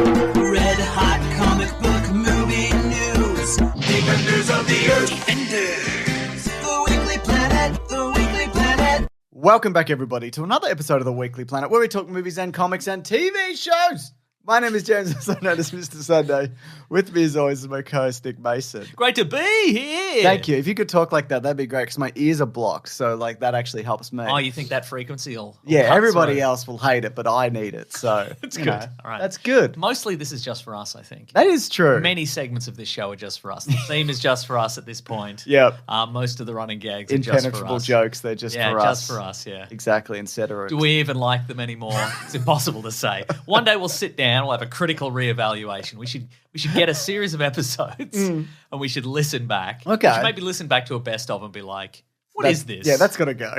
Red hot comic book movie news. Defenders of the Earth. Defenders. The Weekly Planet. The Weekly Planet. Welcome back, everybody, to another episode of The Weekly Planet, where we talk movies and comics and TV shows. My name is James, also known as Mr. Sunday. With me, as always, is my co-host, Nick Mason. Great to be here. Thank you. If you could talk like that, that'd be great, because my ears are blocked, so that actually helps me. Oh, you think that frequency will Yeah, cut everybody through? else will hate it, but I need it, so It's you good. know, All right. that's good. Mostly this is just for us, I think. That is true. Many segments of this show are just for us. The theme is just for us at this point. Yep. Most of the running gags are just for Impenetrable us. jokes, they're just Yeah, for us. just for us, yeah. Exactly, etc. Do we even like them anymore? It's impossible to say. One day we'll sit down, we'll have a critical reevaluation. We should get a series of episodes and we should listen back. Okay. We should maybe listen back to a best of and be like, what is this? Yeah, that's got to go.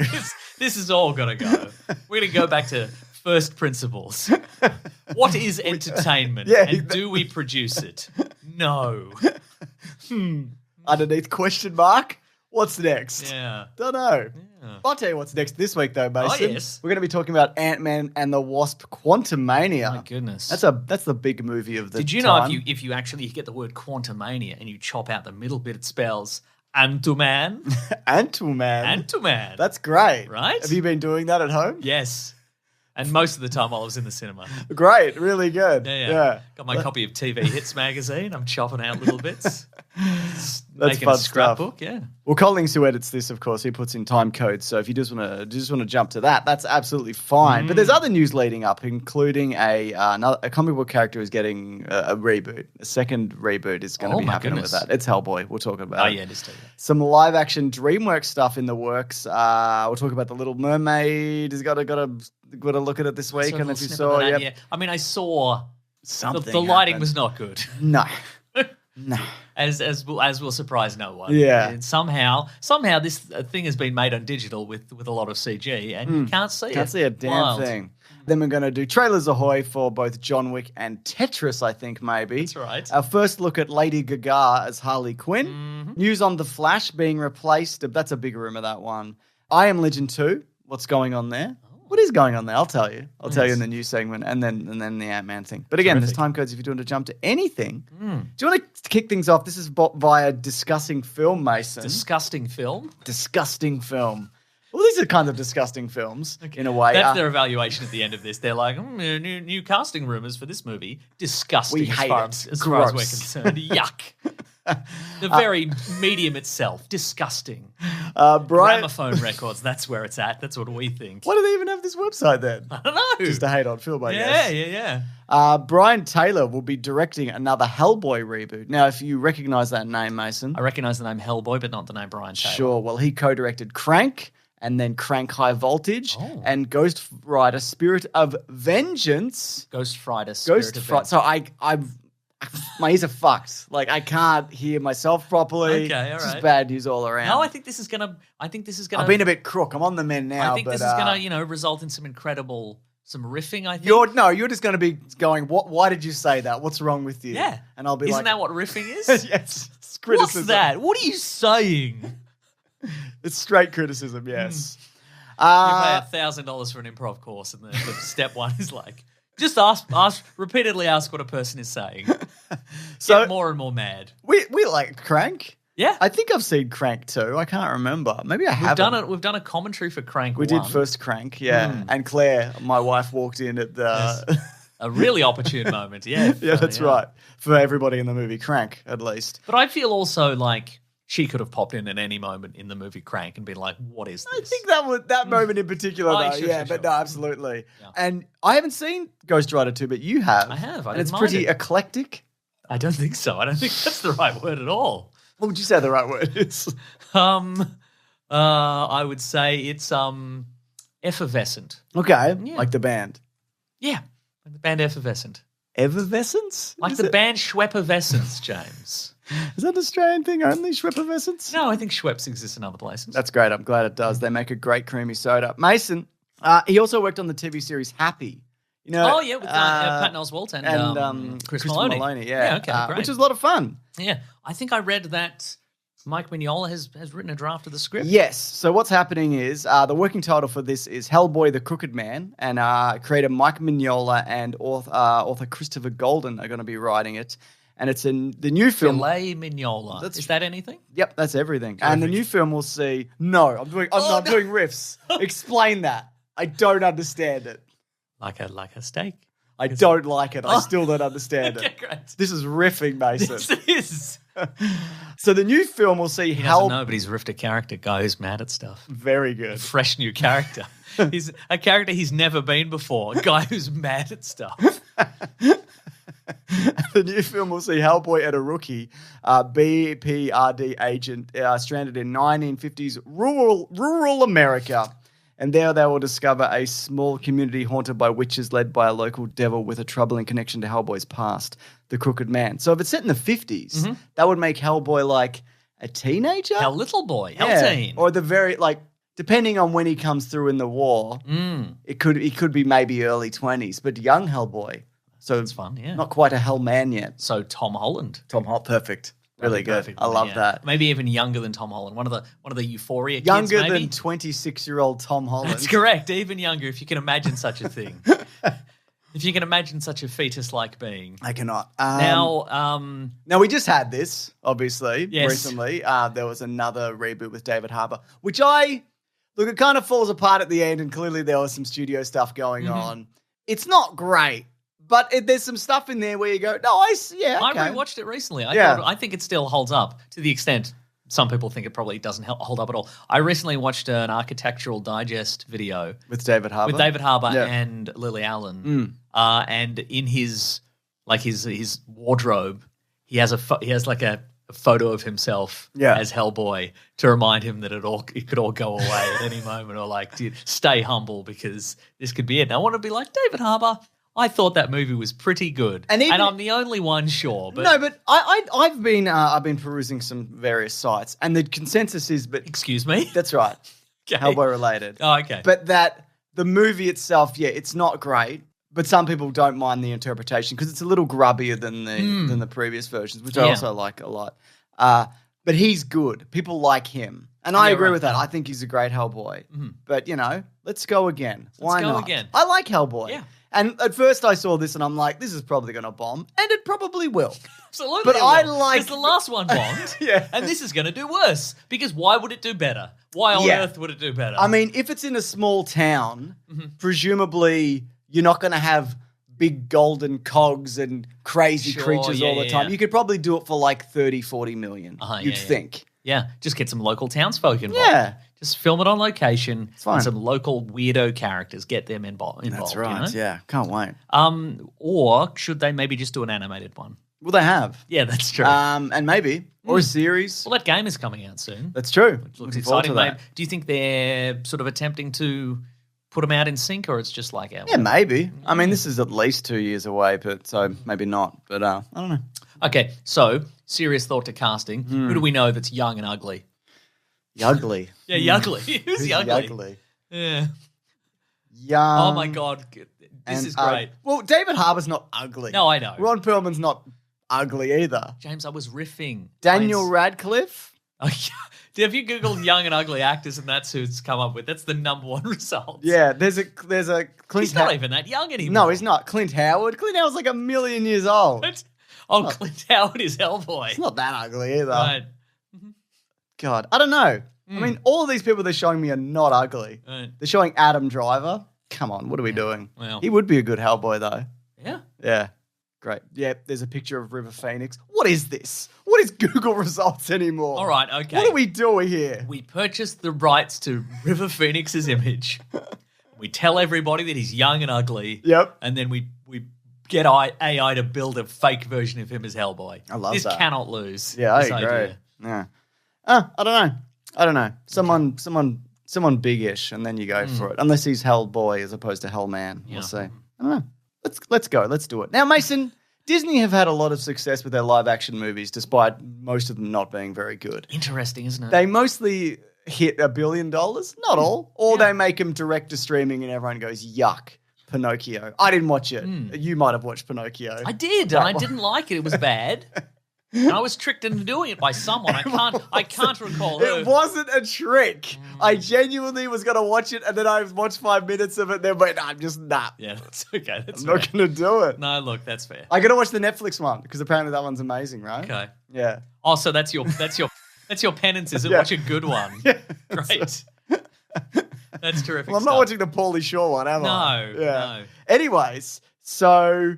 This is all got to go. We're going to go back to first principles. What is entertainment? Yeah, and do we produce it? No. Underneath question mark, what's next? Yeah. Don't know. Yeah. I'll tell you what's next this week, though, Mason. yes. We're going to be talking about Ant-Man and the Wasp: Quantumania. My goodness. That's the big movie of the Did you time. know if you actually get the word Quantumania and you chop out the middle bit, it spells Antuman? Ant-Man. Antuman. That's great. Right? Have you been doing that at home? Yes. And most of the time while I was in the cinema. Great. Really good. Yeah. Got my copy of TV Hits magazine. I'm chopping out little bits. That's Making fun a scrapbook, yeah. Well, Collings, who edits this, of course, he puts in time codes. So if you just want to jump to that, that's absolutely fine. But there's other news leading up, including a comic book character is getting a reboot. A second reboot is going to be my happening goodness. with that. It's Hellboy. We'll talk about. Oh, it. yeah, just tell you. Some live action DreamWorks stuff in the works. We'll talk about the Little Mermaid. Has got to look at it this week. Sort of And a if you snippet saw, of that, yep. yeah. I mean, I saw Something the lighting happened. was not good, No. No. as will surprise no one. Yeah. And somehow this thing has been made on digital with a lot of CG, and you can't see it. Can't see a damn Wild. thing. Then we're going to do trailers ahoy for both John Wick and Tetris, I think, maybe. That's right. Our first look at Lady Gaga as Harley Quinn. Mm-hmm. News on The Flash being replaced. That's a big rumor, that one. I Am Legend 2. What's going on there? What is going on there? I'll tell you. I'll tell you in the news segment, and then the Ant-Man thing. But again, there's time codes if you want to jump to anything. Do you want to kick things off? This is via Discussing Film, Mason. Disgusting film. Disgusting Film. Well, these are kind of disgusting films in a way. That's their evaluation at the end of this. They're like, new casting rumors for this movie. Disgusting We hate as it. far as we're Gross. concerned. Yuck. The very medium itself. Disgusting. Brian, Gramophone records, that's where it's at. That's what we think. why do they even have this website then? I don't know. Just to hate on film, I yeah, guess. yeah. Brian Taylor will be directing another Hellboy reboot. Now, if you recognize that name, Mason. I recognize the name Hellboy, but not the name Brian Taylor. Sure. Well, he co-directed Crank and then Crank High Voltage and Ghost Rider Spirit of Vengeance. Ghost Rider, Spirit of Vengeance. So my ears are fucked. Like, I can't hear myself properly. Okay, all It's right. just bad news all around. No, I think this is gonna. I've been a bit crook. I'm on the mend now. I think but, this is gonna, result in some riffing. I think You're just going to be going, why did you say that? What's wrong with you? Yeah, And I'll be Isn't like, that what riffing is? yes. It's criticism. What's that? What are you saying? It's straight criticism, yes. You pay $1,000 for an improv course, and the step one is like, just repeatedly ask what a person is saying. So Get more and more mad. we like Crank. Yeah, I think I've seen Crank too. I can't remember. Maybe I haven't. We've done a commentary for Crank. We did first Crank, yeah. And Claire, my wife, walked in at the... A really opportune moment. Yeah, yeah, that's right. For everybody in the movie Crank, at least. But I feel also like she could have popped in at any moment in the movie Crank and been like, "What is this?" I think that moment in particular, Oh, though. sure. But no, absolutely. Yeah. And I haven't seen Ghost Rider 2, but you have. I have. I and it's didn't mind pretty it. eclectic. I don't think so. I don't think that's the right word at all. What would you say the right word is? I would say it's effervescent. Okay, Yeah. like the band. Yeah, like the band Effervescent. Effervescence? Like Is the it- band Schweppervescence, James. Is that an Australian thing only, Schweppervescence? No, I think Schweppes exists in other places. That's great. I'm glad it does. They make a great creamy soda. Mason, he also worked on the TV series Happy. You know, Oh, yeah, with Patton Oswalt and Chris Maloney. Yeah, okay, great. which was a lot of fun. Yeah, I think I read that Mike Mignola has written a draft of the script? Yes. So what's happening is the working title for this is Hellboy the Crooked Man, and creator Mike Mignola and author Christopher Golden are going to be writing it. And it's in the new film. Filet Mignola. Is that anything? Yep, that's everything. And the new film will see. No, I'm not doing riffs. Explain that. I don't understand it. Like a steak. I don't like it. I still don't understand Okay, it. great. This is riffing, Mason. This is. So the new film will see He doesn't know, but he's riffed a character guy who's mad at stuff. Very good. Fresh new character. He's a character he's never been before. A guy who's mad at stuff. The new film will see Hellboy and a rookie, BPRD agent, stranded in 1950s rural America. And there they will discover a small community haunted by witches led by a local devil with a troubling connection to Hellboy's past, the Crooked Man. So if it's set in the 50s, that would make Hellboy like a teenager? Hell little boy. Hell teen. Or the very, like, depending on when he comes through in the war, he could be maybe early 20s, but young Hellboy. So it's fun, yeah. Not quite a Hell Man yet. So Tom Holland. Perfect. Really good. Perfect, I love yeah. that. Maybe even younger than Tom Holland. One of the Euphoria kids, Younger maybe? than 26-year-old Tom Holland. That's correct. Even younger, if you can imagine such a thing. If you can imagine such a fetus-like being. I cannot. Now, we just had this, obviously, Yes. recently. There was another reboot with David Harbour, which it kind of falls apart at the end, and clearly there was some studio stuff going on. It's not great, but there's some stuff in there where you go, okay. I rewatched it recently. I think it still holds up to the extent some people think it probably doesn't hold up at all. I recently watched an Architectural Digest video With David Harbour? and Lily Allen. And in his wardrobe, he has a photo of himself as Hellboy to remind him that it could all go away at any moment, or like, dude, stay humble because this could be it. And I want to be like, David Harbour, I thought that movie was pretty good, and I'm the only one sure. But no, but I've been perusing some various sites, and the consensus is, but excuse me, that's right, okay. Hellboy related. Oh, okay, but that the movie itself, it's not great. But some people don't mind the interpretation because it's a little grubbier than the previous versions, which I also like a lot. But he's good. People like him. And I agree with that. I think he's a great Hellboy. But, let's go again. Why not? Again. I like Hellboy. Yeah. And at first I saw this and I'm like, this is probably going to bomb. And it probably will. Absolutely. But I like... Because the last one bombed. Yeah. And this is going to do worse. Because why would it do better? Why on earth would it do better? I mean, if it's in a small town, presumably... You're not going to have big golden cogs and crazy creatures all the time. You could probably do it for like 30, 40 million, you'd think. Yeah, just get some local townsfolk involved. Yeah. Just film it on location. It's fine. And some local weirdo characters, get them involved. That's right, yeah. Can't wait. Or should they maybe just do an animated one? Well, they have. Yeah, that's true. And maybe. Or a series. Well, that game is coming out soon. That's true. Which looks exciting. Do you think they're sort of attempting to put them out in sync, or it's just like yeah, maybe. I mean, this is at least 2 years away, but so maybe not. But I don't know. Okay, so serious thought to casting. Who do we know that's young and ugly? Ugly. Yeah, ugly. Who's ugly? Yeah. Young. Oh my God, this is great. Well, David Harbour's not ugly. No, I know. Ron Perlman's not ugly either. James, I was riffing. Daniel Radcliffe. Oh, yeah. If you Google young and ugly actors and that's who it's come up with, that's the number one result. Yeah, there's a Clint. He's not even that young anymore. No, he's not. Clint Howard. Clint Howard's like 1,000,000 years old. Clint Howard is Hellboy. He's not that ugly either. Right. God, I don't know. I mean, all of these people they're showing me are not ugly. Right. They're showing Adam Driver. Come on, what are we doing? Well. He would be a good Hellboy though. Yeah. Yeah. Great. Yeah, there's a picture of River Phoenix. What is this? What is Google results anymore? All right, okay. What are we doing here? We purchased the rights to River Phoenix's image. We tell everybody that he's young and ugly. Yep. And then we get AI to build a fake version of him as Hellboy. I love this that. This cannot lose. Yeah, I this agree. idea. Yeah. I don't know. Someone big-ish, and then you go for it. Unless he's Hellboy as opposed to Hellman. We'll see. I don't know. Let's go. Let's do it. Now, Mason, Disney have had a lot of success with their live-action movies, despite most of them not being very good. Interesting, isn't it? They mostly hit $1 billion, not all, or they make them direct to streaming and everyone goes, yuck, Pinocchio. I didn't watch it. You might have watched Pinocchio. I did, and I didn't like it. It was bad. And I was tricked into doing it by someone. I can't recall who. It wasn't a trick. I genuinely was going to watch it, and then I watched 5 minutes of it, and then went, I'm just not. Yeah, that's okay. That's I'm not going to do it. No, look, that's fair. I got to watch the Netflix one, because apparently that one's amazing, right? Okay. Yeah. Oh, so that's your penance, is it? Yeah. Watch a good one. Yeah. Great. That's terrific. Well, I'm not watching the Pauly Shore one, am I? No. Anyways, so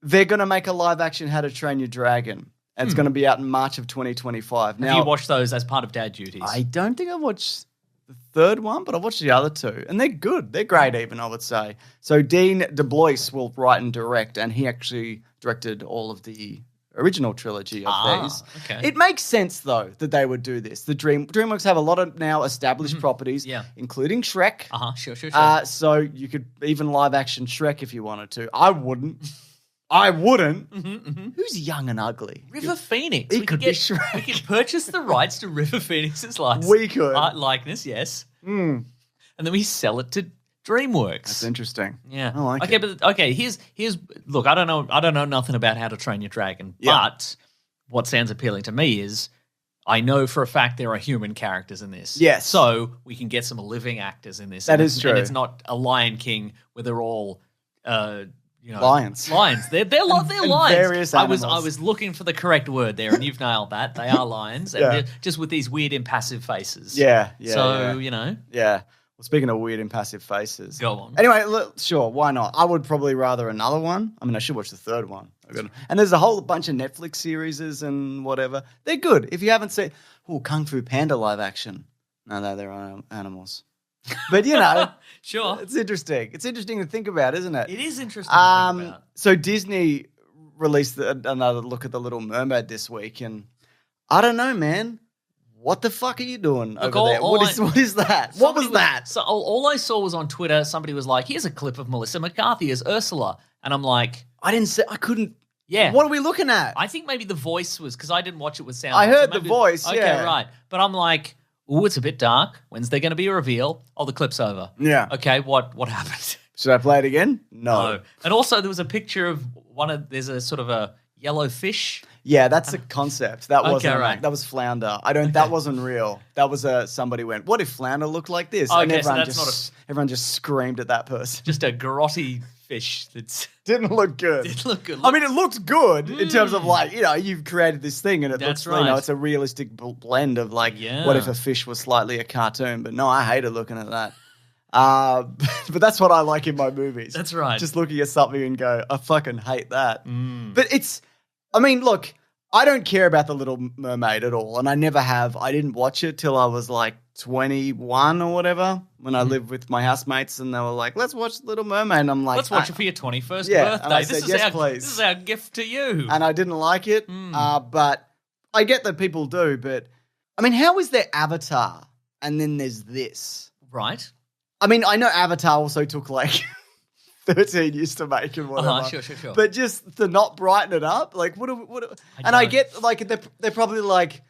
they're going to make a live action How to Train Your Dragon. And it's going to be out in March of 2025. Have you watched those as part of dad duties? I don't think I watched the third one, but I watched the other two. And they're good. They're great even, I would say. So Dean DeBlois will write and direct, and he actually directed all of the original trilogy of these. Okay. It makes sense, though, that they would do this. The DreamWorks have a lot of now established properties, including Shrek. Sure. So you could even live action Shrek if you wanted to. I wouldn't. Who's young and ugly? River Phoenix. He could be Shrek. We could purchase the rights to River Phoenix's likeness. We could. Art likeness, yes. And then we sell it to DreamWorks. That's interesting. Yeah. I like it. it. But here's look, I don't know nothing about How to Train Your Dragon, but what sounds appealing to me is I know for a fact there are human characters in this. Yes. So we can get some living actors in this. That is true. And it's not a Lion King where they're all lions. They're lions. Various animals. I was looking for the correct word there, and you've nailed that. They are lions, and they're just with these weird impassive faces. Yeah. So Yeah. Well, speaking of weird impassive faces. Go on. Anyway, look, sure, why not? I would probably rather another one. I mean, I should watch the third one. And there's a whole bunch of Netflix series and whatever. They're good. If you haven't seen, Kung Fu Panda live action. No, they're animals. But, sure, it's interesting. It's interesting to think about, isn't it? It is interesting to think about. So Disney released another look at The Little Mermaid this week, and I don't know, man. What the fuck are you doing over there? What is that? What was that? So all I saw was on Twitter, somebody was like, here's a clip of Melissa McCarthy as Ursula. And I'm like... I couldn't... Yeah. What are we looking at? I think maybe the voice was... Because I didn't watch it with sound. I heard the voice, okay, right. But I'm like, ooh, it's a bit dark. When's there going to be a reveal? Oh, the clip's over. Yeah. Okay, what happened? Should I play it again? No. And also there was a picture of there's a sort of a yellow fish... Yeah, that's a concept. That wasn't right. That was flounder. That wasn't real. That was somebody went, what if flounder looked like this? Okay, and everyone so just screamed at that person. Just a grotty fish that's didn't look good. Didn't look good. I mean, it looked good in terms of you've created this thing and it That's looks, right. it's a realistic blend of what if a fish was slightly a cartoon? But no, I hated looking at that. But that's what I like in my movies. That's right. Just looking at something and go, I fucking hate that. But look, I don't care about The Little Mermaid at all, and I never have. I didn't watch it till I was like 21 or whatever when I lived with my housemates, and they were like, let's watch The Little Mermaid, and I'm like... Let's watch it for your 21st birthday. And I said, yes, please. This is our gift to you. And I didn't like it, but I get that people do, but I mean, how is there Avatar, and then there's this? Right. I mean, I know Avatar also took like... 13 years to make and whatever. Sure. But just to not brighten it up, like I get like they're probably like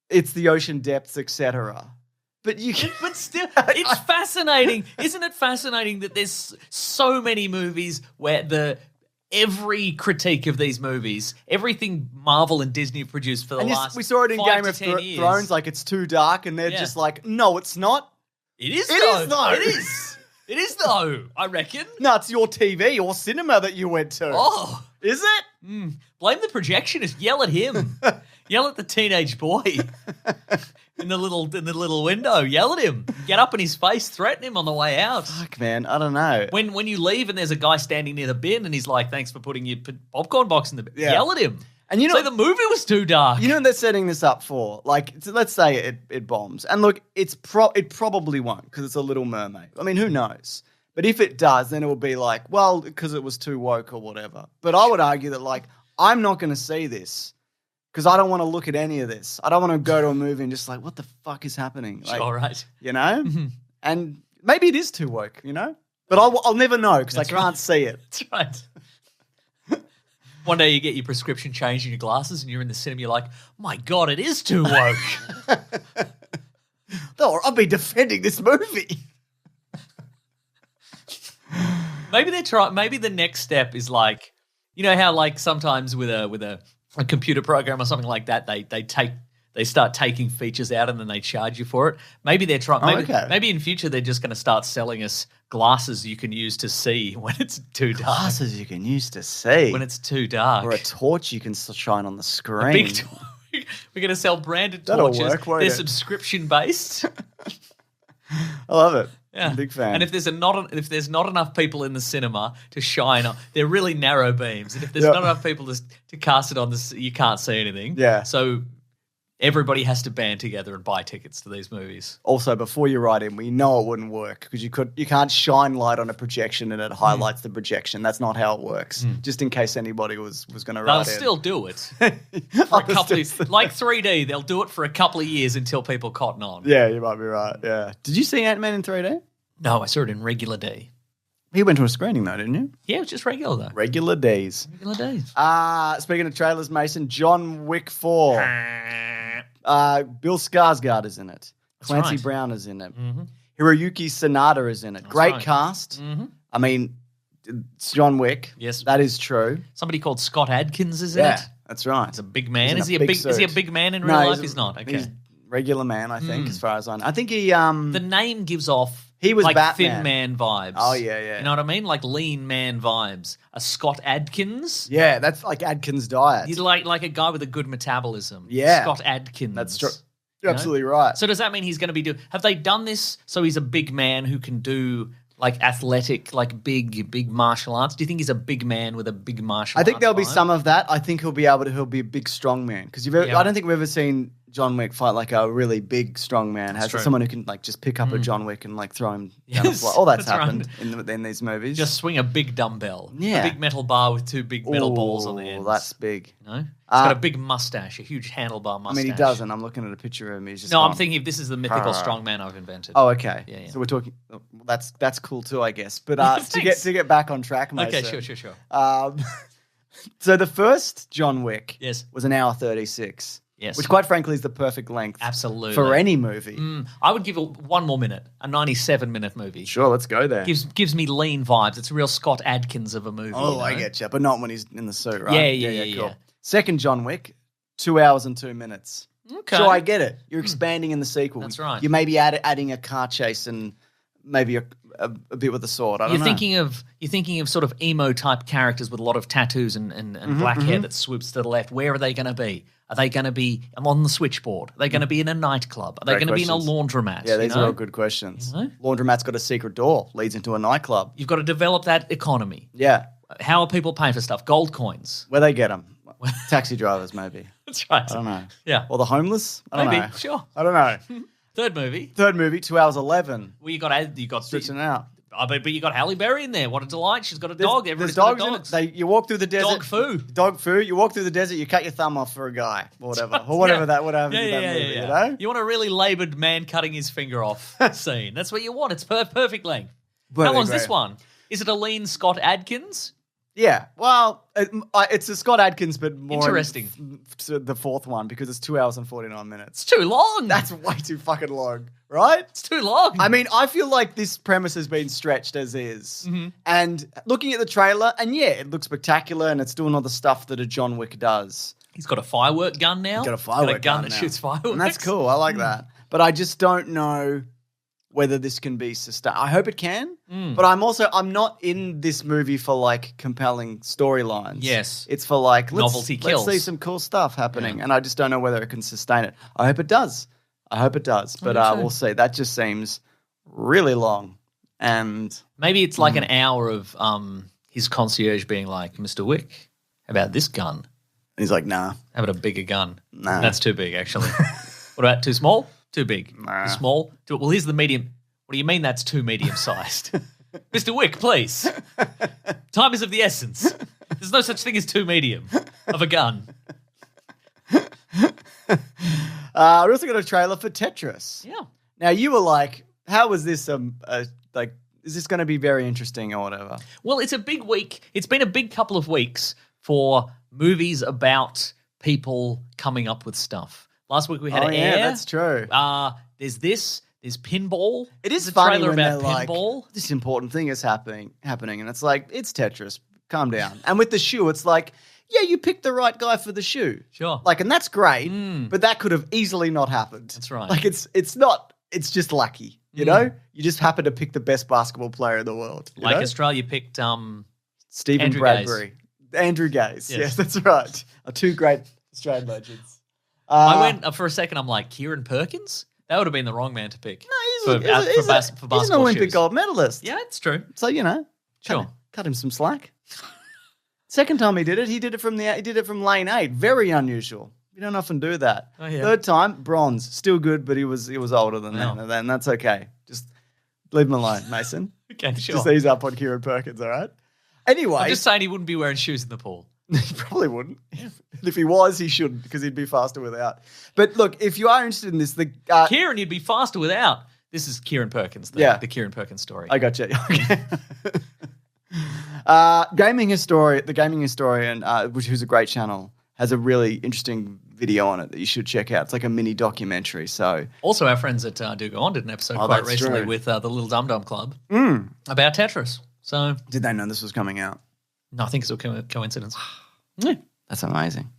it's the ocean depths, etc. But but still, it's fascinating, isn't it? Fascinating that there's so many movies where every critique of these movies, everything Marvel and Disney have produced for the last we saw it in 5 Game to of 10 years. Thrones, like it's too dark, and they're just like, no, it's not. It is. It is, though, I reckon. No, it's your TV or cinema that you went to. Oh. Is it? Blame the projectionist. Yell at him. Yell at the teenage boy in the little window. Yell at him. Get up in his face. Threaten him on the way out. Fuck, man. I don't know. When you leave and there's a guy standing near the bin and he's like, thanks for putting your popcorn box in the bin. Yeah. Yell at him. And say the movie was too dark. You know what they're setting this up for? Like, let's say it bombs. And look, it probably won't because it's a Little Mermaid. I mean, who knows? But if it does, then it will be like, well, because it was too woke or whatever. But I would argue that, like, I'm not going to see this because I don't want to look at any of this. I don't want to go to a movie and just like, what the fuck is happening? Like, all right. You know? And maybe it is too woke, you know? But I'll never know because I can't see it. That's right. One day you get your prescription changed in your glasses and you're in the cinema, you're like, my God, it is too woke. I'll be defending this movie. Maybe maybe the next step is like, you know how like sometimes with a a computer program or something like that, they start taking features out and then they charge you for it. Maybe they're trying. Maybe in future they're just going to start selling us glasses you can use to see when it's too dark. Glasses you can use to see when it's too dark, or a torch you can shine on the screen. We're going to sell branded That'll torches. work, won't They're it? subscription based. I love it. Yeah. I'm a big fan. And if there's not enough people in the cinema to shine on, they're really narrow beams. And if there's not enough people to cast it on, you can't see anything. Yeah. So everybody has to band together and buy tickets to these movies. Also, before you write in, we know it wouldn't work because you can't shine light on a projection and it highlights the projection. That's not how it works. Just in case anybody was going to write They'll in. still do it for a couple of, like 3D. They'll do it for a couple of years until people cotton on. Yeah, you might be right. Yeah. Did you see Ant-Man in 3D? No, I saw it in regular D. You went to a screening though, didn't you? Yeah, it was just regular though. Regular days. Regular days. Speaking of trailers, Mason, John Wick 4. Bill Skarsgård is in it. Clancy Brown is in it. Hiroyuki Sanada is in it. Great cast. I mean, it's John Wick. Yes. That is true. Somebody called Scott Adkins is in it. Yeah, that's right. He's a big man. He's Is in he a big a big man in real life? He's not. Okay. He's regular man, I think, as far as I know. I think he The name gives off he was like Batman. thin man vibes. Oh, yeah. You know what I mean? Like lean man vibes. A Scott Adkins. Yeah, that's like Adkins' diet. He's like a guy with a good metabolism. Yeah. Scott Adkins. That's true. You're absolutely right. So does that mean he's going to be have they done this so he's a big man who can do like athletic, like big martial arts? Do you think he's a big man with a big martial arts? I think there'll be vibe? some of that. I think he'll be a big strong man because I don't think we've ever seen John Wick fight like a really big strong man. Has someone who can like just pick up a John Wick and like throw him down the floor. All that's happened in these movies. Just swing a big dumbbell. Yeah. A big metal bar with two big metal balls on the ends. That's big. You know? He's got a big mustache, a huge handlebar mustache. I mean, he doesn't. I'm looking at a picture of him. He's just I'm thinking if this is the mythical strong man I've invented. Oh, okay. Yeah. So we're talking. That's cool too, I guess. But to get back on track, Mason. Okay, sure. So the first John Wick Yes. was an hour 36. Yes. Which, quite frankly, is the perfect length. Absolutely. For any movie. I would give it one more minute, a 97-minute movie. Sure, let's go there. Gives me lean vibes. It's a real Scott Adkins of a movie. Oh, you know? I get you. But not when he's in the suit, right? Yeah. Cool. Second John Wick, 2 hours and 2 minutes. Okay. So I get it. You're expanding in the sequel. That's right. You may be adding a car chase and maybe a bit with the sword. I don't know. You're thinking of sort of emo type characters with a lot of tattoos and black hair that swoops to the left. Where are they going to be? Are they going to be on the switchboard? Are they going to be in a nightclub? Are they going to be in a laundromat? Yeah, these are all good questions. You know? Laundromat's got a secret door, leads into a nightclub. You've got to develop that economy. Yeah. How are people paying for stuff? Gold coins. Where they get them? Taxi drivers, maybe. That's right. I don't know. Yeah. Or the homeless? I don't know. Sure. I don't know. Third movie. Third movie, 2 hours 11. Well, you got Stretching out. but you got Halle Berry in there. What a delight! She's got a dog. There's Everybody's got dogs dogs. in it. You walk through the desert. Dog food. You walk through the desert. You cut your thumb off for a guy, or whatever, whatever that happens in that movie. You know, you want a really laboured man cutting his finger off scene. That's what you want. It's perfect length. But How long's this one? Is it a lean Scott Adkins? Yeah. Well, it's a Scott Adkins, but more interesting. To the fourth one because it's 2 hours and 49 minutes. It's too long. That's way too fucking long, right? It's too long. I mean, I feel like this premise has been stretched as is. And looking at the trailer, and yeah, it looks spectacular and it's doing all the stuff that a John Wick does. He's got a firework gun now. He's got a firework gun gun that now. shoots fireworks. And that's cool. I like that. But I just don't know whether this can be sustained. I hope it can. But I'm not in this movie for like compelling storylines. Yes. It's for like Novelty kills. Let's see some cool stuff happening. And I just don't know whether it can sustain it. I hope it does. But we'll see. That just seems really long. And maybe it's like an hour of his concierge being like, Mr. Wick, how about this gun? And he's like, nah. How about a bigger gun? Nah. That's too big, actually. What about too small? Too big. Nah. Too small? Well, here's the medium. What do you mean that's too medium-sized? Mr. Wick, please. Time is of the essence. There's no such thing as too medium of a gun. We also got a trailer for Tetris. Yeah. Now, you were like, how was this, is this going to be very interesting or whatever? Well, it's a big week. It's been a big couple of weeks for movies about people coming up with stuff. Last week we had Air. Yeah, that's true. There's this. There's Pinball. It is There's a funny trailer when about they're Pinball. like, this important thing is happening, and it's like, it's Tetris. Calm down. And with the shoe, it's like, yeah, you picked the right guy for the shoe. Sure. Like, and that's great, but that could have easily not happened. That's right. Like, it's just lucky, you know? You just happen to pick the best basketball player in the world. Like know? Australia picked Stephen Andrew Bradbury. Andrew Gaze. Yes, that's right. Two great Australian legends. I went for a second. I'm like, Kieran Perkins? That would have been the wrong man to pick. No, he's an Olympic gold medalist. Yeah, it's true. So, you know, Sure. cut him some slack. Second time he did it from lane 8. Very unusual. You don't often do that. Oh, yeah. Third time, bronze. Still good, but he was older than that. And that's okay. Just leave him alone, Mason. Okay, sure. Just ease up on Kieran Perkins, all right? Anyway. I'm just saying he wouldn't be wearing shoes in the pool. He probably wouldn't. If he was, he shouldn't, because he'd be faster without. But look, if you are interested in this, Kieran, you'd be faster without. This is Kieran Perkins, the Kieran Perkins story. I got you. Okay. The gaming historian, who's a great channel, has a really interesting video on it that you should check out. It's like a mini documentary. So also, our friends at Do Go On did an episode quite recently with the Little Dum Dum Club about Tetris. So did they know this was coming out? No, I think it's a coincidence. Yeah, that's amazing.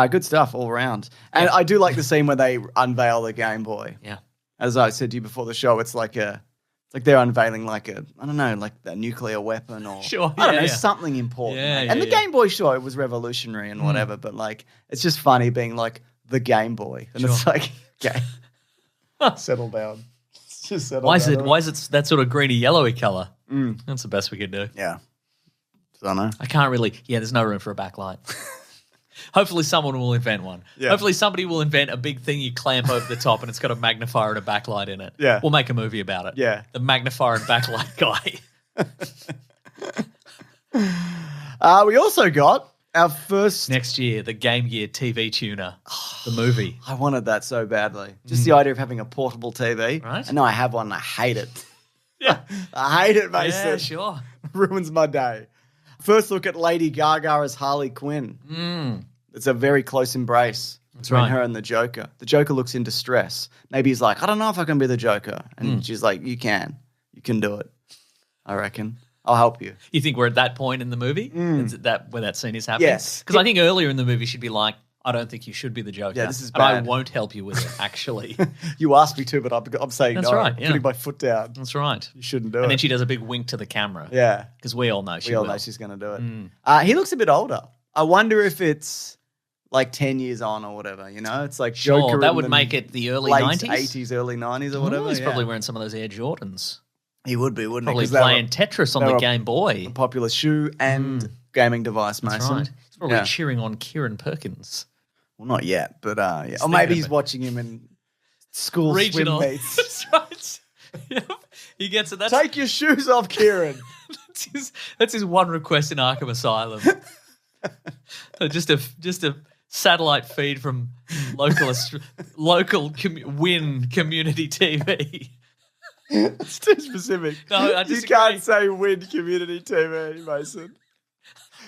Good stuff all around. And I do like the scene where they unveil the Game Boy. Yeah. As I said to you before the show, it's like they're unveiling like a nuclear weapon or something important. Yeah, and the Game Boy, sure, it was revolutionary and whatever, but like it's just funny being like the Game Boy. And it's like, okay, settle down. Just settle down. Why is it that sort of greeny yellowy colour? That's the best we could do. Yeah. I don't know. I can't really. Yeah, there's no room for a backlight. Hopefully someone will invent one. Yeah. Hopefully somebody will invent a big thing you clamp over the top and it's got a magnifier and a backlight in it. Yeah. We'll make a movie about it. Yeah. The magnifier and backlight guy. We also got our first... Next year, the Game Gear TV tuner, the movie. I wanted that so badly. Just the idea of having a portable TV. Right. I know I have one and I hate it. Yeah. I hate it, Mason. Yeah, sure. Ruins my day. First look at Lady Gaga as Harley Quinn. It's a very close embrace between her and the Joker. The Joker looks in distress. Maybe he's like, I don't know if I can be the Joker. And she's like, you can. You can do it. I reckon. I'll help you. You think we're at that point in the movie? Is it where that scene is happening? Yes. Because I think earlier in the movie she'd be like, I don't think you should be the Joker. Yeah, this is bad. And I won't help you with it, actually. You asked me to, but I'm saying That's no. right, I'm putting my foot down. That's right. You shouldn't do it. And then she does a big wink to the camera. Yeah. Because we all know she will. We all know she's going to do it. He looks a bit older. I wonder if it's like 10 years on or whatever, you know? It's like Joker. Sure, that would make it the early late 90s? 80s, early 90s or whatever. He's probably wearing some of those Air Jordans. He would be, wouldn't probably he? Probably playing Tetris on the Game Boy. A popular shoe and gaming device, Mason. That's right. He's probably cheering on Kieran Perkins. Well, not yet, but yeah. Or maybe he's watching him in school regional swim meets. That's right. Yep. He gets it. Take your shoes off, Kieran. that's his one request in Arkham Asylum. just a satellite feed from local Win community TV. It's too specific. No, I disagree. You can't say Win community TV, Mason.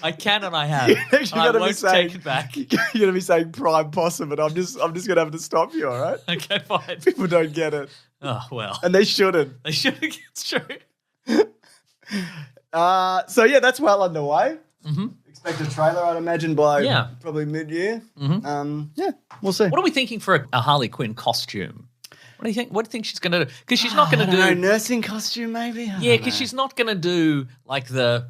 I can and I have. I won't take it back. You're going to be saying Prime Possum, and I'm just going to have to stop you, all right? Okay, fine. People don't get it. Oh, well. And they shouldn't. They shouldn't. It's true. So, yeah, that's well underway. Expect a trailer, I'd imagine, by probably mid-year. Yeah, we'll see. What are we thinking for a Harley Quinn costume? What do you think? What do you think she's going to do? Because she's not going to do nursing costume, maybe. Yeah, because she's not going to do like the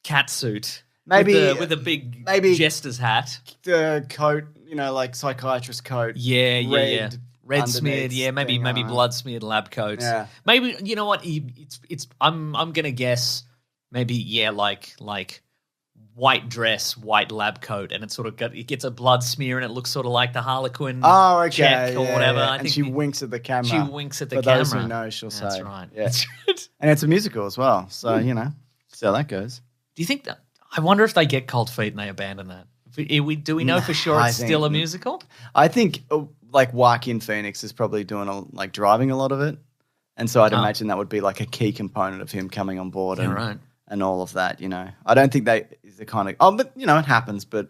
cat suit, maybe with a big jester's hat, the coat, you know, like psychiatrist coat. Yeah, red smeared. Yeah, maybe blood smeared lab coat. Yeah, maybe you know what? It's. I'm going to guess maybe like white dress, white lab coat, and it's sort of it gets a blood smear, and it looks sort of like the Harlequin check or whatever. I think she winks at the camera. She winks at the camera. For those who know, she'll say. That's right. Yeah. And it's a musical as well, so you know, see how that goes. Do you think that? I wonder if they get Cold Feet and they abandon that. Do we know for sure it's still a musical? I think like Joaquin Phoenix is probably doing driving a lot of it, and so I'd imagine that would be like a key component of him coming on board. Yeah, right. And all of that, you know. I don't think is the kind of... but, you know, it happens, but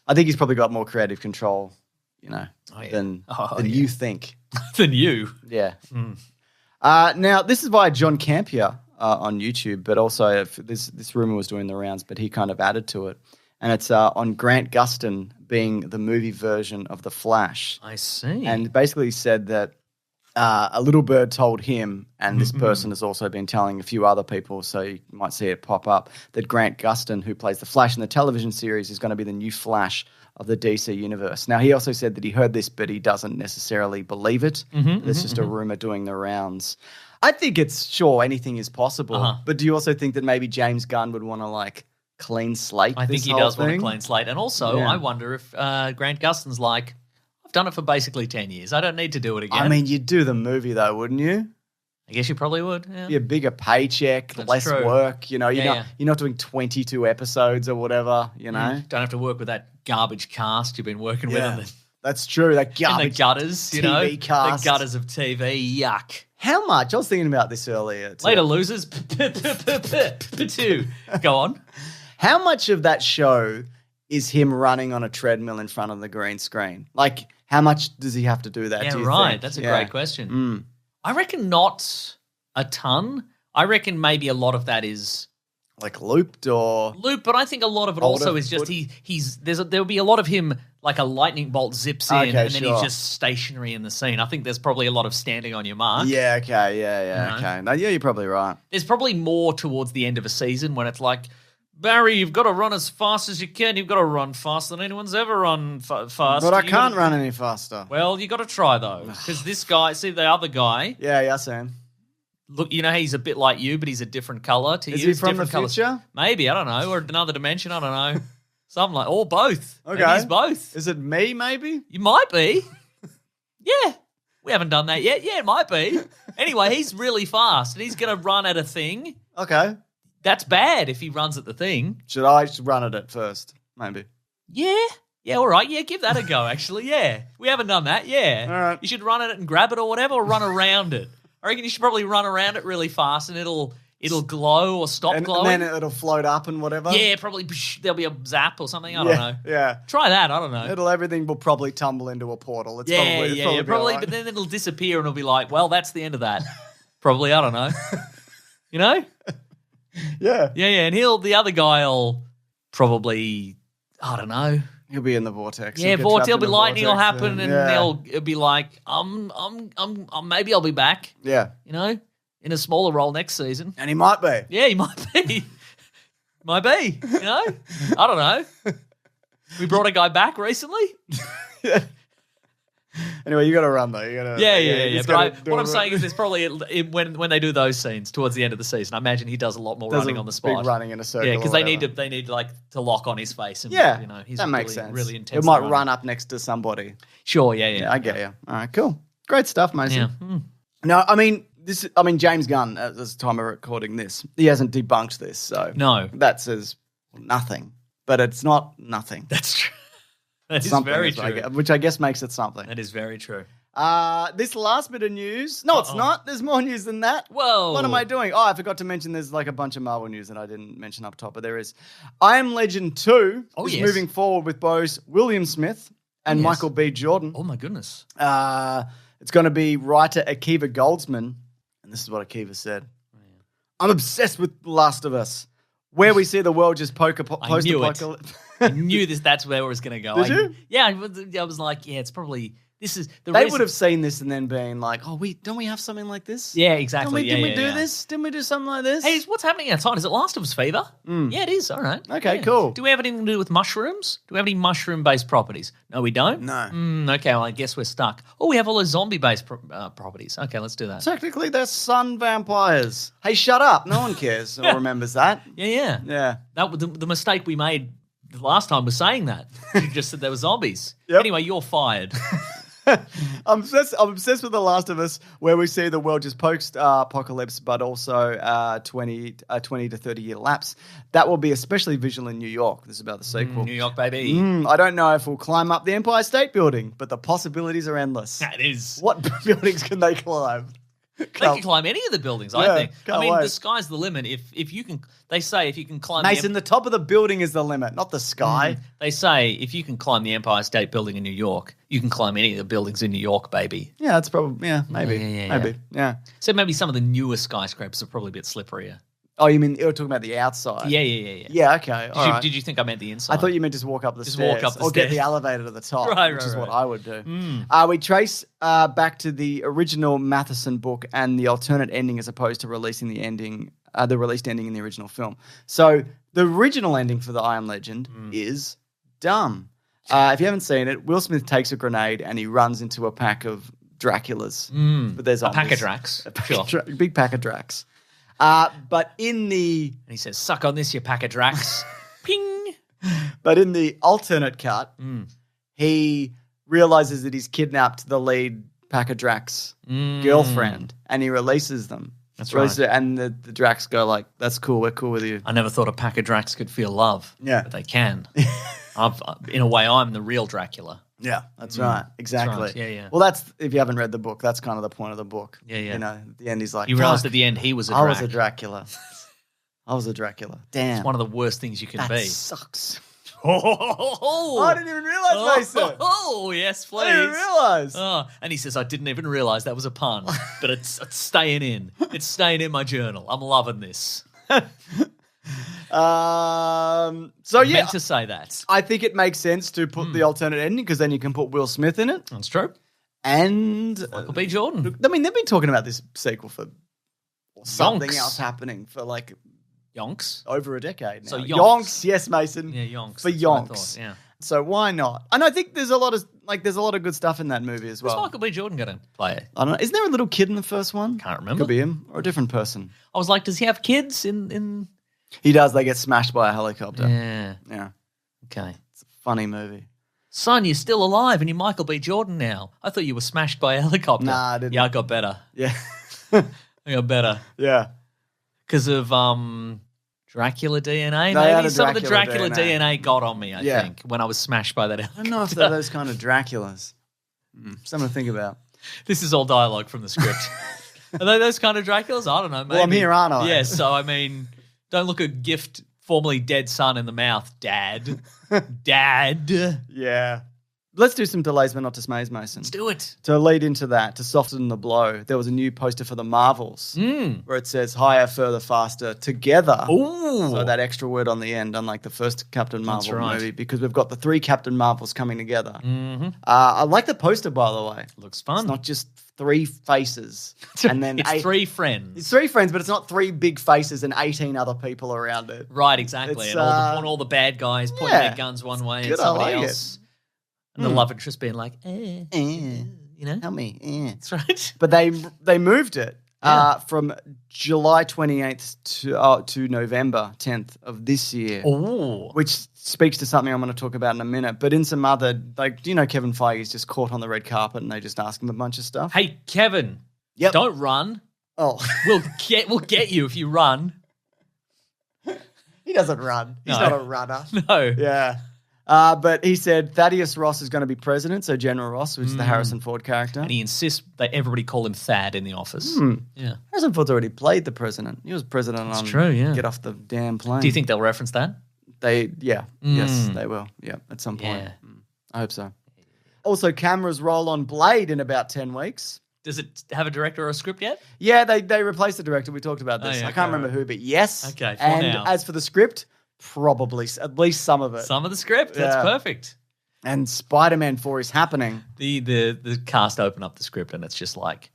I think he's probably got more creative control, you know, than you think. Than you? Yeah. Now, this is by John Campier on YouTube, but also this rumor was doing the rounds, but he kind of added to it. and it's on Grant Gustin being the movie version of The Flash. I see. And basically said that a little bird told him, and this person has also been telling a few other people, so you might see it pop up, that Grant Gustin, who plays the Flash in the television series, is going to be the new Flash of the DC universe. Now, he also said that he heard this, but he doesn't necessarily believe it. It's just a rumor doing the rounds. I think it's, sure, anything is possible, but do you also think that maybe James Gunn would want to, like, clean slate I think he does want a clean slate. And also, I wonder if Grant Gustin's like, I've done it for basically 10 years. I don't need to do it again. I mean, you'd do the movie, though, wouldn't you? I guess you probably would, yeah. Be a bigger paycheck, less work, you know. You're not doing 22 episodes or whatever, you know. Don't have to work with that garbage cast you've been working with. That's true, that garbage in the gutters, you know. cast. The gutters of TV, yuck. How much? I was thinking about this earlier. Later, losers. Go on. How much of that show is him running on a treadmill in front of the green screen? Like, how much does he have to do that? Yeah, do you right. think? That's a great question. I reckon not a ton. I reckon maybe a lot of that is like looped, but I think a lot of it also is just there'll be a lot of him like a lightning bolt zips in and then he's just stationary in the scene. I think there's probably a lot of standing on your mark. Yeah, okay, okay. No, you're probably right. There's probably more towards the end of a season when it's like, Barry, you've got to run as fast as you can. You've got to run faster than anyone's ever run fast. But I can't run any faster. Well, you got to try, though, because this guy, see the other guy. Yeah, I see him. Look, you know, he's a bit like you, but he's a different color to you. Is he from the future? Maybe, I don't know, or another dimension, I don't know. Something like, or both. Okay. Maybe he's both. Is it me, maybe? You might be. Yeah. We haven't done that yet. Yeah, it might be. Anyway, he's really fast, and he's going to run at a thing. Okay. That's bad if he runs at the thing. Should I just run at it first? Maybe. Yeah. Yeah, all right. Yeah, give that a go, actually. Yeah. We haven't done that. Yeah. All right. You should run at it and grab it or whatever, or run around it. I reckon you should probably run around it really fast and it'll glow or stop glowing. And then it'll float up and whatever. Yeah, probably there'll be a zap or something. I don't know. Yeah. Try that. I don't know. Everything will probably tumble into a portal. It's probably. Right. But then it'll disappear and it'll be like, well, that's the end of that. Probably. I don't know. You know? Yeah. Yeah. And the other guy will probably, I don't know. He'll be in the vortex. Yeah, there'll be lightning will happen and it'll be like, maybe I'll be back. Yeah. You know, in a smaller role next season. And he might be. Yeah, he might be. Might be, you know? I don't know. We brought a guy back recently. Yeah. Anyway, you got to run though. You got to. Yeah. But what I'm saying is, there's probably when they do those scenes towards the end of the season, I imagine he does a lot more running on the spot, big running in a circle. Yeah, because they need like to lock on his face. And, yeah, you know, he's that really, makes sense. Really intense. It might run up next to somebody. Sure. Yeah. I get you. All right, cool, great stuff, Mason. Yeah. No, I mean James Gunn at the time of recording this, he hasn't debunked this, so no, that says nothing. But it's not nothing. That's true. That is something, very true. Which I guess makes it something. That is very true. This last bit of news. No, it's not. There's more news than that. Whoa. What am I doing? Oh, I forgot to mention there's like a bunch of Marvel news that I didn't mention up top, but there is. I Am Legend 2 is moving forward with both William Smith and Michael B. Jordan. Oh, my goodness. It's going to be writer Akiva Goldsman, and this is what Akiva said. Oh, yeah. I'm obsessed with The Last of Us, where we see the world just post-apocalypse. I knew that's where it was going to go. Did you? Yeah, I was like, it's probably... They would have seen this and then been like, "Oh, don't we have something like this?" Yeah, exactly. Didn't we do this? Didn't we do something like this? Hey, what's happening outside? Is it Last of Us fever? Yeah, it is. All right. Okay, yeah. cool. Do we have anything to do with mushrooms? Do we have any mushroom-based properties? No, we don't? No. Okay, well, I guess we're stuck. Oh, we have all those zombie-based properties. Okay, let's do that. Technically, they're sun vampires. Hey, shut up. No one cares or remembers that. Yeah. That the mistake we made the last time was saying that. You just said there were zombies. Yep. Anyway, you're fired. I'm obsessed with The Last of Us, where we see the world just post-apocalypse, but also 20 to 30 year lapse. That will be especially visual in New York. This is about the sequel. New York, baby. I don't know if we'll climb up the Empire State Building, but the possibilities are endless. That is. What buildings can they climb? They can climb any of the buildings, I think. I mean, wait. the sky's the limit. If you can, they say if you can climb. Mason, the top of the building is the limit, not the sky. They say if you can climb the Empire State Building in New York, you can climb any of the buildings in New York, baby. Yeah, that's probably maybe. So maybe some of the newer skyscrapers are probably a bit slipperier. Oh, you mean you're talking about the outside? Yeah. Yeah, okay. Did you think I meant the inside? I thought you meant just walk up the stairs. walk up the or stairs. get the elevator to the top, which is what I would do. We trace back to the original Matheson book and the alternate ending as opposed to releasing the ending, the released ending in the original film. So the original ending for the I Am Legend is dumb. If you haven't seen it, Will Smith takes a grenade and he runs into a pack of Draculas. But there's a pack of Dracs. Big pack of Dracs. But in the... And he says, suck on this, you pack of Dracs. Ping! But in the alternate cut, he realizes that he's kidnapped the lead pack of Dracs girlfriend and he releases them. That's right. And the Dracs go like, that's cool, we're cool with you. I never thought a pack of Dracs could feel love. Yeah. But they can. In a way, I'm the real Dracula. Yeah, that's right. Exactly. That's right. Yeah. Well, that's, if you haven't read the book, that's kind of the point of the book. Yeah. You know, at the end he's like, you realized at the end he was a Drac. I was a Dracula. I was a Dracula. Damn. It's one of the worst things you can be. That sucks. Oh, I didn't even realize, Mason. Oh, yes, please. I didn't realize. Oh, and he says, I didn't even realize that was a pun, but it's staying in. It's staying in my journal. I'm loving this. So yeah, meant to say that. I think it makes sense to put the alternate ending because then you can put Will Smith in it. That's true. And Michael B. Jordan. I mean, they've been talking about this sequel for something else happening for like Yonks. over a decade now. So Yonks, yes, Mason. Yeah, Yonks. For That's what I Yonks. thought, yeah. So why not? And I think there's a lot of good stuff in that movie as well. Who's Michael B. Jordan going to play it? I don't know. Isn't there a little kid in the first one? Can't remember. Could be him or a different person. I was like, does he have kids in... He does. They get smashed by a helicopter. Yeah. Okay. It's a funny movie. Son, you're still alive and you're Michael B. Jordan now. I thought you were smashed by a helicopter. Nah, I didn't. Yeah, I got better. Yeah. I got better. Yeah. Because of Dracula DNA, They had maybe? a Some of the Dracula Dracula DNA. DNA got on me, I Yeah. think, when I was smashed by that I helicopter. don't know if they're those kind of Draculas. Something to think about. This is all dialogue from the script. Are they those kind of Draculas? I don't know. Maybe. Well, I'm here, aren't I? Yes, so I mean, don't look a gift formerly dead son in the mouth, Dad. Dad. Yeah. Let's do some delays but not dismays, Mason. Let's do it. To lead into that, to soften the blow, there was a new poster for the Marvels where it says higher, further, faster, together. Ooh. So that extra word on the end, unlike the first Captain Marvel right. movie, because we've got the 3 Captain Marvels coming together. Mm-hmm. I like the poster, by the way. Looks fun. It's not just 3 faces. And then it's 3 friends. It's 3 friends, but it's not 3 big faces and 18 other people around it. Right, exactly. It's, and all the bad guys pointing their guns one way and good, somebody I like else. And the love interest being like, you know? Help me. That's right. But they moved it from July 28th to November 10th of this year. Oh. Which speaks to something I'm going to talk about in a minute. But in some other, like, do you know Kevin Feige's just caught on the red carpet and they just ask him a bunch of stuff? Hey, Kevin. Yep. Don't run. Oh. We'll get you if you run. He doesn't run. He's not a runner. No. Yeah. But he said Thaddeus Ross is going to be president, so General Ross, which is the Harrison Ford character. And he insists that everybody call him Thad in the office. Yeah. Harrison Ford's already played the president. He was president on true, yeah. Get Off the Damn Plane. Do you think they'll reference that? Yes, they will. Yeah, at some point. Yeah. I hope so. Also, cameras roll on Blade in about 10 weeks. Does it have a director or a script yet? Yeah, they replaced the director. We talked about this. Oh, yeah, I can't remember who, but yes. Okay, for and now. as for the script, probably at least some of it. Some of the script? That's Yeah. perfect. And Spider-Man 4 is happening. The cast open up the script and it's just like,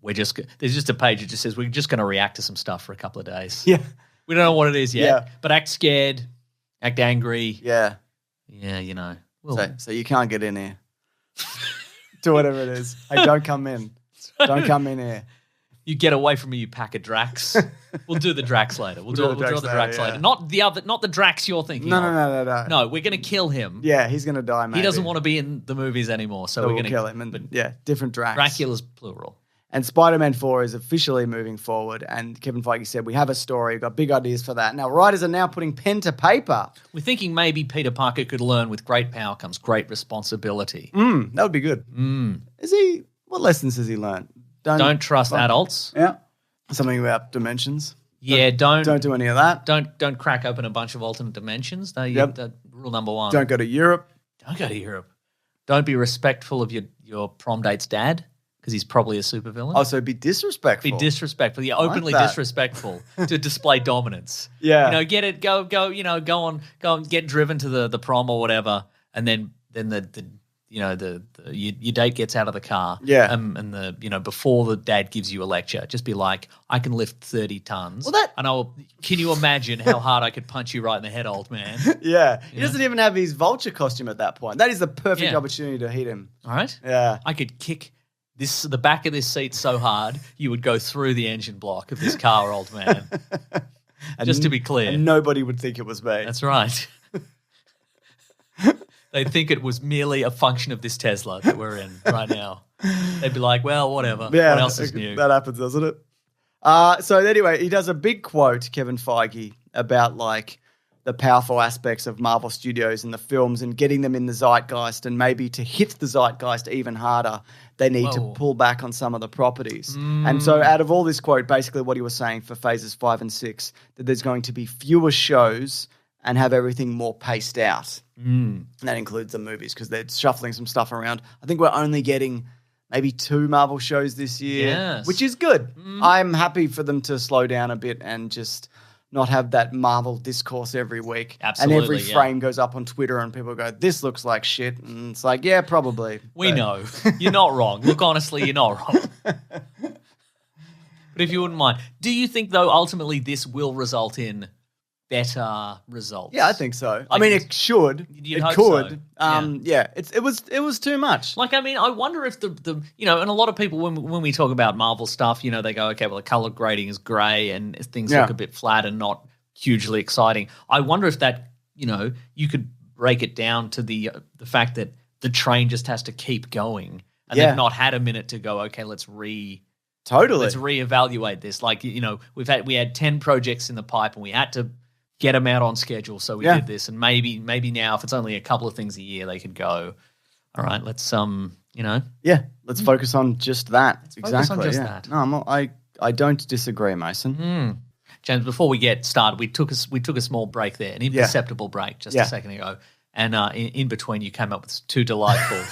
there's just a page that just says we're just going to react to some stuff for a couple of days. Yeah. We don't know what it is yet, Yeah. but act scared, act angry. Yeah. Yeah, you know. Well, So you can't get in here. Do whatever it is. Hey, don't come in. Don't come in here. you get away from me, you pack of Dracs. We'll do the Dracs later. We'll draw the Dracs later. yeah. Not the Dracs you're thinking No, of. no. No, we're going to kill him. Yeah, he's going to die, maybe. He doesn't want to be in the movies anymore, so So we're we'll going kill him. And different Dracs. Dracula's plural. And Spider-Man 4 is officially moving forward. And Kevin Feige said, we have a story. We've got big ideas for that. Now, writers are now putting pen to paper. We're thinking maybe Peter Parker could learn with great power comes great responsibility. That would be good. What lessons has he learned? Don't trust adults. Yeah. Something about dimensions. Yeah, Don't do any of that. Don't crack open a bunch of alternate dimensions. Rule number 1. Don't go to Europe. Don't go to Europe. Don't be respectful of your prom date's dad because he's probably a supervillain. Oh, so be disrespectful. Be disrespectful. Yeah, like openly that. disrespectful to display dominance. Yeah. You know, get it, go, go and get driven to the prom or whatever, and then your date gets out of the car. Yeah. And before the dad gives you a lecture, just be like, I can lift 30 tons. Well, can you imagine how hard I could punch you right in the head, old man? Yeah. He doesn't even have his vulture costume at that point. That is the perfect opportunity to hit him. All right. Yeah. I could kick the back of this seat so hard you would go through the engine block of this car, old man. Just to be clear. And nobody would think it was me. That's right. They'd think it was merely a function of this Tesla that we're in right now. They'd be like, well, whatever. Yeah, what else is new? That happens, doesn't it? So anyway, he does a big quote, Kevin Feige, about like the powerful aspects of Marvel Studios and the films and getting them in the zeitgeist, and maybe to hit the zeitgeist even harder, they need to pull back on some of the properties. And so out of all this quote, basically what he was saying for phases 5 and 6, that there's going to be fewer shows and have everything more paced out. And that includes the movies because they're shuffling some stuff around. I think we're only getting maybe 2 Marvel shows this year, which is good. I'm happy for them to slow down a bit and just not have that Marvel discourse every week. Absolutely, and every frame goes up on Twitter and people go, this looks like shit. And it's like, yeah, probably. We know. You're not wrong. Look, honestly, you're not wrong. But if you wouldn't mind, do you think, though, ultimately this will result in better results? Yeah, I think so. I mean, it should. You'd it hope could. so. Yeah, it was too much. Like, I mean, I wonder if the and a lot of people when we talk about Marvel stuff, they go, okay, well, the color grading is gray and things look a bit flat and not hugely exciting. I wonder if that, you could break it down to the fact that the train just has to keep going and they've not had a minute to go, okay, let's reevaluate this. Like, we had 10 projects in the pipe and we had to get them out on schedule, so we did this. And maybe now, if it's only a couple of things a year, they could go, all right, let's let's focus on just that. Focus on just that. No, I don't disagree, Mason. James, before we get started, we took a small break there, an imperceptible break just a second ago, and in between you came up with two delightful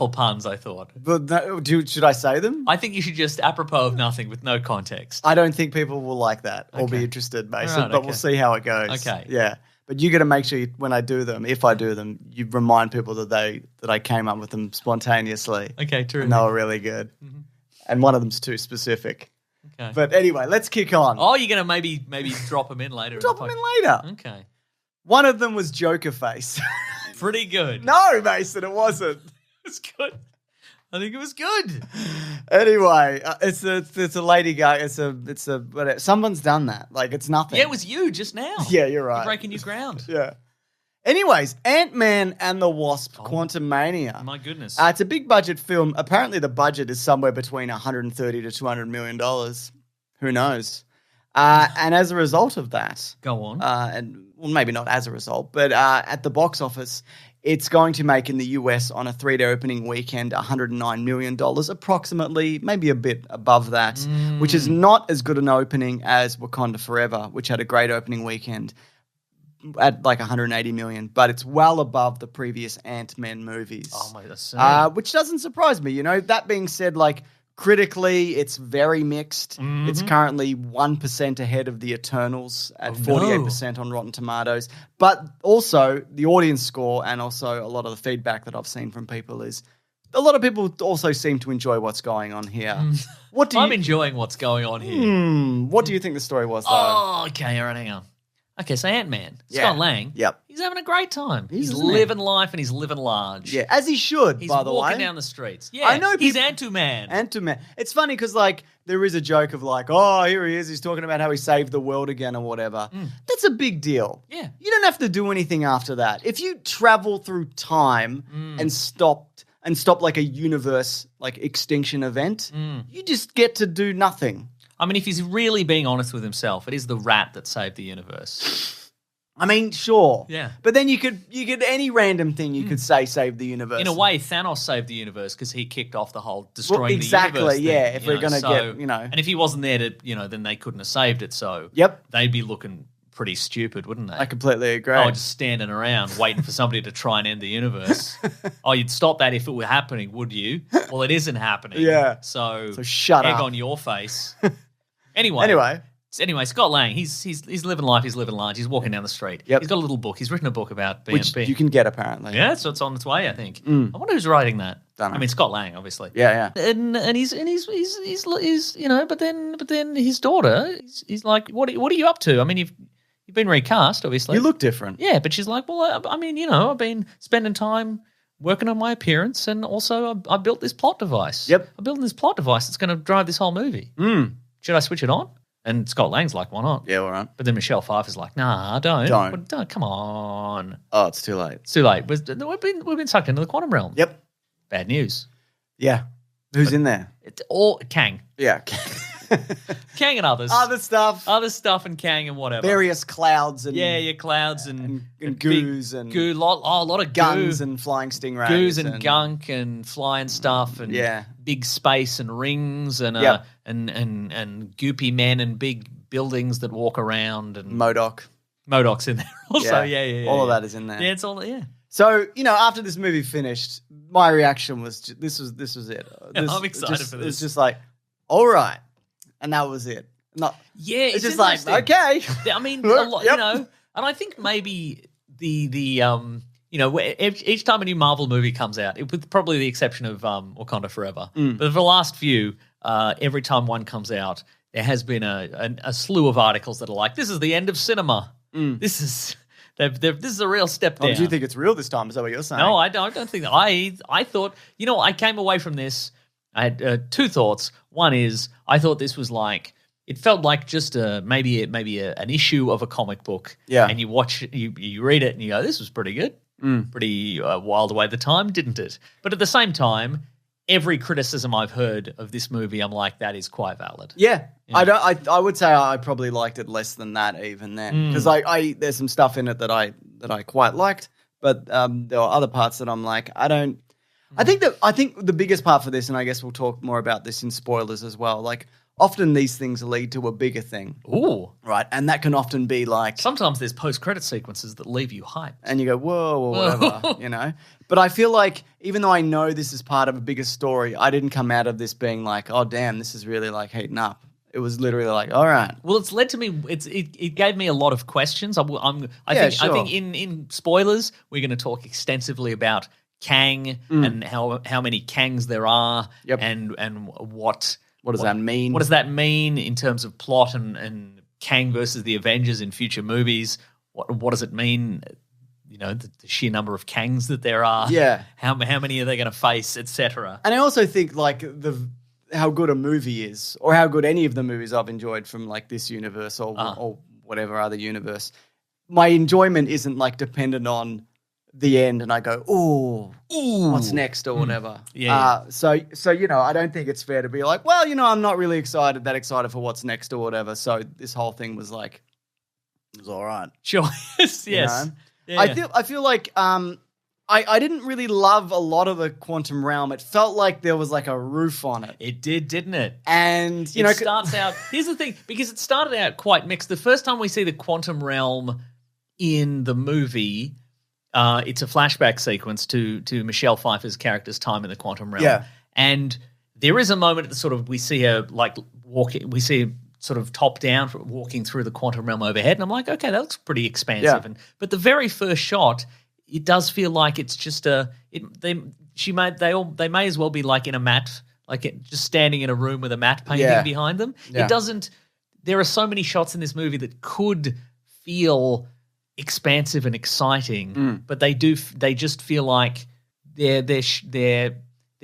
puns, I thought. But should I say them? I think you should just, apropos of nothing, with no context. I don't think people will like that or be interested, Mason, Right, but we'll see how it goes. Okay. Yeah. But you got to make sure when I do them, if I do them, you remind people that I came up with them spontaneously. Okay, true. And they were really good. Mm-hmm. And one of them's too specific. Okay. But anyway, let's kick on. Oh, you're going to maybe drop them in later. Drop them in later. Okay. One of them was Joker Face. Pretty good. No, Mason, it wasn't. It's good. I think it was good. Anyway, it's a Lady Gaga. It's a whatever. Someone's done that. Like, it's nothing. Yeah, it was you just now. Yeah, you're right. You're breaking new ground. Yeah. Anyways, Ant-Man and the Wasp, Quantumania. My goodness. It's a big budget film. Apparently, the budget is somewhere between $130 to $200 million. Who knows? And as a result of that, go on. And well, maybe not as a result, but at the box office, it's going to make in the US on a 3-day opening weekend $109 million, approximately, maybe a bit above that, which is not as good an opening as Wakanda Forever, which had a great opening weekend at like $180 million, but it's well above the previous Ant-Man movies. Oh my God. Which doesn't surprise me. That being said, like, critically, it's very mixed. Mm-hmm. It's currently 1% ahead of the Eternals at 48% on Rotten Tomatoes. But also, the audience score and also a lot of the feedback that I've seen from people is a lot of people also seem to enjoy what's going on here. I'm enjoying what's going on here. What do you think the story was, though? Oh, okay. All right, hang on. Okay, so Ant-Man, Scott Lang, he's having a great time. He's living life and he's living large. Yeah, as he should, by the way. He's walking down the streets. Yeah, I know he's Ant-Man. Ant-Man. It's funny because, like, there is a joke of like, oh, here he is. He's talking about how he saved the world again or whatever. That's a big deal. Yeah. You don't have to do anything after that. If you travel through time and stop like a universe, like extinction event, you just get to do nothing. I mean, if he's really being honest with himself, it is the rat that saved the universe. I mean, sure. Yeah. But then you could any random thing you could say save the universe. In a way, Thanos saved the universe because he kicked off the whole destroying the universe. Exactly, yeah. Thing, if we're going to get. And if he wasn't there to, then they couldn't have saved it. So they'd be looking pretty stupid, wouldn't they? I completely agree. Oh, just standing around waiting for somebody to try and end the universe. Oh, you'd stop that if it were happening, would you? Well, it isn't happening. Yeah. So shut egg up. on your face. Anyway, Scott Lang, he's living life. He's living large. He's walking down the street. Yep. He's got a little book. He's written a book about BMP. Which you can get apparently. Yeah, so it's on its way. I think. I wonder who's writing that. Don't know. I mean, Scott Lang, obviously. Yeah. And he's you know, but then his daughter, he's like, what are you up to? I mean, you've been recast, obviously. You look different. Yeah, but she's like, well, I mean, you know, I've been spending time working on my appearance, and also I built this plot device. Yep. I'm building this plot device that's going to drive this whole movie. Should I switch it on? And Scott Lang's like, why not? Yeah, all right. But then Michelle Pfeiffer's like, nah, don't. Don't. Come on. Oh, it's too late. It's too late. We've been sucked into the quantum realm. Yep. Bad news. Yeah. Who's in there? Or Kang. Yeah. Kang and others. Other stuff and Kang and whatever. Various clouds and clouds and goos and goo. A lot of guns goo. and flying stingrays. Goos and gunk and flying stuff and big space and rings and and goopy men and big buildings that walk around and MODOK's in there also. Yeah. All of that is in there. Yeah, it's all So, you know, after this movie finished, my reaction was this was it. I'm excited for this. It's just like, all right. And that was it. It's just like, okay. I mean, a lot, you know, and I think maybe the you know, each time a new Marvel movie comes out, with probably the exception of Wakanda Forever, but for the last few, every time one comes out, there has been a slew of articles that are like, this is the end of cinema. This is a real step down. Oh, do you think it's real this time? Is that what you're saying? No, I don't think that. I thought, you know, I came away from this. I had two thoughts. One is I thought this was like, it felt like just maybe an issue of a comic book. Yeah. And you read it and you go, this was pretty good. Pretty wild away at the time, didn't it? But at the same time, every criticism I've heard of this movie, I'm like, that is quite valid. Yeah. I would say I probably liked it less than that even then, because there's some stuff in it that I quite liked, but there are other parts that I'm like, I don't. I think the biggest part for this, and I guess we'll talk more about this in spoilers as well. Like, often these things lead to a bigger thing. Ooh. Right. And that can often be like, sometimes there's post-credit sequences that leave you hyped. And you go, whoa, or whatever, you know? But I feel like even though I know this is part of a bigger story, I didn't come out of this being like, oh, damn, this is really like heating up. It was literally like, all right. Well, it's led to me. It gave me a lot of questions. I think in spoilers we're going to talk extensively about Kang and how many Kangs there are, and what does that mean? What does that mean in terms of plot and Kang versus the Avengers in future movies? What does it mean? You know, the sheer number of Kangs that there are. Yeah. How many are they going to face, etc. And I also think like how good a movie is, or how good any of the movies I've enjoyed from like this universe or whatever other universe, my enjoyment isn't like dependent on the end and I go, ooh, what's next or whatever. So you know, I don't think it's fair to be like, well, you know, I'm not really that excited for what's next or whatever. So this whole thing was like, it was all right. Sure. yes. You know? Yeah. I feel like I didn't really love a lot of the quantum realm. It felt like there was like a roof on it. It did, didn't it? And you know, it starts out. Here's the thing, because it started out quite mixed. The first time we see the quantum realm in the movie, it's a flashback sequence to Michelle Pfeiffer's character's time in the quantum realm. Yeah. And there is a moment that sort of we see her like walking. We see her sort of top down walking through the quantum realm overhead, and I'm like, okay, that looks pretty expansive. Yeah. But the very first shot, it does feel like it's just they may as well be like in a mat, like just standing in a room with a matte painting behind them. Yeah. It doesn't. There are so many shots in this movie that could feel expansive and exciting, but they just feel like they're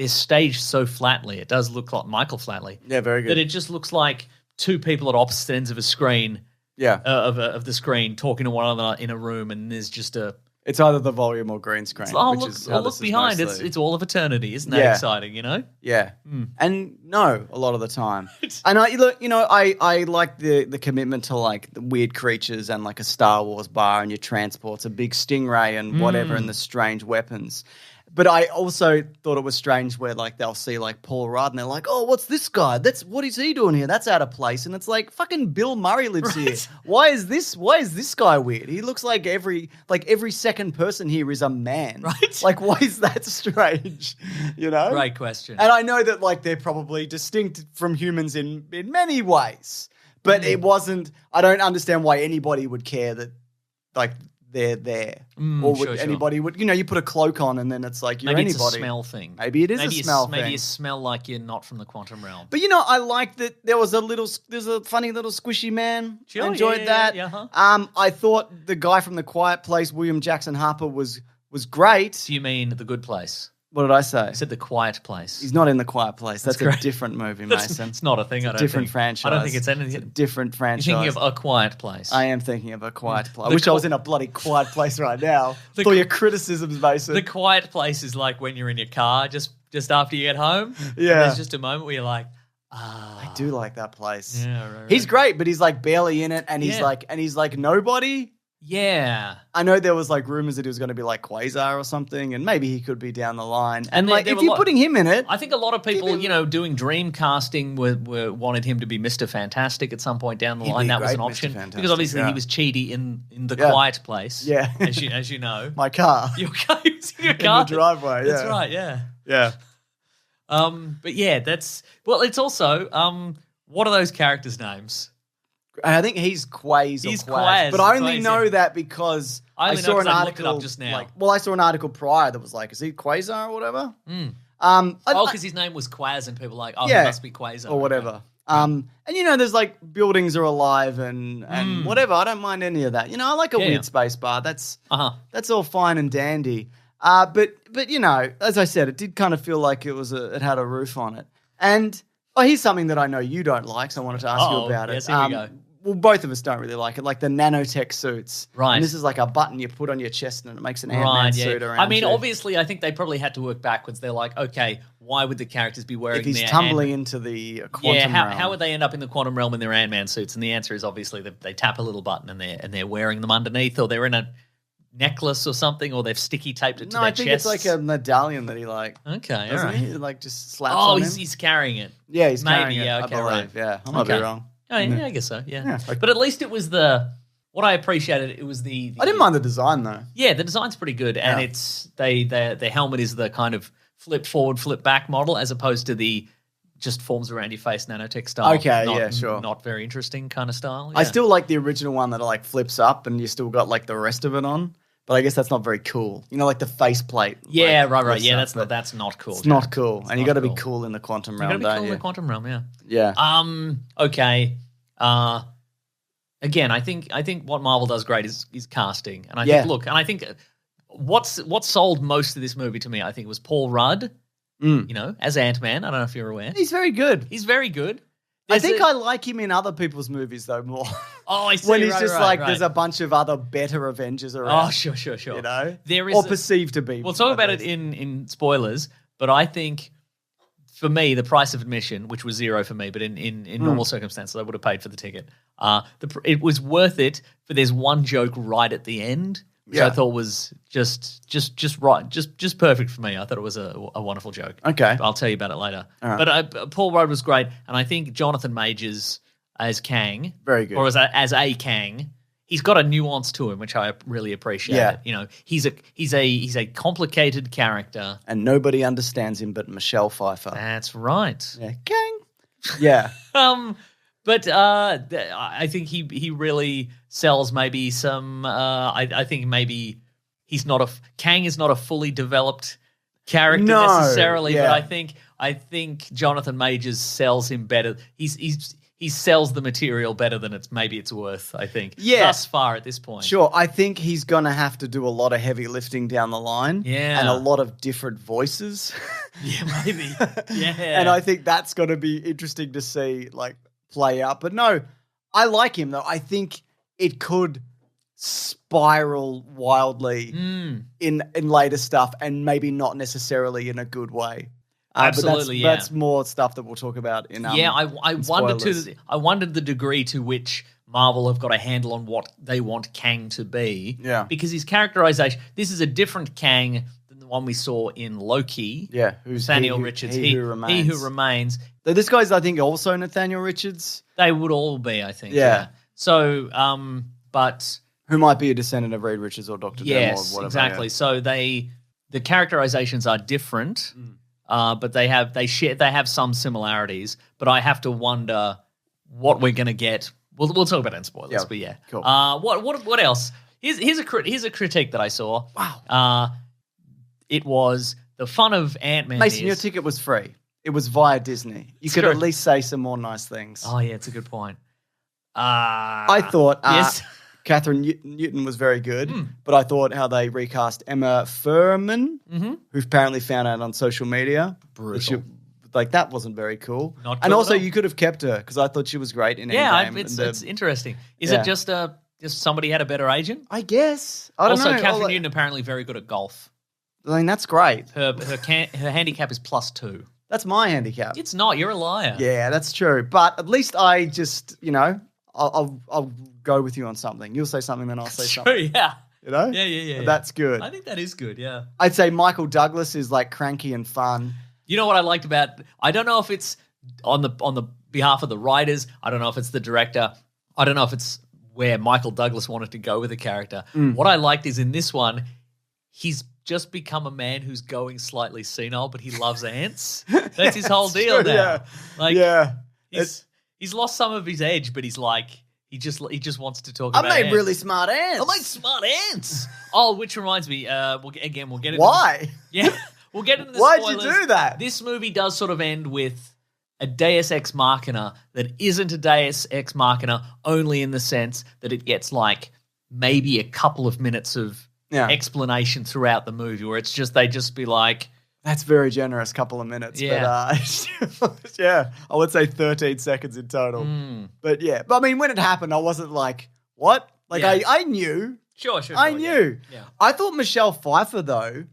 staged so flatly. It does look like Michael Flatley. Yeah, very good. That it just looks like two people at opposite ends of a screen. Yeah, of the screen talking to one another in a room, and there's just a. It's either the volume or green screen. Look behind. It's all of eternity. Isn't that exciting? You know. Yeah, and no, a lot of the time. And I like the commitment to like the weird creatures and like a Star Wars bar and your transports, a big stingray and whatever, and the strange weapons. But I also thought it was strange where like they'll see like Paul Rudd and they're like, oh, what's this guy? What is he doing here? That's out of place. And it's like fucking Bill Murray lives here. Why is this guy weird? He looks like every second person here is a man. Right. Like, why is that strange? You know? Great question. And I know that like they're probably distinct from humans in many ways. But it wasn't, I don't understand why anybody would care that like they're there. Or would anybody would, you put a cloak on and then it's like you're maybe anybody. It's a smell thing. Maybe it is a smell thing. Maybe you smell like you're not from the quantum realm. But I like that there's a funny little squishy man. Sure, I enjoyed that. yeah. I thought the guy from The Quiet Place, William Jackson Harper, was great. Do you mean The Good Place? What did I say? I said The Quiet Place. He's not in The Quiet Place. That's a different movie, Mason. It's not a thing. It's a different franchise. I don't think it's anything. It's a different franchise. You're thinking of A Quiet Place. I am thinking of A Quiet Place. I wish I was in a bloody quiet place right now. With all your criticisms, Mason. The Quiet Place is like when you're in your car just after you get home. Yeah. And there's just a moment where you're like, I do like that place. Yeah, right. He's great, but he's like barely in it, and he's like nobody. Yeah. I know there was like rumors that he was going to be like Quasar or something, and maybe he could be down the line. And like, if you're putting him in it, I think a lot of people, doing dream casting wanted him to be Mr. Fantastic at some point down the line. That was an option because obviously he was Cheaty in The Quiet Place. Yeah, as you know, my car, your car, was in your car, in the driveway. That's right. Yeah. Yeah. But yeah, it's also what are those characters' names? I think he's Quaz. He's Quaz, but I only know that because I saw an article. Looked it up just now. I saw an article prior that was like, "Is he Quasar or whatever?" Because his name was Quaz, and people were like, he must be Quasar or whatever. And there's like buildings are alive and whatever. I don't mind any of that. I like a weird space bar. That's all fine and dandy. But as I said, it did kind of feel like it had a roof on it. And here's something that I know you don't like, so I wanted to ask you about it. Yes, here we go. Well, both of us don't really like it, like the nanotech suits. Right. And this is like a button you put on your chest and it makes an Ant-Man suit around you. Obviously, I think they probably had to work backwards. They're like, okay, why would the characters be wearing their tumbling into the quantum realm? How would they end up in the quantum realm in their Ant-Man suits? And the answer is obviously they tap a little button and they're wearing them underneath, or they're in a necklace or something, or they've sticky taped it to their chest. No, I think it's like a medallion that he Okay, doesn't all right. he? Like just slaps on him. He's carrying it. Yeah, he's carrying it, okay, I believe. right. Yeah, I might be wrong. Oh, yeah, I guess so. Yeah. But at least it was what I appreciated. It was the I didn't mind the design though. Yeah, the design's pretty good, and it's the helmet is the kind of flip forward, flip back model, as opposed to the just forms around your face nanotech style. Okay, sure. Not very interesting kind of style. I still like the original one that like flips up, and you still got like the rest of it on. But I guess that's not very cool. Like the faceplate. Yeah, right. Yeah, that's not cool. It's not cool. And you got to be cool in the quantum realm, don't you? You got to be cool in the quantum realm, yeah. Yeah. Okay. Again, I think what Marvel does great is casting. And I think what sold most of this movie to me, I think, was Paul Rudd, as Ant-Man. I don't know if you're aware. He's very good. He's very good. I think I like him in other people's movies, though, more. Oh, I see. When he's there's a bunch of other better Avengers around. Oh, sure. There is perceived to be. We'll talk about it in spoilers, but I think, for me, the price of admission, which was $0 for me, but in normal circumstances, I would have paid for the ticket. It was worth it, but there's one joke right at the end, which I thought was just right, just perfect for me. I thought it was a wonderful joke. Okay. I'll tell you about it later. Right. But Paul Rudd was great, and I think Jonathan Majors as Kang, very good, or as a Kang, he's got a nuance to him, which I really appreciate. Yeah. He's a complicated character, and nobody understands him but Michelle Pfeiffer. That's right. Yeah, Kang. Yeah. But I think he really sells maybe some. I think maybe Kang is not a fully developed character necessarily, but I think Jonathan Majors sells him better. He sells the material better than it's worth, I think. Yeah. Thus far at this point. Sure. I think he's going to have to do a lot of heavy lifting down the line. Yeah. And a lot of different voices. Yeah, maybe. Yeah. And I think that's going to be interesting to see, like, play out. But no, I like him, though. I think it could spiral wildly in later stuff, and maybe not necessarily in a good way. Absolutely, but that's more stuff that we'll talk about in I wondered the degree to which Marvel have got a handle on what they want Kang to be. Yeah. Because his characterization, this is a different Kang than the one we saw in Loki. Yeah, who's Nathaniel Richards. He who remains. So this guy's, I think, also Nathaniel Richards. They would all be, I think. Yeah. So, but who might be a descendant of Reed Richards or Dr. Doom or whatever. Exactly. Yeah. So the characterizations are different, but they have some similarities. But I have to wonder what we're going to get. We'll talk about it in spoilers, but yeah. Cool. What else? Here's a critique that I saw. Wow. It was the fun of Ant-Man. Mason, your ticket was free. It was via Disney. You could at least say some more nice things. Oh yeah, it's a good point. I thought yes. Catherine Newton was very good, but I thought how they recast Emma Furman, who apparently found out on social media. Brutal. That wasn't very cool. Not cool and also, at all. you could have kept her because I thought she was great in Endgame. Yeah, it's interesting. Is it just somebody had a better agent? I guess. I don't know. Also, Catherine Newton apparently very good at golf. I mean, that's great. Her handicap is +2. That's my handicap. It's not. You're a liar. Yeah, that's true. But at least I just, I'll go with you on something. You'll say something, then I'll say something. Yeah. You know? Yeah. That's good. I think that is good, yeah. I'd say Michael Douglas is like cranky and fun. You know what I liked about, I don't know if it's on the behalf of the writers, I don't know if it's the director, I don't know if it's where Michael Douglas wanted to go with the character. What I liked is in this one, he's just become a man who's going slightly senile, but he loves ants. That's his whole deal now. Yeah. He's lost some of his edge, but he's like, he just wants to talk I about made ants. really smart ants. I made smart ants. Oh, which reminds me, we'll get into Why? Yeah, we'll get into the Why'd spoilers. you do that? This movie does sort of end with a Deus Ex Machina that isn't a Deus Ex Machina only in the sense that it gets like maybe a couple of minutes of explanation throughout the movie where it's just, they just be like, that's very generous, couple of minutes. Yeah. But yeah, I would say 13 seconds in total. But yeah, I mean, when it happened, I wasn't like, what? Like I knew. Sure. I knew. Yeah. I thought Michelle Pfeiffer, though,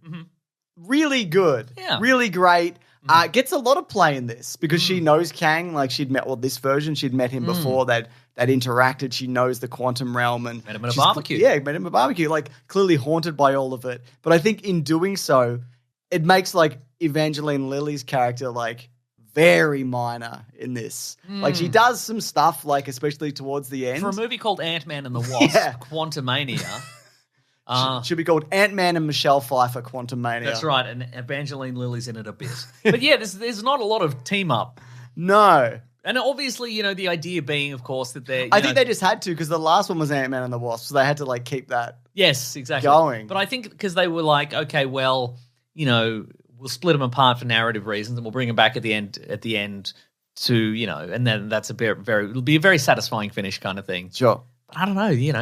really good. Yeah. Really great. Gets a lot of play in this because she knows Kang. Like she'd met, this version, she'd met him before. They'd interacted. She knows the quantum realm. And met him at a barbecue. Yeah, met him at a barbecue. Like clearly haunted by all of it. But I think in doing so, it makes like Evangeline Lilly's character like very minor in this. Like she does some stuff like especially towards the end. For a movie called Ant-Man and the Wasp, Quantumania. Should be called Ant-Man and Michelle Pfeiffer Quantumania. That's right, and Evangeline Lilly's in it a bit. But yeah, there's not a lot of team up. No. And obviously, the idea being, of course, that they're... I think they just had to because the last one was Ant-Man and the Wasp, so they had to like keep that yes, exactly. going. But I think because they were like, okay, well, we'll split them apart for narrative reasons and we'll bring them back at the end to, and then that's it'll be a very satisfying finish kind of thing. Sure. But I don't know, you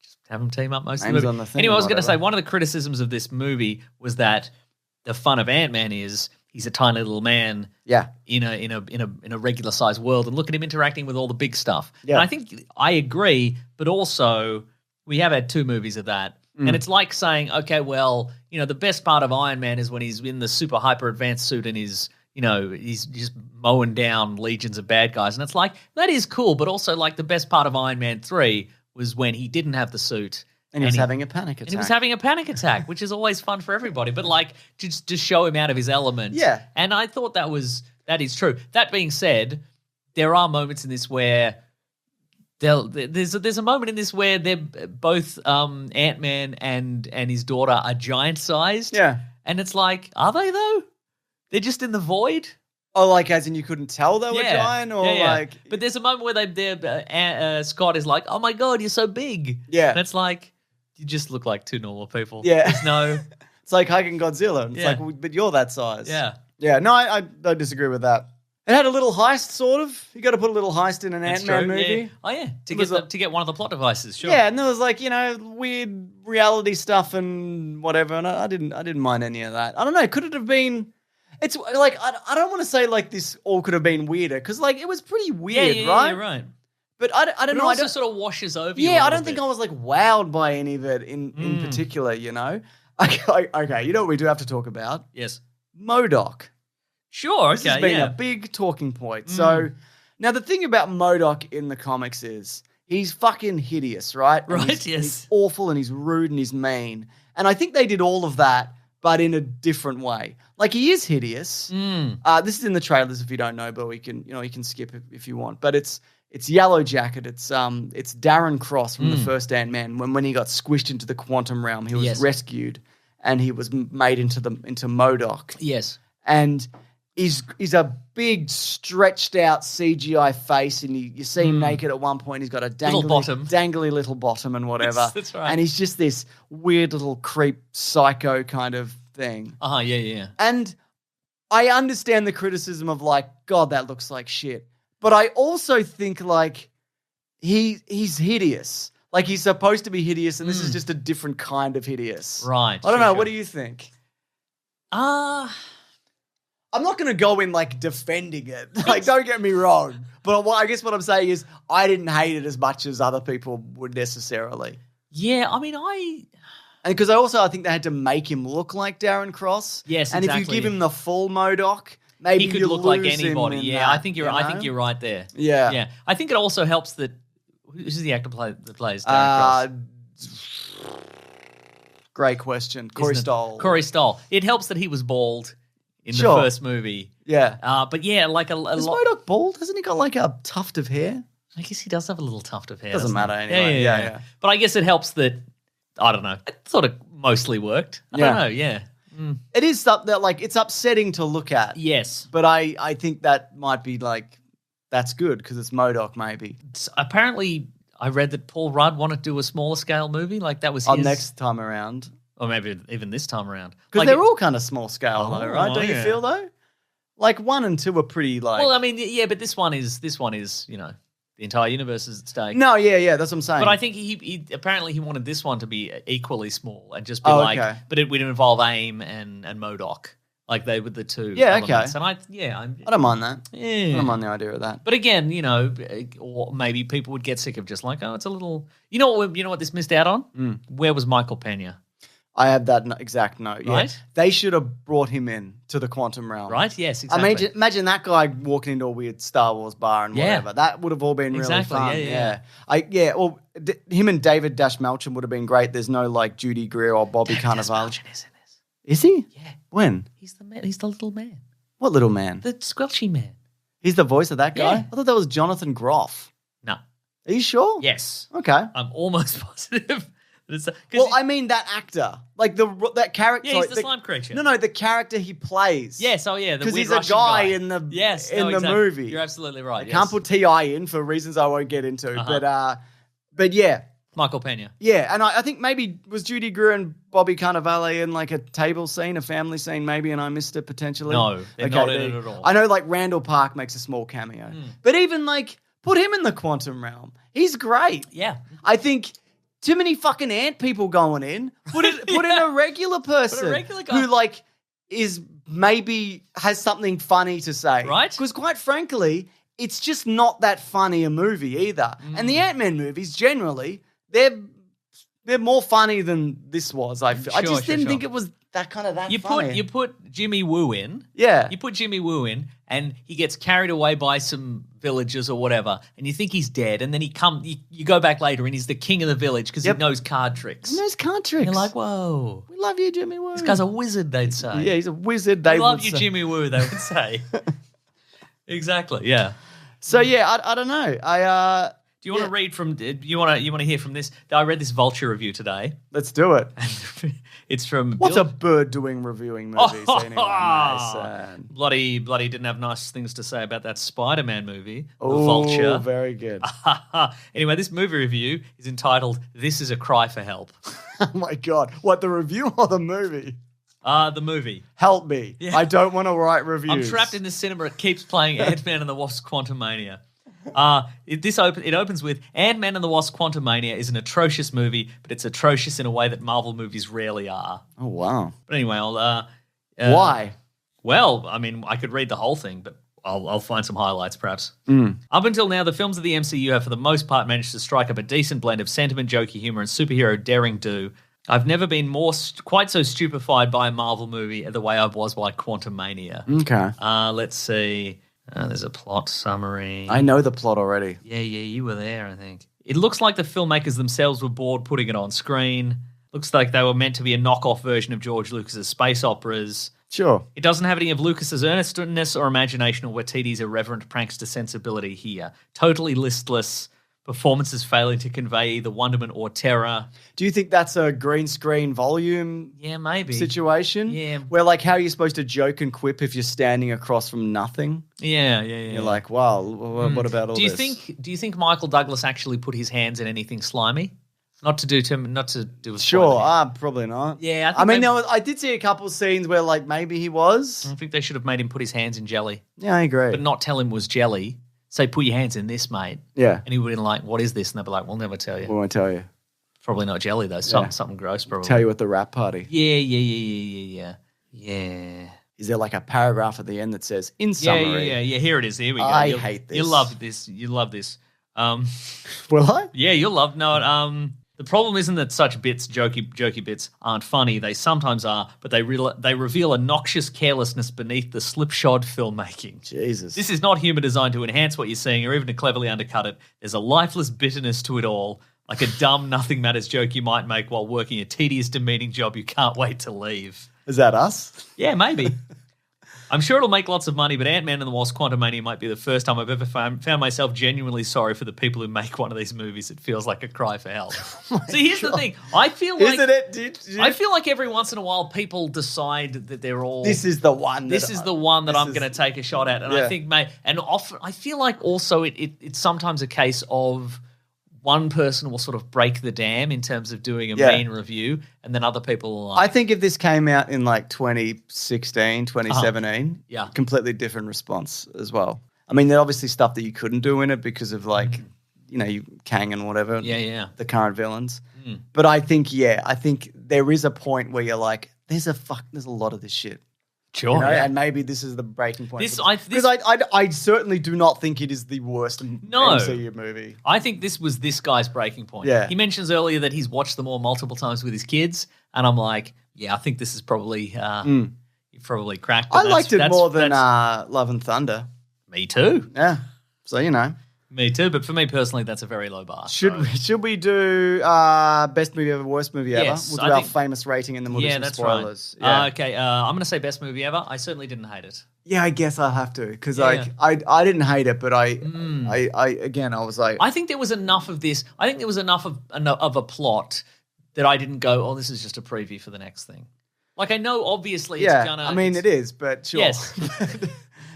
just have them team up most of the movie. On the thing anyway, I was going to whatever. say, one of the criticisms of this movie was that the fun of Ant-Man is he's a tiny little man in a regular sized world, and look at him interacting with all the big stuff. Yeah. And I think I agree, but also we have had 2 movies of that. And it's like saying, okay, well, the best part of Iron Man is when he's in the super hyper advanced suit and he's just mowing down legions of bad guys. And it's like, that is cool, but also like the best part of Iron Man 3 was when he didn't have the suit. And he was having a panic attack. And he was having a panic attack, which is always fun for everybody. But like, just to show him out of his element. Yeah. And I thought that is true. That being said, there are moments in this where there's a moment in this where they're both Ant-Man and his daughter are giant-sized. Yeah. And it's like, are they though? They're just in the void? Oh, like as in you couldn't tell they were giant? Or like... But there's a moment where Scott is like, oh my God, you're so big. Yeah. And it's like, you just look like 2 normal people. Yeah. There's no... It's like hugging Godzilla. It's like, well, but you're that size. Yeah. Yeah, no, I don't disagree with that. It had a little heist, sort of. You got to put a little heist in an That's Ant-Man true, movie. yeah. Oh, yeah. To get one of the plot devices, sure. Yeah, and there was like, weird reality stuff and whatever, and I didn't mind any of that. I don't know, could it have been... It's like, I don't want to say like this all could have been weirder, because like it was pretty weird, right? Yeah, right. But I don't know. It also sort of washes over you. Yeah, I don't think I was like wowed by any of it in particular, Okay, you know what we do have to talk about? Yes. MODOK. Sure, okay, This has been a big talking point. So, now the thing about MODOK in the comics is he's fucking hideous, right? Right, He's yes. awful and he's rude and he's mean. And I think they did all of that, but in a different way. Like, he is hideous. This is in the trailers if you don't know, but you can skip it if you want. But it's Yellow Jacket. It's Darren Cross from the first Ant-Man. When he got squished into the quantum realm, he was rescued and he was made into MODOK. Yes. And he's a big, stretched out CGI face, and you see him naked at one point. He's got a dangly little bottom and whatever. That's right. And he's just this weird little creep psycho kind of thing. Yeah. And I understand the criticism of like, God, that looks like shit. But I also think like he's hideous. Like, he's supposed to be hideous, and this is just a different kind of hideous. Right. I don't know. Sure. What do you think? I'm not going to go in, like, defending it. Like, don't get me wrong. But I guess what I'm saying is I didn't hate it as much as other people would necessarily. Yeah, I mean, And because I think they had to make him look like Darren Cross. Yes, and exactly. if you give him the full MODOK, maybe he could you look like lose anybody. him in Yeah, that, I think you're right there. Yeah. I think it also helps that who's the actor that plays Darren Cross? Great question. Corey Stoll. Corey Stoll. It helps that he was bald in the first movie. Yeah. But yeah, like a Is lot. MODOK bald? Hasn't he got like a tuft of hair? I guess he does have a little tuft of hair. Doesn't matter he? anyway. Yeah. But I guess it helps that, I don't know, it sort of mostly worked. I don't know, yeah. It is something that, like, it's upsetting to look at. Yes. But I think that might be like, that's good because it's MODOK maybe. Apparently, I read that Paul Rudd wanted to do a smaller scale movie. Like, that was his... next time around. Or maybe even this time around. Because like, they're all kind of small scale though, right? Don't you yeah. feel though? Like 1 and 2 are pretty like... Well, I mean, yeah, but this one is, the entire universe is at stake. No, yeah, that's what I'm saying. But I think he apparently he wanted this one to be equally small and just be but it would involve AIM and MODOK. Like, they were the two elements. And I don't mind that. Yeah. I don't mind the idea of that. But again, or maybe people would get sick of just like, oh, it's a little... You know what this missed out on? Where was Michael Pena? I have that exact note. Yeah. Right? They should have brought him in to the quantum realm. Right? Yes, exactly. I mean, imagine that guy walking into a weird Star Wars bar and whatever. That would have all been really fun. Yeah. Well, him and David Melchin would have been great. There's no like Judy Greer or Bobby Cannavale. Melchin is in this. Is he? Yeah. When? He's the man. He's the little man. What little man? The squelchy man. He's the voice of that guy? Yeah. I thought that was Jonathan Groff. No. Are you sure? Yes. Okay. I'm almost positive. Well, I mean that actor, like that character. Yeah, he's the slime creature. No, the character he plays. Yes, because he's a guy in the movie. You're absolutely right. Can't put T.I. in for reasons I won't get into, but yeah, Michael Pena. Yeah, and I think maybe was Judy Greer and Bobby Cannavale in like a table scene, a family scene, maybe, and I missed it potentially. No, they're not in it at all. I know like Randall Park makes a small cameo, but even like put him in the quantum realm. He's great. Yeah, I think. Too many fucking ant people going in. Put in a regular person Put a regular guy. who like is maybe has something funny to say. Right. Because quite frankly, it's just not that funny a movie either. And the Ant-Man movies generally, they're more funny than this was. I feel. I just didn't think it was that funny. You put Jimmy Woo in. Yeah. You put Jimmy Woo in and he gets carried away by some villagers or whatever and you think he's dead and then you go back later and he's the king of the village because he knows card tricks. He knows card tricks. You're like, whoa. We love you, Jimmy Woo. This guy's a wizard, they'd say. Yeah, he's a wizard, we love you, Jimmy Woo, they would say. Exactly, yeah. So, yeah, I don't know. Do you want to read from? You want to hear from this? I read this Vulture review today. Let's do it. It's from. What's a bird doing reviewing movies anyway? Mason? Bloody didn't have nice things to say about that Spider-Man movie. The Oh, Vulture. very good. Anyway, this movie review is entitled "This Is a Cry for Help." Oh my god! What, the review or the movie? The movie. Help me! Yeah. I don't want to write reviews. I'm trapped in the cinema. It keeps playing Ant-Man and the Wasp: Quantumania. It opens with Ant-Man and the Wasp: Quantumania is an atrocious movie, but it's atrocious in a way that Marvel movies rarely are. Oh wow! But anyway, I'll. Why? Well, I mean, I could read the whole thing, but I'll find some highlights perhaps. Up until now, the films of the MCU have for the most part managed to strike up a decent blend of sentiment, jokey humor, and superhero daring do. I've never been quite so stupefied by a Marvel movie the way I was by Quantumania. Okay. Let's see. There's a plot summary. I know the plot already. Yeah, you were there, I think. It looks like the filmmakers themselves were bored putting it on screen. Looks like they were meant to be a knockoff version of George Lucas's space operas. Sure. It doesn't have any of Lucas's earnestness or imagination or Waititi's irreverent prankster sensibility here. Totally listless. Performances failing to convey either wonderment or terror. Do you think that's a green screen volume maybe. situation? Yeah. Where, like, how are you supposed to joke and quip if you're standing across from nothing? Yeah. You're like, wow, what about all this? Do you think Michael Douglas actually put his hands in anything slimy? Not to do with Sure, spoiling. probably not. Yeah, I mean, I did see a couple of scenes where, like, maybe he was. I think they should have made him put his hands in jelly. Yeah, I agree. But not tell him it was jelly. Say, put your hands in this, mate. Yeah. And he would have been like, what is this? And they'd be like, we'll never tell you. We won't tell you. Probably not jelly, though. Something gross, probably. Tell you at the rap party. Yeah. Is there like a paragraph at the end that says, in summary? Yeah. Here it is. Here we go. I hate this. You love this. You love this. Will I? Yeah, you'll love. No, the problem isn't that such bits, jokey bits, aren't funny. They sometimes are, but they reveal a noxious carelessness beneath the slipshod filmmaking. Jesus. This is not humor designed to enhance what you're seeing or even to cleverly undercut it. There's a lifeless bitterness to it all, like a dumb nothing matters joke you might make while working a tedious, demeaning job you can't wait to leave. Is that us? Yeah, maybe. I'm sure it'll make lots of money, but Ant-Man and the Wasp: Quantumania might be the first time I've ever found myself genuinely sorry for the people who make one of these movies. It feels like a cry for help. See, here's the thing. I feel like... Isn't it? I feel like every once in a while people decide that they're all... This is the one. This is the one that I'm going to take a shot at. And I think, and often, I feel like also it's sometimes a case of one person will sort of break the dam in terms of doing a mean review, and then other people are like... I think if this came out in like 2016, 2017, completely different response as well. I mean, there's obviously stuff that you couldn't do in it because of like, Kang and whatever. Yeah. The current villains. But I think there is a point where you're like, there's a lot of this shit. Sure, and maybe this is the breaking point. Because I certainly do not think it is the worst MCU movie. I think this was this guy's breaking point. Yeah. He mentions earlier that he's watched them all multiple times with his kids, and I'm like, I think this is probably you've probably cracked it. I liked it more than Love and Thunder. Me too. Yeah. So Me too, but for me personally, that's a very low bar. Should we do best movie ever, worst movie ever? Yes, We'll do our famous rating and then we'll do some spoilers. Right. Yeah. Okay, I'm going to say best movie ever. I certainly didn't hate it. Yeah, I guess I'll have to because I didn't hate it, but I was like, I think there was enough of this. I think there was enough of a plot that I didn't go, oh, this is just a preview for the next thing. Like I know, obviously, it's gonna. I mean, it is, but sure. Yes,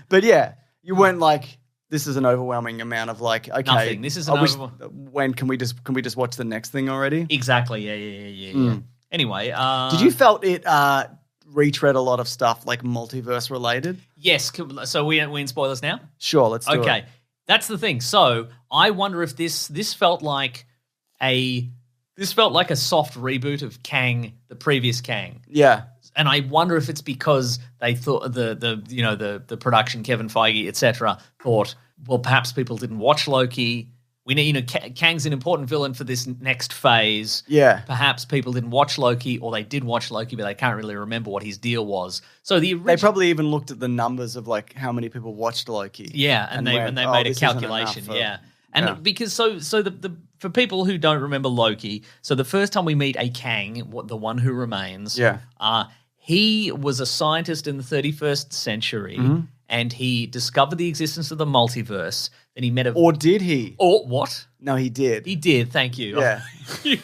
but yeah, you weren't like. This is an overwhelming amount of like, okay, nothing. This is when can we just watch the next thing already? Exactly. Yeah. Anyway, did you felt it retread a lot of stuff like multiverse related? Yes. So we in spoilers now? Sure, let's do it. Okay, that's the thing. So I wonder if this felt like a soft reboot of Kang, the previous Kang. Yeah. And I wonder if it's because they thought the production, Kevin Feige, etc., thought, well, perhaps people didn't watch Loki. We know, Kang's an important villain for this next phase. Yeah. Perhaps people didn't watch Loki, or they did watch Loki, but they can't really remember what his deal was. So they probably even looked at the numbers of like how many people watched Loki. Yeah, and they made a calculation. Because for people who don't remember Loki, so the first time we meet a Kang, the one who remains, he was a scientist in the 31st century, and he discovered the existence of the multiverse. Then he met Or did he? Or what? No, he did. He did, thank you. Yeah. You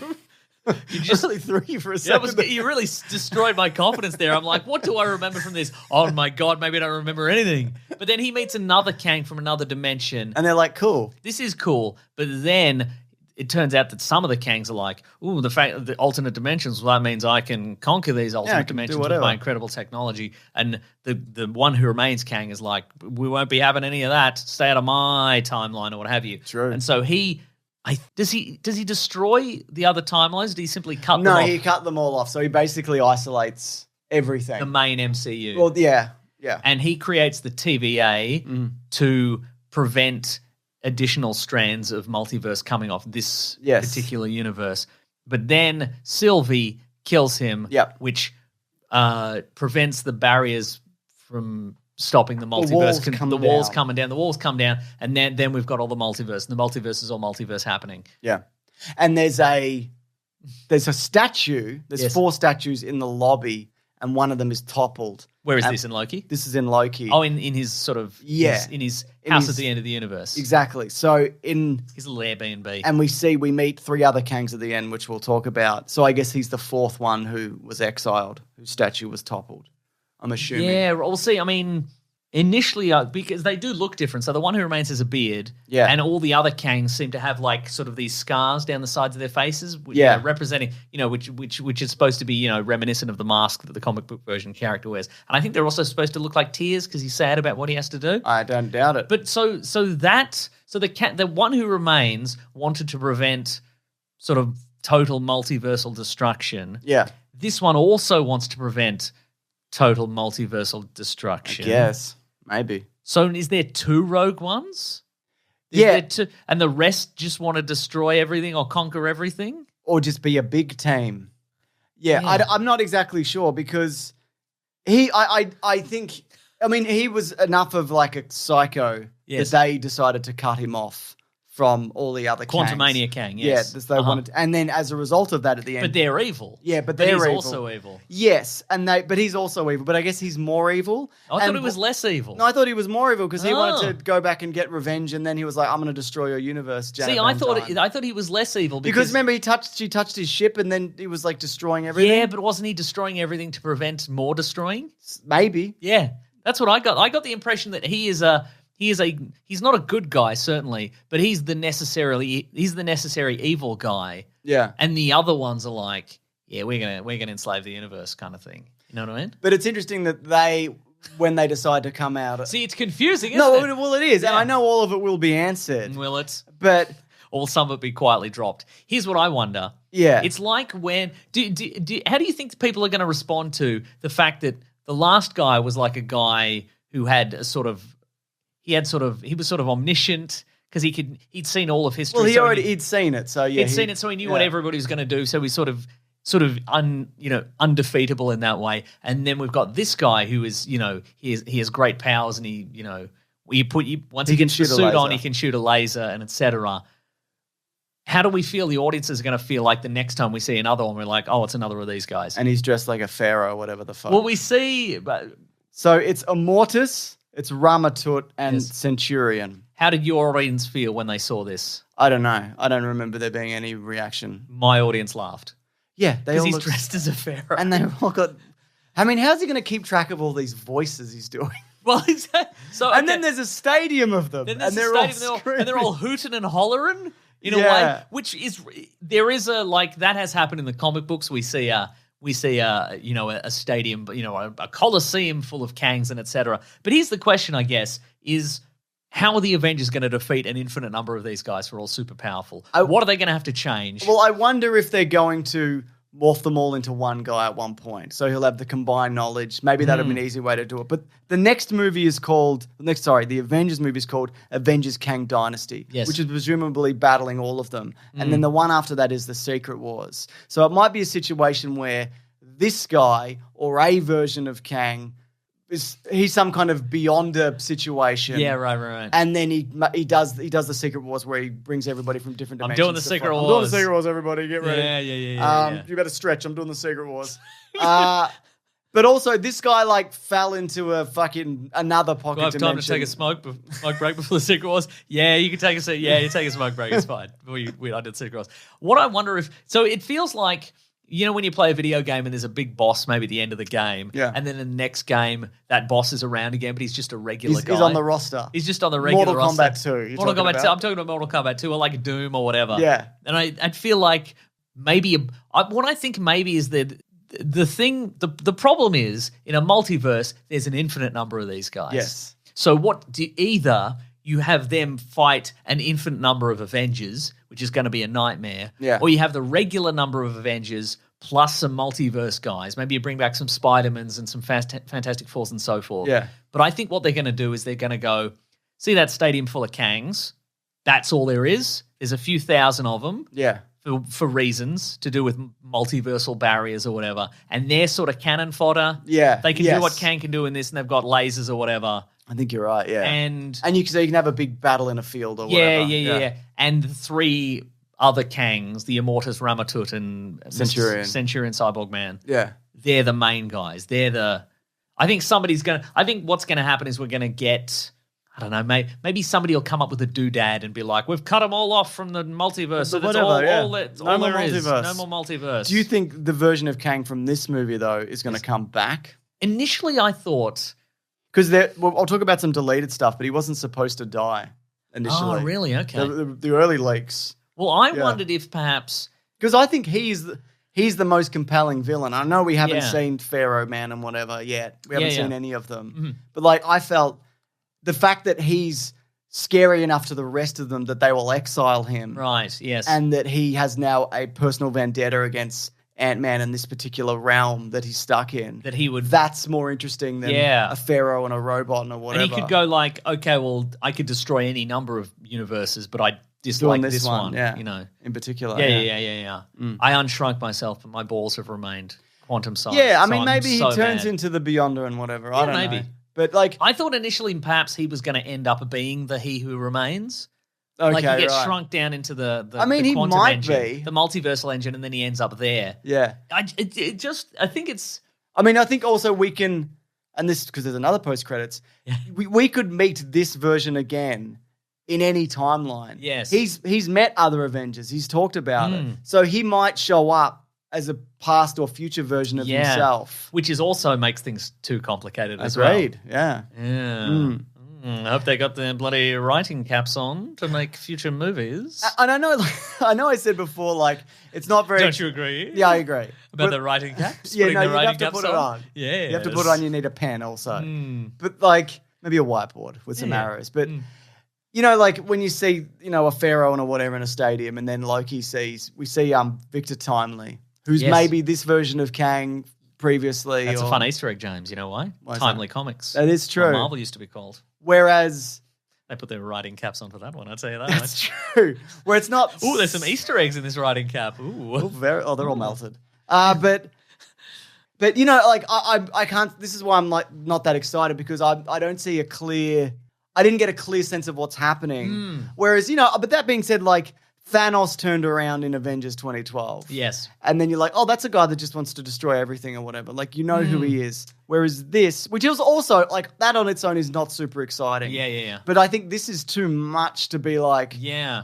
just really threw you for a second. You really destroyed my confidence there. I'm like, what do I remember from this? Oh, my God, maybe I don't remember anything. But then he meets another Kang from another dimension. And they're like, cool. This is cool. But then it turns out that some of the Kangs are like, ooh, the alternate dimensions, well, that means I can conquer these alternate dimensions with my incredible technology. And the one who remains Kang is like, we won't be having any of that. Stay out of my timeline or what have you. True. And so does he destroy the other timelines? Did he simply cut them off? No, he cut them all off. So he basically isolates everything. The main MCU. Well, yeah. And he creates the TVA to prevent additional strands of multiverse coming off this particular universe. But then Sylvie kills him, which prevents the barriers from stopping the multiverse. The walls coming down. The walls come down, and then we've got all the multiverse. And the multiverse is all multiverse happening. Yeah. And there's a there's a statue. There's 4 statues in the lobby, and one of them is toppled. Where is this in Loki? This is in Loki. Oh, in his sort of in his house at the end of the universe. Exactly. So in his little Airbnb, and we meet 3 other Kangs at the end, which we'll talk about. So I guess he's the 4th one who was exiled, whose statue was toppled. I'm assuming. Yeah, we'll see. I mean, initially, because they do look different. So the one who remains has a beard, and all the other Kangs seem to have like sort of these scars down the sides of their faces, representing, which is supposed to be, reminiscent of the mask that the comic book version character wears. And I think they're also supposed to look like tears because he's sad about what he has to do. I don't doubt it. But the one who remains wanted to prevent sort of total multiversal destruction. Yeah. This one also wants to prevent total multiversal destruction. Yes, maybe. So is there 2 rogue ones? And the rest just want to destroy everything or conquer everything? Or just be a big team. Yeah. I'm not exactly sure because I think, I mean, he was enough of like a psycho that they decided to cut him off from all the other Quantumania Kang, yes. Yeah, they wanted to, and then as a result of that at the end. But they're evil. Yeah, but he's evil. also evil. Yes, but he's also evil. But I guess he's more evil. I thought he was less evil. No, I thought he was more evil because he wanted to go back and get revenge, and then he was like, I'm going to destroy your universe, Janet Van Dyne. I thought he was less evil. Because remember, she touched his ship, and then he was like destroying everything? Yeah, but wasn't he destroying everything to prevent more destroying? Maybe. Yeah, that's what I got. I got the impression that he's not a good guy, certainly, but he's the necessary evil guy. Yeah. And the other ones are like, yeah, we're gonna enslave the universe kind of thing. You know what I mean? But it's interesting that when they decide to come out. See, it's confusing, isn't it? Well, it is. Yeah. And I know all of it will be answered. Will it? But or will some of it be quietly dropped? Here's what I wonder. Yeah. It's like when how do you think people are going to respond to the fact that the last guy was like a guy who had a sort of he was sort of omniscient because he'd seen all of history. Well, he'd seen it, so yeah. He'd seen it, so he knew what everybody was going to do. So he's sort of undefeatable in that way. And then we've got this guy who is, he has great powers, and once he gets the suit on, he can shoot a laser and etc. How do we feel the audience is going to feel like the next time we see another one? We're like, oh, it's another of these guys, and he's dressed like a pharaoh, whatever the fuck. Well, we see, so it's Immortus. It's Ramatut and Centurion. How did your audience feel when they saw this? I don't know. I don't remember there being any reaction. My audience laughed. Yeah, because he's dressed as a pharaoh. And they all got... I mean, how's he going to keep track of all these voices he's doing? Well, exactly. And then there's a stadium of them. And they're all hooting and hollering in a way, which is... There is that has happened in the comic books. We see a stadium, a coliseum full of Kangs and etc. But here's the question, I guess, is how are the Avengers going to defeat an infinite number of these guys who are all super powerful? What are they going to have to change? Well, I wonder if they're going to morph them all into one guy at one point. So he'll have the combined knowledge. Maybe that would be an easy way to do it. But the next movie is called, the Avengers movie is called Avengers Kang Dynasty, which is presumably battling all of them. And then the one after that is the Secret Wars. So it might be a situation where this guy or a version of Kang he's some kind of beyonder situation. Yeah, right. And then he does the Secret Wars where he brings everybody from different dimensions. I'm doing the Secret Wars. I'm doing the Secret Wars, everybody. Get ready. Yeah. You better stretch. I'm doing the Secret Wars. But also, this guy fell into another pocket dimension. Do I have time to take a smoke break before the Secret Wars? Yeah, you can take a you take a smoke break. It's fine. I did Secret Wars. What I wonder it feels like, when you play a video game and there's a big boss maybe at the end of the game, and then in the next game that boss is around again, but he's just a regular guy. He's on the roster. He's just on the regular roster. Mortal Kombat 2. Mortal Kombat 2. I'm talking about Mortal Kombat 2 or like Doom or whatever. Yeah. And I'd feel like maybe what I think maybe is that the problem is in a multiverse there's an infinite number of these guys. Yes. So either you have them fight an infinite number of Avengers, which is going to be a nightmare, or you have the regular number of Avengers plus some multiverse guys. Maybe you bring back some Spider-Mans and some Fantastic Fours and so forth. Yeah. But I think what they're going to do is they're going to go, see that stadium full of Kangs? That's all there is. There's a few thousand of them. Yeah. For reasons to do with multiversal barriers or whatever. And they're sort of cannon fodder. Yeah. They can do what Kang can do in this, and they've got lasers or whatever. I think you're right, yeah. And you can have a big battle in a field or whatever. Yeah. And the 3 other Kangs, the Immortus Ramatut and Centurion Cyborg Man. Yeah. They're the main guys. I think what's going to happen is we're going to get, I don't know, maybe somebody will come up with a doodad and be like, we've cut them all off from the multiverse. So that's all there is. No more multiverse. Do you think the version of Kang from this movie, though, is going to come back? Initially, I thought... Because I'll talk about some deleted stuff, but he wasn't supposed to die initially. Oh, really? Okay. The early leaks. Well, I wondered if perhaps... Because I think he's the most compelling villain. I know we haven't seen Pharaoh Man and whatever yet. We haven't seen any of them. Mm-hmm. But like, I felt the fact that he's scary enough to the rest of them that they will exile him. Right, yes. And that he has now a personal vendetta against Ant-Man in this particular realm that he's stuck in. That he would... That's more interesting than a Pharaoh and a robot and whatever. And he could go like, okay, well, I could destroy any number of universes, but I dislike this one, you know. In particular. Yeah. I unshrunk myself, but my balls have remained quantum size. Yeah, I mean, maybe he turns into the Beyonder and whatever. I don't know. But like, I thought initially perhaps he was going to end up being the He Who Remains. Okay, like he gets shrunk down into the he quantum might engine, be the multiversal engine, and then he ends up there. Yeah. I think it's... I mean, I think also we can, and this, because there's another post-credits, we could meet this version again in any timeline. Yes. He's met other Avengers. He's talked about it. So he might show up as a past or future version of himself. Which is also makes things too complicated as well. Agreed, yeah. I hope they got their bloody writing caps on to make future movies. And I know I said before, like, it's not very... Don't you agree? Yeah, I agree. About the writing caps? Yeah, no, you have to put it on. Yeah. You have to put it on, you need a pen also. But, like, maybe a whiteboard with some arrows. But, you know, like, when you see, you know, a Pharaoh or whatever in a stadium, and then Loki we see Victor Timely, who's maybe this version of Kang previously. That's a fun Easter egg, James. You know why? Timely Comics. That is true. Marvel used to be called. Whereas... They put their writing caps on for that one, I'd tell you that. That's true. Where it's not... Ooh, there's some Easter eggs in this writing cap. Ooh. They're all melted. But you know, like, I can't... This is why I'm, like, not that excited, because I don't see a clear... I didn't get a clear sense of what's happening. Whereas, you know, but that being said, like, Thanos turned around in Avengers 2012. Yes. And then you're like, oh, that's a guy that just wants to destroy everything or whatever. Like, you know who he is. Whereas this, which is also, like, that on its own is not super exciting. Yeah. But I think this is too much to be like,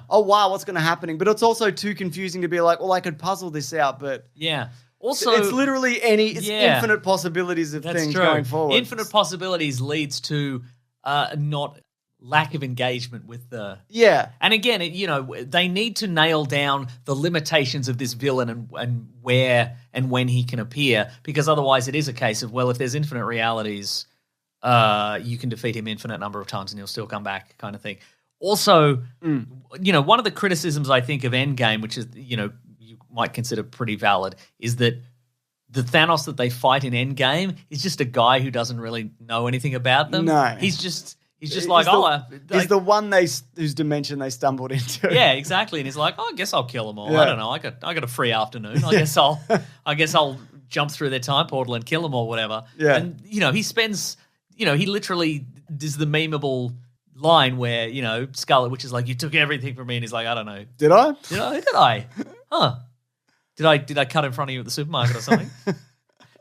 oh, wow, what's going to happen? But it's also too confusing to be like, well, I could puzzle this out, but... Yeah. Also... It's literally infinite possibilities of things going forward. Infinite possibilities leads to not... lack of engagement with the... Yeah. And again, you know, they need to nail down the limitations of this villain and where and when he can appear, because otherwise it is a case of, well, if there's infinite realities, you can defeat him infinite number of times and he'll still come back, kind of thing. Also, you know, one of the criticisms I think of Endgame, which is, you know, you might consider pretty valid, is that the Thanos that they fight in Endgame is just a guy who doesn't really know anything about them. No. He's just he's the one whose dimension they stumbled into. Yeah, exactly. And he's like, oh, I guess I'll kill them all. Yeah. I don't know. I got a free afternoon. I guess I'll jump through their time portal and kill them or whatever. Yeah. And you know, he literally does the memeable line where, you know, Scarlet Witch is like, you took everything from me, and he's like, I don't know. Did I? Did I? Huh. Did I cut in front of you at the supermarket or something?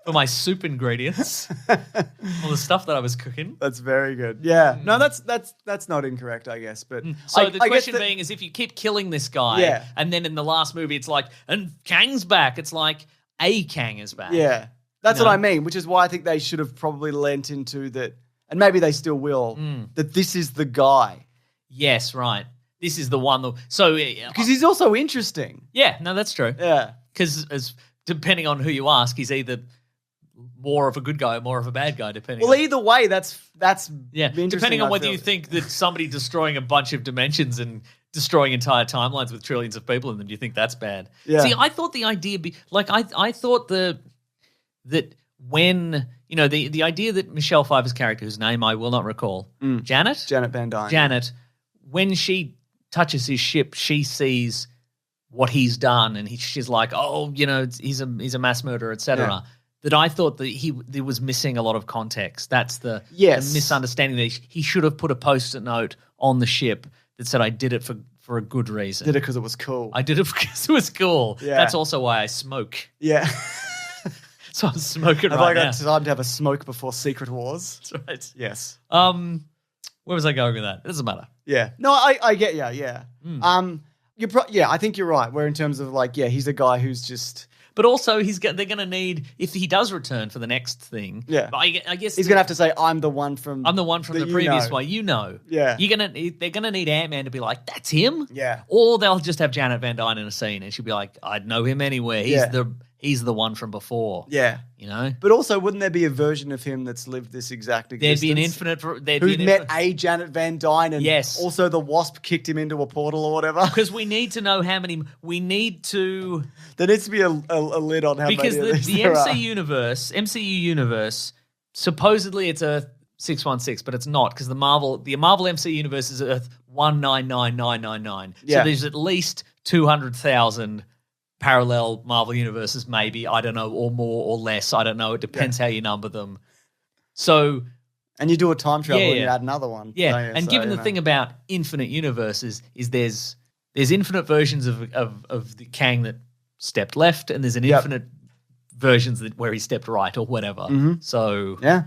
For my soup ingredients, all the stuff that I was cooking. That's very good. Yeah, no, that's not incorrect, I guess. But so the question being is, if you keep killing this guy, and then in the last movie it's like, and Kang's back. It's like a Kang is back. Yeah, that's what I mean. Which is why I think they should have probably lent into that, and maybe they still will. That this is the guy. Yes, right. This is the one. So because he's also interesting. Yeah, no, that's true. Yeah, because depending on who you ask, he's either more of a good guy or more of a bad guy, depending. Well, either way, that's depending on whether you think that somebody destroying a bunch of dimensions and destroying entire timelines with trillions of people in them, do you think that's bad? Yeah. See, I thought the idea I thought that when, you know, the idea that Michelle Pfeiffer's character, whose name I will not recall, Janet Van Dyne. Janet, when she touches his ship, she sees what he's done, and she's like, oh, you know, he's a mass murderer, etc. Yeah. That I thought that there was missing a lot of context. That's the misunderstanding, that he should have put a post-it note on the ship that said, I did it for for a good reason. Did it because it was cool. I did it because it was cool. Yeah. That's also why I smoke. Yeah. So I'm smoking Have right I got now. time to have a smoke before Secret Wars? That's right. Yes. Where was I going with that? It doesn't matter. Yeah. No, I get you. Yeah. I think you're right. Where in terms of like, he's a guy who's just. But also, they're going to need, if he does return for the next thing. Yeah. I guess he's going to have to say, I'm the one from the previous one. You know. Yeah. They're going to need Ant-Man to be like, that's him. Yeah. Or they'll just have Janet Van Dyne in a scene and she'll be like, I'd know him anywhere. He's the one from before. Yeah. You know? But also, wouldn't there be a version of him that's lived this exact existence? There'd be an infinite. Who met a Janet Van Dyne and yes. also the Wasp kicked him into a portal or whatever. Because we need to know how many. We need to. There needs to be a lid on how because many of these the there MCU universe, supposedly it's Earth 616, but it's not because the Marvel MCU universe is Earth 199999. Yeah. So there's at least 200,000 parallel Marvel universes, maybe, I don't know, or more or less. I don't know. It depends how you number them. So, and you do a time travel and you add another one. Yeah, and so, given the thing about infinite universes is there's infinite versions of the Kang that stepped left, and there's an infinite versions where he stepped right or whatever. Mm-hmm. So yeah.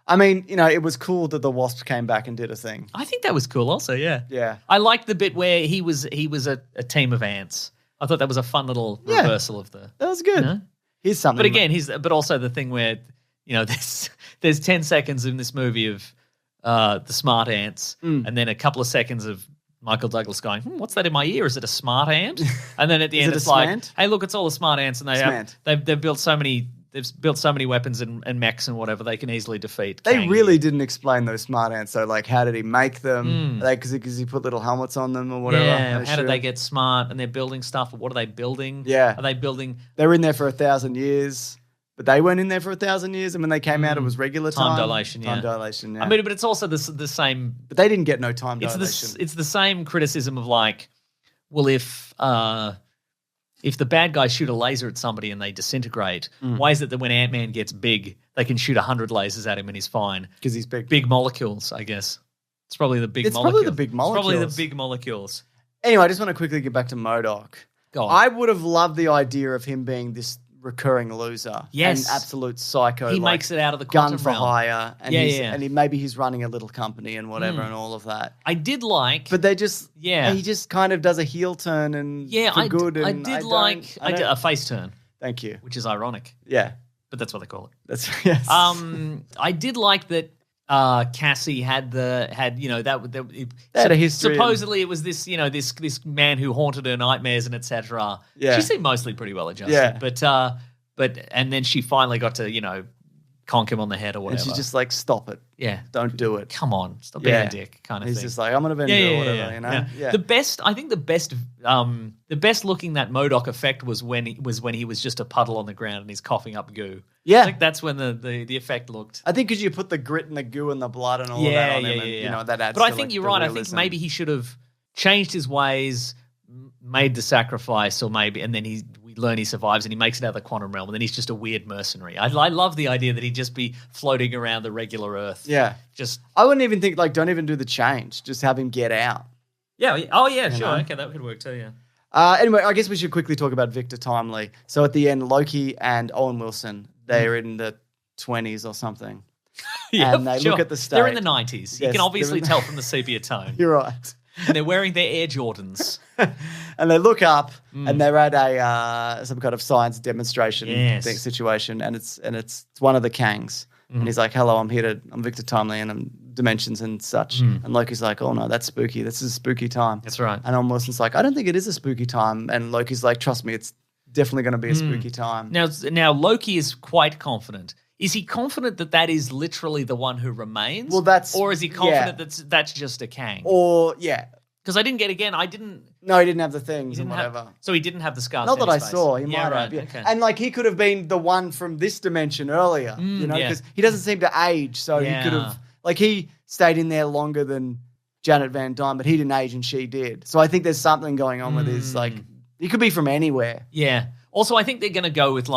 I mean, it was cool that the Wasp came back and did a thing. I think that was cool. Also, yeah. Yeah. I liked the bit where he was a team of ants. I thought that was a fun little reversal of the. That was good. Here's something. But again, but also the thing where there's 10 seconds in this movie of the smart ants, and then a couple of seconds of Michael Douglas going, what's that in my ear? Is it a smart ant? And then at the end, it's like, hey, look, it's all the smart ants, and they've built so many. They've built so many weapons and mechs and whatever they can easily defeat. They really didn't explain those smart ants. So, like, how did he make them? Because he put little helmets on them or whatever. Yeah. How did they get smart? And they're building stuff. What are they building? Yeah. Are they building? They were in there for 1,000 years, but they weren't in there for 1,000 years. And when they came out, it was regular time. Time dilation. Yeah. Time dilation. Yeah. I mean, but it's also the same. But they didn't get no time dilation. It's the same criticism of like, well, if the bad guys shoot a laser at somebody and they disintegrate, why is it that when Ant-Man gets big, they can shoot 100 lasers at him and he's fine? Because he's big. Big molecules, I guess. It's probably the big molecules. It's probably the big molecules. It's probably the big molecules. Anyway, I just want to quickly get back to MODOK. Go on. I would have loved the idea of him being this recurring loser. Yes. An absolute psycho. He makes it out of the quantum gun for realm. hire. And Yeah. maybe he's running a little company and whatever and all of that. I did like... But they just... Yeah. He just kind of does a heel turn and for good. I And did a face turn. Thank you. Which is ironic. Yeah. But that's what they call it. That's yes. I did like that Cassie had They had a history. Supposedly it was this, this man who haunted her nightmares and etc. Yeah. She seemed mostly pretty well adjusted. Yeah. But and then she finally got to, conk him on the head or whatever. And she's just like, stop it. Yeah. Don't do it. Come on. Stop being a dick kind of He's thing. just like, I'm going to bend you or whatever, you know? Yeah. The best looking that MODOK effect was when he was just a puddle on the ground and he's coughing up goo. Yeah. I think that's when the effect looked. I think because you put the grit and the goo and the blood and all of that on him, and that adds. But I to, think like, you're the right. realism. I think maybe he should have changed his ways, made the sacrifice, or and then we learn he survives and he makes it out of the quantum realm, and then he's just a weird mercenary. I love the idea that he'd just be floating around the regular Earth. Yeah. I wouldn't even think don't even do the change. Just have him get out. Yeah. Oh yeah. Sure. Okay, that could work too. Yeah. Anyway, I guess we should quickly talk about Victor Timely. So at the end, Loki and Owen Wilson, they're in the 20s or something. Yeah, and they look at the state. They're in the 90s. You Yes, can obviously tell from the sepia tone. You're right. And they're wearing their Air Jordans. And they look up and they're at some kind of science demonstration thing, situation, and it's one of the Kangs. And he's like, hello, I'm Victor Timely and I'm dimensions and such. And Loki's like, oh no, that's spooky. This is a spooky time. That's right. And Owen Wilson's like, I don't think it is a spooky time. And Loki's like, trust me, it's definitely going to be a spooky time. Now Loki is quite confident. Is he confident that is literally the one who remains? Well, or is he confident that's just a Kang? Or yeah. Because I didn't. No, he didn't have the things and whatever. So he didn't have the scars. Not that I face. saw. He might have. Right. Yeah. Okay. And like he could have been the one from this dimension earlier, because he doesn't seem to age. So he could have, he stayed in there longer than Janet Van Dyne, but he didn't age and she did. So I think there's something going on with his he could be from anywhere. Yeah. Also, I think they're going to go with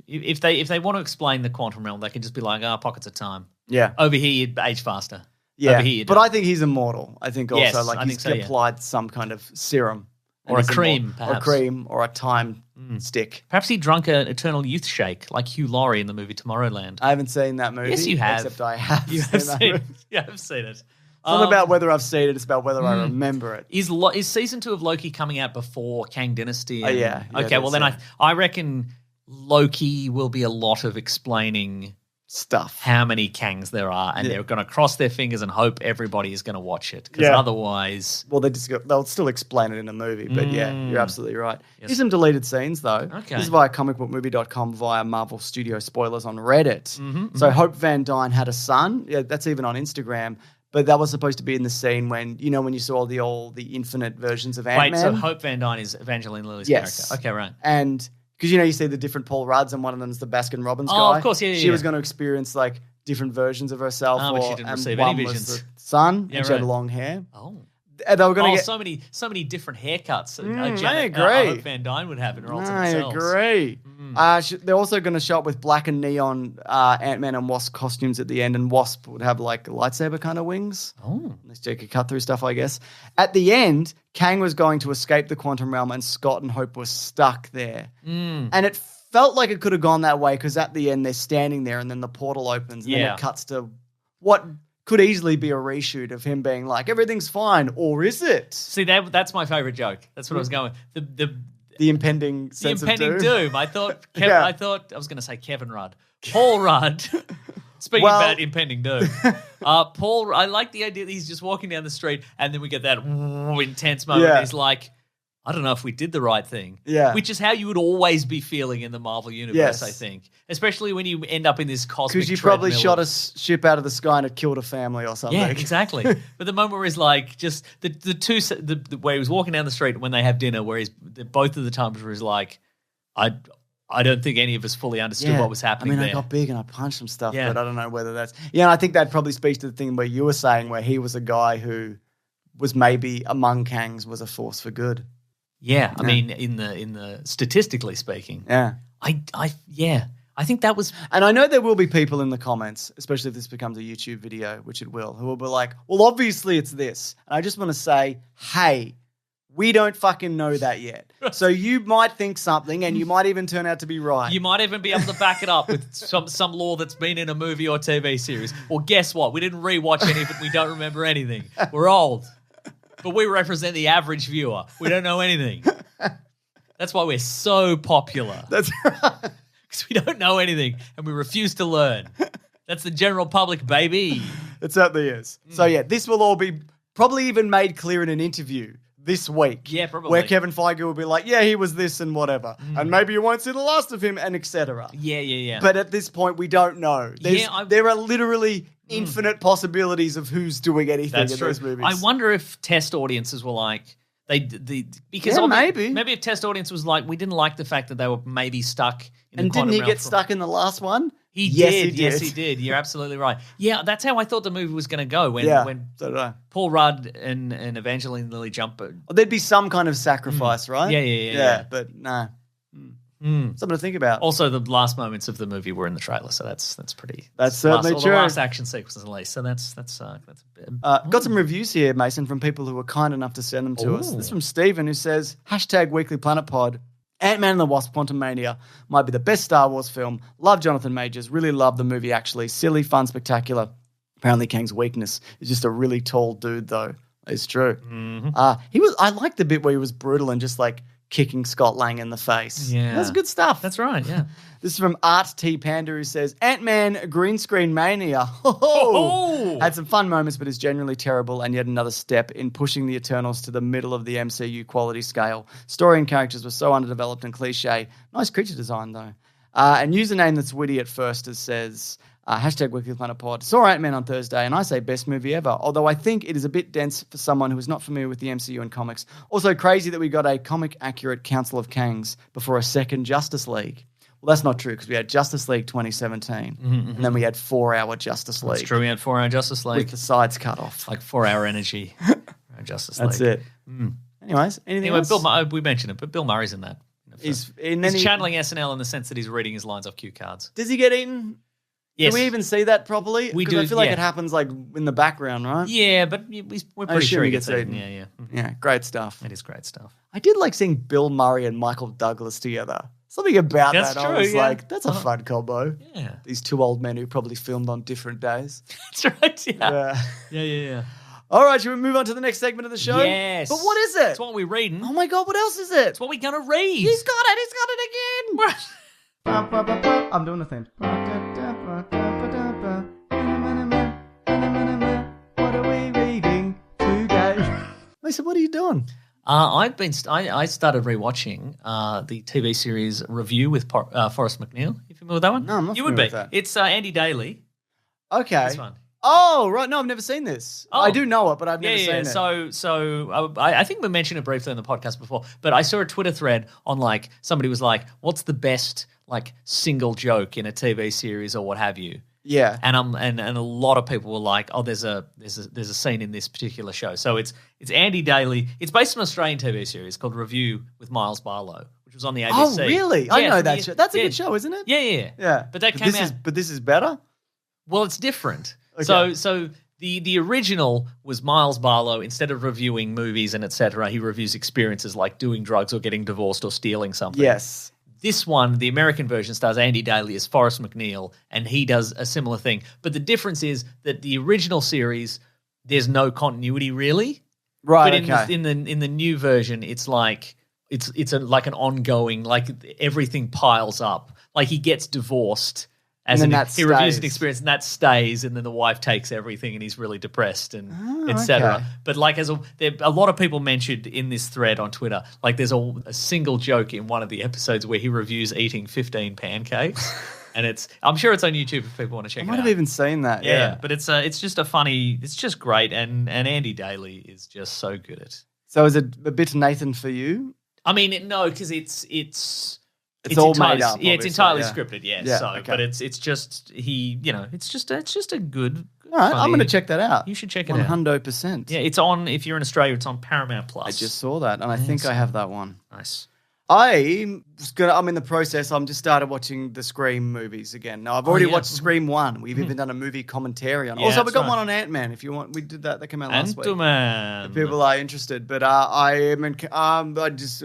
if they want to explain the quantum realm, they can just be like, pockets of time. Yeah. Over here, you'd age faster. Yeah, Over here, but I think he's immortal. I think also Yes, like I he's think so, yeah. applied some kind of serum. Or and a he's cream, immortal. Or a perhaps. cream, or a time stick. Perhaps he drunk an eternal youth shake like Hugh Laurie in the movie Tomorrowland. I haven't seen that movie. Yes, you have. Except I have You seen have that seen movie. it. You have seen it. It's not about whether I've seen it, it's about whether I remember it. Is season 2 of Loki coming out before Kang Dynasty? And- yeah, Okay, well then that's I reckon Loki will be a lot of explaining Stuff. how many Kangs there are, and they're going to cross their fingers and hope everybody is going to watch it, because Yeah. otherwise... Well, they'll still explain it in the movie, but yeah, you're absolutely right. Yes. Here's some deleted scenes, though. Okay. This is via comicbookmovie.com via Marvel Studio spoilers on Reddit. Mm-hmm, So Hope Van Dyne had a son. Yeah, that's even on Instagram. But that was supposed to be in the scene when you saw the infinite versions of Ant-Man. Wait, so Hope Van Dyne is Evangeline Lilly's Yes. character? Okay, right. And because you see the different Paul Rudds, and one of them is the Baskin Robbins guy. Oh, of course, yeah. She was going to experience like different versions of herself. But she didn't and receive one any was visions. the son, Yeah, and she had right. long hair. Oh. And they were going to get. so many different haircuts. I agree. Hope Van Dyne would have in her alternate I selves. agree. They're also going to show up with black and neon Ant-Man and Wasp costumes at the end, and Wasp would have like lightsaber kind of wings. Oh. Unless you could cut through stuff, I guess. At the end, Kang was going to escape the quantum realm, and Scott and Hope were stuck there. And it felt like it could have gone that way, because at the end they're standing there, and then the portal opens, and then Yeah. it cuts to what could easily be a reshoot of him being like, everything's fine, or is it? See, that's my favorite joke. That's what I was going with. The impending The sense impending of doom. doom. I thought Yeah. I was going to say Kevin Rudd. Paul Rudd. Speaking Well- about impending doom. Paul, I like the idea that he's just walking down the street, and then we get that intense moment. Yeah. He's like, I don't know if we did the right thing. Yeah. Which is how you would always be feeling in the Marvel universe, Yes. I think. Especially when you end up in this cosmic Because you probably treadmill shot a of- ship out of the sky and it killed a family or something. Yeah, exactly. But the moment where he's like, just the where he was walking down the street when they have dinner, where both of the times where he's like, I don't think any of us fully understood what was happening there. I got big and I punched some stuff, Yeah. but I don't know whether that's... Yeah, and I think that probably speaks to the thing where you were saying where he was a guy who was maybe among Kangs was a force for good. Yeah, I mean, in the statistically speaking, Yeah. I think that was And I know there will be people in the comments, especially if this becomes a YouTube video, which it will, who will be like, well, obviously it's this. And I just want to say, hey, we don't fucking know that yet. So you might think something and you might even turn out to be right. you might even be able to back it up with some lore that's been in a movie or TV series. Well, guess what? We didn't rewatch any of it. We don't remember anything. We're old. But we represent the average viewer. We don't know anything. That's why we're so popular. That's right. Because we don't know anything and we refuse to learn. That's the general public, baby. It certainly is. So yeah, this will all be probably even made clear in an interview this week. Yeah, probably. Where Kevin Feige will be like, yeah, he was this and whatever. And maybe you won't see the last of him and etc. Yeah. But at this point, we don't know. There are literally infinite possibilities of who's doing anything That's in true. those movies. I wonder if test audiences were like because Yeah, maybe if test audience was like we didn't like the fact that they were maybe stuck in And the quantum didn't he realm get for- stuck in the last one? Yes, he did. You're absolutely right. Yeah, that's how I thought the movie was going to go when So did I. Paul Rudd and Evangeline Lilly jump. Well, there'd be some kind of sacrifice, right? Yeah. But no. Something to think about. Also, the last moments of the movie were in the trailer, so that's pretty. That's certainly The true. last action sequence at least, so that's a bit. Got some reviews here, Mason, from people who were kind enough to send them to us. This is from Stephen, who says, #WeeklyPlanetPod. Ant-Man and the Wasp: Quantumania might be the best Star Wars film. Love Jonathan Majors. Really love the movie, actually. Silly, fun, spectacular. Apparently Kang's weakness is just a really tall dude, though. It's true. I liked the bit where he was brutal and just like kicking Scott Lang in the face. Yeah. That's good stuff. That's right. Yeah. This is from Art T Panda, who says, Ant-Man green screen mania. Had some fun moments, but is generally terrible and yet another step in pushing the Eternals to the middle of the MCU quality scale. Story and characters were so underdeveloped and cliche. Nice creature design, though. And username that's witty at first says, #WeeklyPlanetPod. Saw Ant-Man on Thursday, and I say best movie ever, although I think it is a bit dense for someone who is not familiar with the MCU and comics. Also crazy that we got a comic-accurate Council of Kangs before a second Justice League. Well, that's not true, because we had Justice League 2017, and then we had 4-hour Justice League. It's true. We had 4-hour Justice League With the sides cut off. like 4-hour energy. Justice League. That's it. Anyways, anything else? We mentioned it, but Bill Murray's in that. He's channeling SNL in the sense that he's reading his lines off cue cards. Does he get eaten? Yes. Do we even see that properly? We Because do, I feel like yeah. it happens like in the background, right? Yeah, but we're pretty sure he gets eaten. eaten. Yeah. Yeah, great stuff. It is great stuff. I did like seeing Bill Murray and Michael Douglas together. Something about That's that. true, I was yeah. like, that's a fun combo. Yeah. These two old men who probably filmed on different days. That's right. Yeah. Yeah. Yeah. All right, should we move on to the next segment of the show? Yes. But what is it? It's what we're reading. Oh my God, what else is it? It's what we're going to read. He's got it again. I'm doing the thing. What are we reading today? Lisa, what are you doing? I started rewatching the TV series Review with Forrest McNeil. You familiar with that one? No, I'm not You would familiar be. with that. It's Andy Daly. Okay. This one. Oh, right. No, I've never seen this. Oh. I do know it, but I've never seen it. So I think we mentioned it briefly in the podcast before, but I saw a Twitter thread on like somebody was like, "What's the best like single joke in a TV series or what have you?" Yeah. And a lot of people were like, "Oh, there's a scene in this particular show." So it's Andy Daly. It's based on an Australian TV series called Review with Miles Barlow, which was on the ABC. Oh, really? I Yeah, know from that the- show. That's a yeah. good show, isn't it? Yeah. Yeah. But that came out. But this is better? Well, it's different. Okay. So the original was Miles Barlow. Instead of reviewing movies and etc., he reviews experiences like doing drugs or getting divorced or stealing something. Yes. This one, the American version, stars Andy Daly as Forrest McNeil, and he does a similar thing. But the difference is that the original series, there's no continuity really. Right, But okay. in the new version, it's like it's like an ongoing, like everything piles up. Like he gets divorced. And then that he reviews an stays. experience and that stays, and then the wife takes everything, and he's really depressed and etc. okay. But like a lot of people mentioned in this thread on Twitter, like there's a single joke in one of the episodes where he reviews eating 15 pancakes, and I'm sure it's on YouTube if people want to check I it might out. have even seen that. Yeah, but it's just a funny, it's just great, and Andy Daly is just so good at. So is it a bit Nathan for you? I mean, no, because it's all entirely, made up, yeah, it's obviously, entirely yeah. scripted, yeah. Yeah, So, okay. but it's just it's just a good. All right, I'm funny- going to check that out. You should check it out. 100%. Yeah, it's on. If you're in Australia, it's on Paramount Plus. I just saw that, and I think I have that one. Nice. I'm in the process. I'm just started watching the Scream movies again. Now I've already watched Scream 1. We've even done a movie commentary on it. Yeah, Also, we that's got right. one on Ant-Man. If you want, we did that. That came out last week. Ant-Man. If people are interested, but I just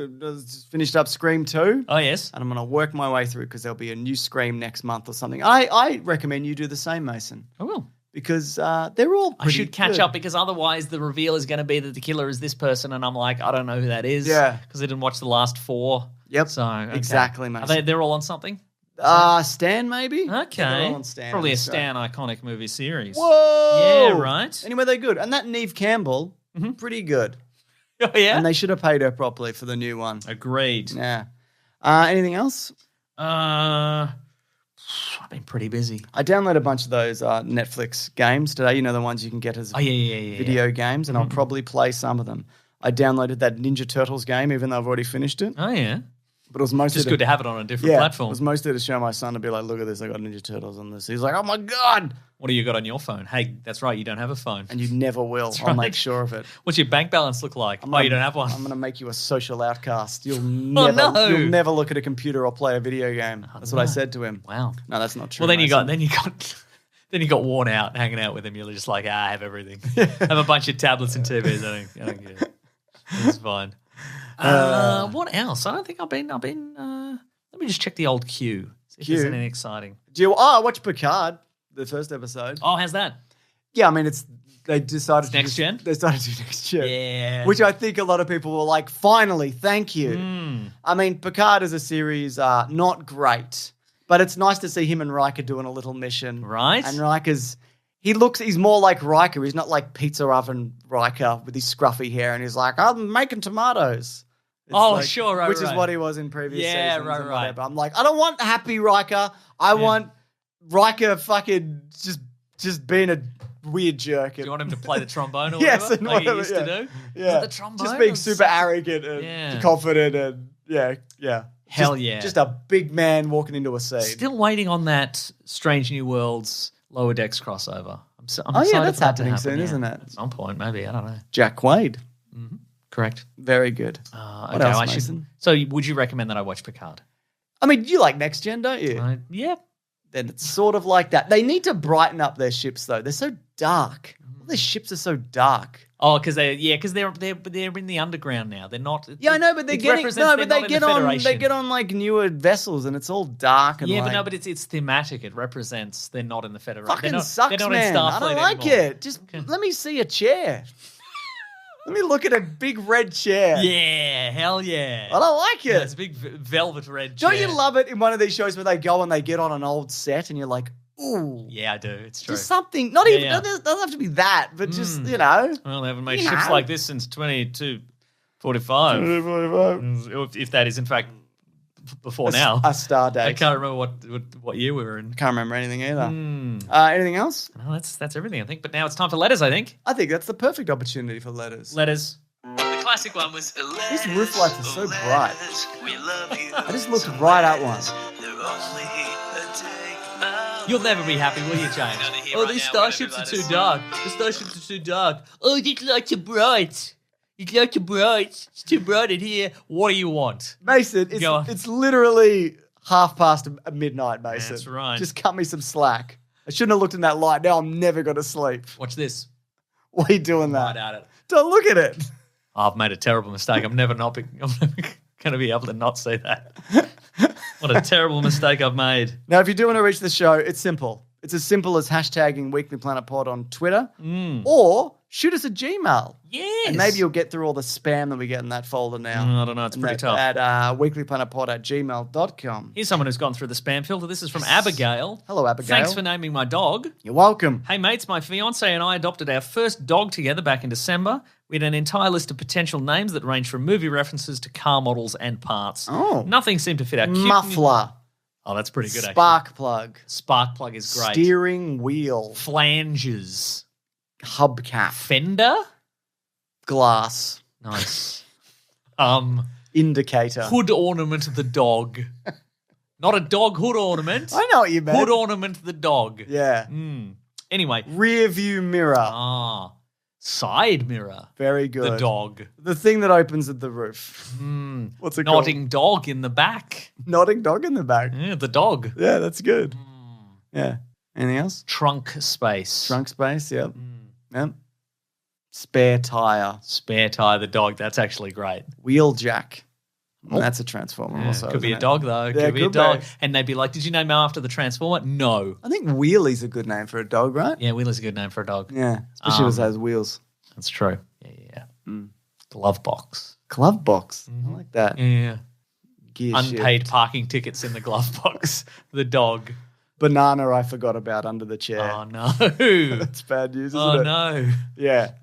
finished up Scream 2. Oh yes. And I'm going to work my way through because there'll be a new Scream next month or something. I recommend you do the same, Mason, I will. because they're all I pretty should catch good. up because otherwise the reveal is going to be that the killer is this person, and I'm like, I don't know who that is. Yeah. Because I didn't watch the last 4. Yep, So okay. exactly, Are Mason. they're all on something. Stan, maybe? Yeah, they're Okay. all on Stan, Probably a so- Stan iconic movie series. Whoa! Yeah, right. Anyway, they're good. And that Neve Campbell, pretty good. Oh yeah. And they should have paid her properly for the new one. Agreed. Yeah. Anything else? I've been pretty busy. I downloaded a bunch of those Netflix games today. You know, the ones you can get as Oh yeah. video games, and I'll probably play some of them. I downloaded that Ninja Turtles game, even though I've already finished it. Oh yeah. But it was mostly Just good to have it on a different It platform. was mostly to show my son to be like, look at this, I got Ninja Turtles on this. He's like, oh my God. What do you got on your phone? Hey, that's right, you don't have a phone. And you never will. I'll right. make sure of it. What's your bank balance look like? Oh, you don't have one. I'm going to make you a social outcast. You'll no. you'll never look at a computer or play a video game. That's what I said to him. Wow. No, that's not true. Well, then you Mason. got worn out hanging out with him. You're just like, I have everything. Have a bunch of tablets and TVs. I don't get it. It's fine. What else? I don't think I've been. Let me just check the old queue. See if there's Queue? anything exciting. I watched Picard, the first episode. Oh, how's that? Yeah, I mean, they decided Next gen? They started to do next gen. Yeah. Which I think a lot of people were like, finally, thank you. I mean, Picard as a series, not great, but it's nice to see him and Riker doing a little mission. Right. And he's more like Riker. He's not like pizza oven Riker with his scruffy hair and he's like, I'm making tomatoes. It's sure, right, Which is right. what he was in previous Yeah, seasons. right, and right. whatever. I'm like, I don't want happy Riker. I want Riker fucking just being a weird jerk. Do you want him to play the trombone or Yes, whatever? and Like he whatever, used yeah. to do? Yeah. Is it the trombone? Just being or super something? arrogant and Yeah. confident and yeah. Hell Just- yeah. Just a big man walking into a scene. Still waiting on that Strange New Worlds Lower Decks crossover. I'm Oh, yeah, excited that's for that to happening happen, soon, yeah. isn't it? At some point, maybe. I don't know. Jack Quaid. Correct. Very good. What else, I Mason? So would you recommend that I watch Picard? I mean, you like Next Gen, don't you? Yeah. then it's sort of like that. They need to brighten up their ships, though. They're so dark. All their ships are so dark. Oh, because they're in the underground now. They're not. Yeah, I know, but they get on like newer vessels, and it's all dark. And but it's thematic. It represents they're not in the Federation. Fucking sucks, man. I don't like it. Just let me see a chair. Let me look at a big red chair. Yeah, hell yeah. I don't like it. Yeah, it's a big velvet red chair. Don't you love it in one of these shows where they go and they get on an old set and you're like, ooh. Yeah, I do. It's true. Just something. Not even, it doesn't have to be that, but just, you know. Well, they haven't made ships like this since 2245. If that is, in fact, before now. A star date. I can't remember what year we were in. Can't remember anything either. Anything else? No, that's everything, I think. But now it's time for letters, I think. I think that's the perfect opportunity for letters. Letters. The classic one was This roof light is so bright. We love you. I just looked right at one. You'll never be happy, will you, Jane? Oh, these starships are too dark. The starships are too dark. Oh, these lights are bright. These lights are bright. It's too bright in here. What do you want? Mason, it's literally midnight, midnight, Mason. That's right. Just cut me some slack. I shouldn't have looked in that light. Now I'm never going to sleep. Watch this. Why are you doing that? Right at it. Don't look at it. Oh, I've made a terrible mistake. I'm never going to be able to not see that. What a terrible mistake I've made. Now, if you do want to reach the show, it's simple. It's as simple as hashtagging Weekly Planet Pod on Twitter or shoot us a Gmail. Yes. And maybe you'll get through all the spam that we get in that folder now. I don't know. It's pretty tough. At weeklyplanetpod@gmail.com. Here's someone who's gone through the spam filter. This is from Abigail. Hello, Abigail. Thanks for naming my dog. You're welcome. Hey, mates, my fiance and I adopted our first dog together back in December. We had an entire list of potential names that range from movie references to car models and parts. Oh. Nothing seemed to fit our cute... Muffler. Oh, that's pretty good, Spark plug. Spark plug is great. Steering wheel. Flanges. Hubcap. Fender? Glass. Nice. Indicator. Hood ornament of the dog. Not a dog hood ornament. I know what you meant. Hood ornament of the dog. Yeah. Anyway. Rear view mirror. Side mirror. Very good. The dog. The thing that opens at the roof. What's it called? Nodding dog in the back. Nodding dog in the back. Yeah, the dog. Yeah, that's good. Yeah. Anything else? Trunk space. Trunk space, yep. Yep. Spare tire. Spare tire, the dog. That's actually great. Wheel jack. Well, that's a transformer also. Could be a dog, though. Yeah, could be a dog. And they'd be like, did you name him after the transformer? No. I think Wheelie's a good name for a dog, right? Yeah, Wheelie's a good name for a dog. Yeah, especially if it has wheels. That's true. Yeah. Glove box. Glove box. I like that. Yeah. Gear Unpaid shift. parking tickets in the glove box. The dog. Banana I forgot about under the chair. Oh, no. That's bad news, isn't it? Oh, no. Yeah.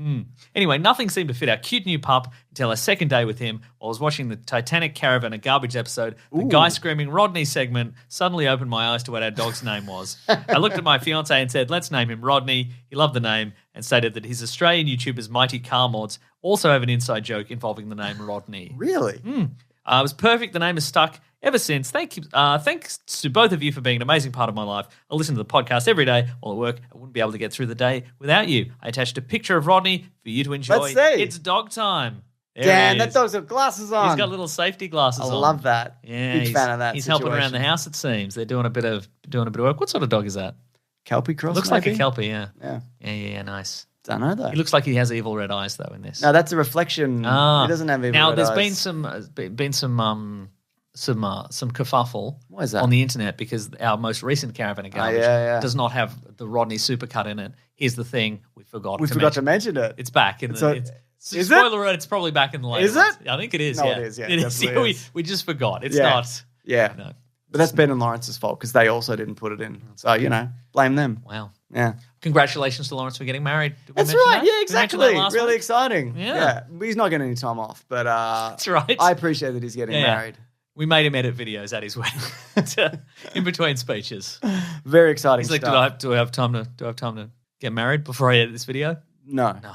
Anyway, nothing seemed to fit our cute new pup until our second day with him. While I was watching the Titanic Caravan, a garbage episode, the guy screaming Rodney segment suddenly opened my eyes to what our dog's name was. I looked at my fiance and said, let's name him Rodney. He loved the name and stated that his Australian YouTubers, Mighty Car Mods, also have an inside joke involving the name Rodney. Really? It was perfect. The name has stuck ever since. Thanks to both of you for being an amazing part of my life. I listen to the podcast every day while at work. I wouldn't be able to get through the day without you. I attached a picture of Rodney for you to enjoy. Let's see. It's dog time. There Dan, he that is. dog's got glasses on. He's got little safety glasses on. I love that. Yeah, Big fan of that. He's helping around the house, it seems. They're doing a bit of work. What sort of dog is that? Kelpie cross, Looks maybe? like a Kelpie, yeah. Yeah, Nice. Don't know, though. He looks like he has evil red eyes, though, in this. No, that's a reflection. He doesn't have evil now, red there's eyes. been some kerfuffle What is that? on the internet because our most recent Caravan of Garbage does not have the Rodney supercut in it. Here's the thing, we forgot to mention it. It's back. Is spoiler it? alert, it's probably back in the later Is it? ones. I think it is, No, yeah. it is, yeah. It is. Definitely is. We just forgot. It's Yeah. not. Yeah. No. But that's Ben and Lawrence's fault because they also didn't put it in. So, blame them. Wow. Yeah. Congratulations to Lawrence for getting married. Did we That's mention right. that? Yeah, Did we exactly. mention that last Really week? exciting. Yeah. He's not getting any time off, but That's right. I appreciate that he's getting married. We made him edit videos at his wedding in between speeches. Very exciting He's like, stuff. do I have time to get married before I edit this video? No. No.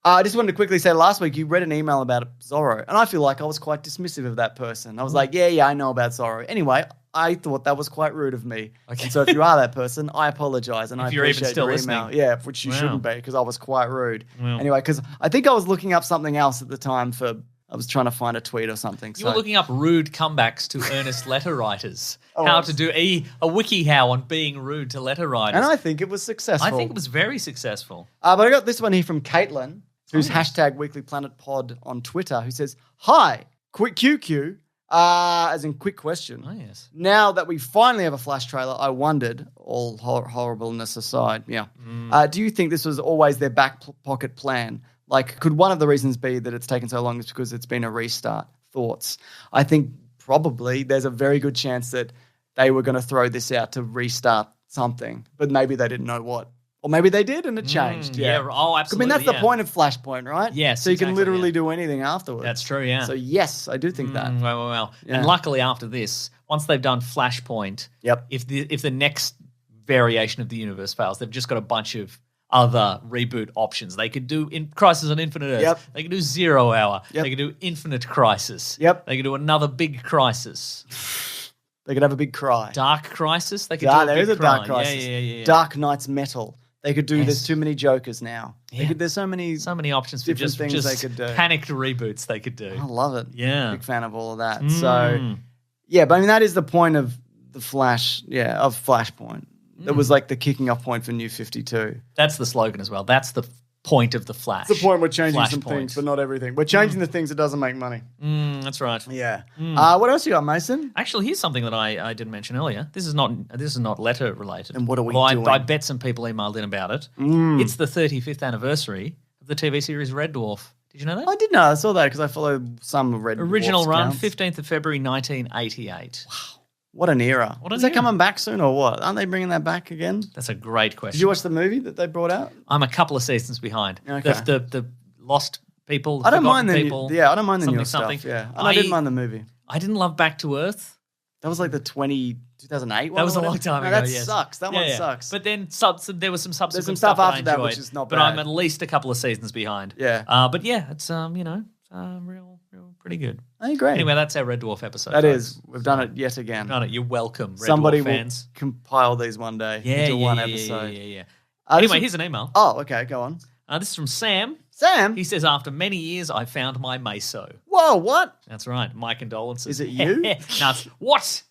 I just wanted to quickly say last week you read an email about Zorro, and I feel like I was quite dismissive of that person. I was like, yeah, I know about Zorro. Anyway, I thought that was quite rude of me. Okay. And so if you are that person, I apologize, and I you're even appreciate still your email. listening. Yeah, which you Wow. shouldn't be because I was quite rude. Wow. Anyway, because I think I was looking up something else at the time for I was trying to find a tweet or something. You were looking up rude comebacks to earnest letter writers. Oh, How to do a wiki-how on being rude to letter writers. And I think it was successful. I think it was very successful. But I got this one here from Caitlin, who's hashtag Weekly Planet Pod on Twitter, who says, "Hi, quick QQ, as in quick question. Oh, yes. Now that we finally have a Flash trailer, I wondered, all horribleness aside, do you think this was always their back pocket plan? Like, could one of the reasons be that it's taken so long is because it's been a restart? Thoughts?" I think probably there's a very good chance that they were going to throw this out to restart something, but maybe they didn't know what. Or maybe they did and it changed. Oh, absolutely. I mean, that's the point of Flashpoint, right? Yes, so you can exactly, literally do anything afterwards. That's true, yeah. So yes, I do think that. Well. Yeah. And luckily after this, once they've done Flashpoint, if the next variation of the universe fails, they've just got a bunch of other reboot options. They could do Crisis on Infinite Earths. Yep. They could do 0 Hour. Yep. They could do Infinite Crisis. Yep. They could do another big crisis. They could have a big cry. Dark Crisis. They could do There is a Dark Crisis. Yeah. Dark Knight's Metal. They could do. There's too many Jokers now. Yeah. There's so many options for different things just they could do. panicked reboots they could do. I love it. Yeah. Big fan of all of that. So, yeah, but I mean, that is the point of the Flash, of Flashpoint. It was like the kicking off point for New 52. That's the slogan as well. That's the point of the Flash. It's the point we're changing some Flashpoint. things, but not everything. We're changing the things that doesn't make money. That's right. Yeah. What else you got, Mason? Actually, here's something that I didn't mention earlier. This is not letter related. And what are we Although doing? I bet some people emailed in about it. It's the 35th anniversary of the TV series Red Dwarf. Did you know that? I did know. I saw that because I follow some Red Original Dwarfs run, counts. 15th of February, 1988. Wow. What an era. What an Is that era. coming back soon or what? Aren't they bringing that back again? That's a great question. Did you watch the movie that they brought out? I'm a couple of seasons behind. Okay. The lost people, I don't mind the people. I don't mind the newer something. stuff. Yeah, and I didn't mind the movie. I didn't love Back to Earth. That was like the 2008 one. That was or a long whatever. time No, ago. That yes. sucks. That one sucks. But then there was some subsequent There's some stuff that after I that enjoyed, which is not but bad. I'm at least a couple of seasons behind. Yeah. But yeah, it's real pretty good. I agree. Anyway, that's our Red Dwarf episode. That folks. is. We've done it yet again. Done it. You're welcome, Red Somebody Dwarf will fans. compile these one day into one episode. Yeah. This Anyway, is- here's an email. Oh, okay. Go on. This is from Sam. Sam. He says, after many years, I found my meso. Whoa, what? That's right. My condolences. Is it you? No, it's, what?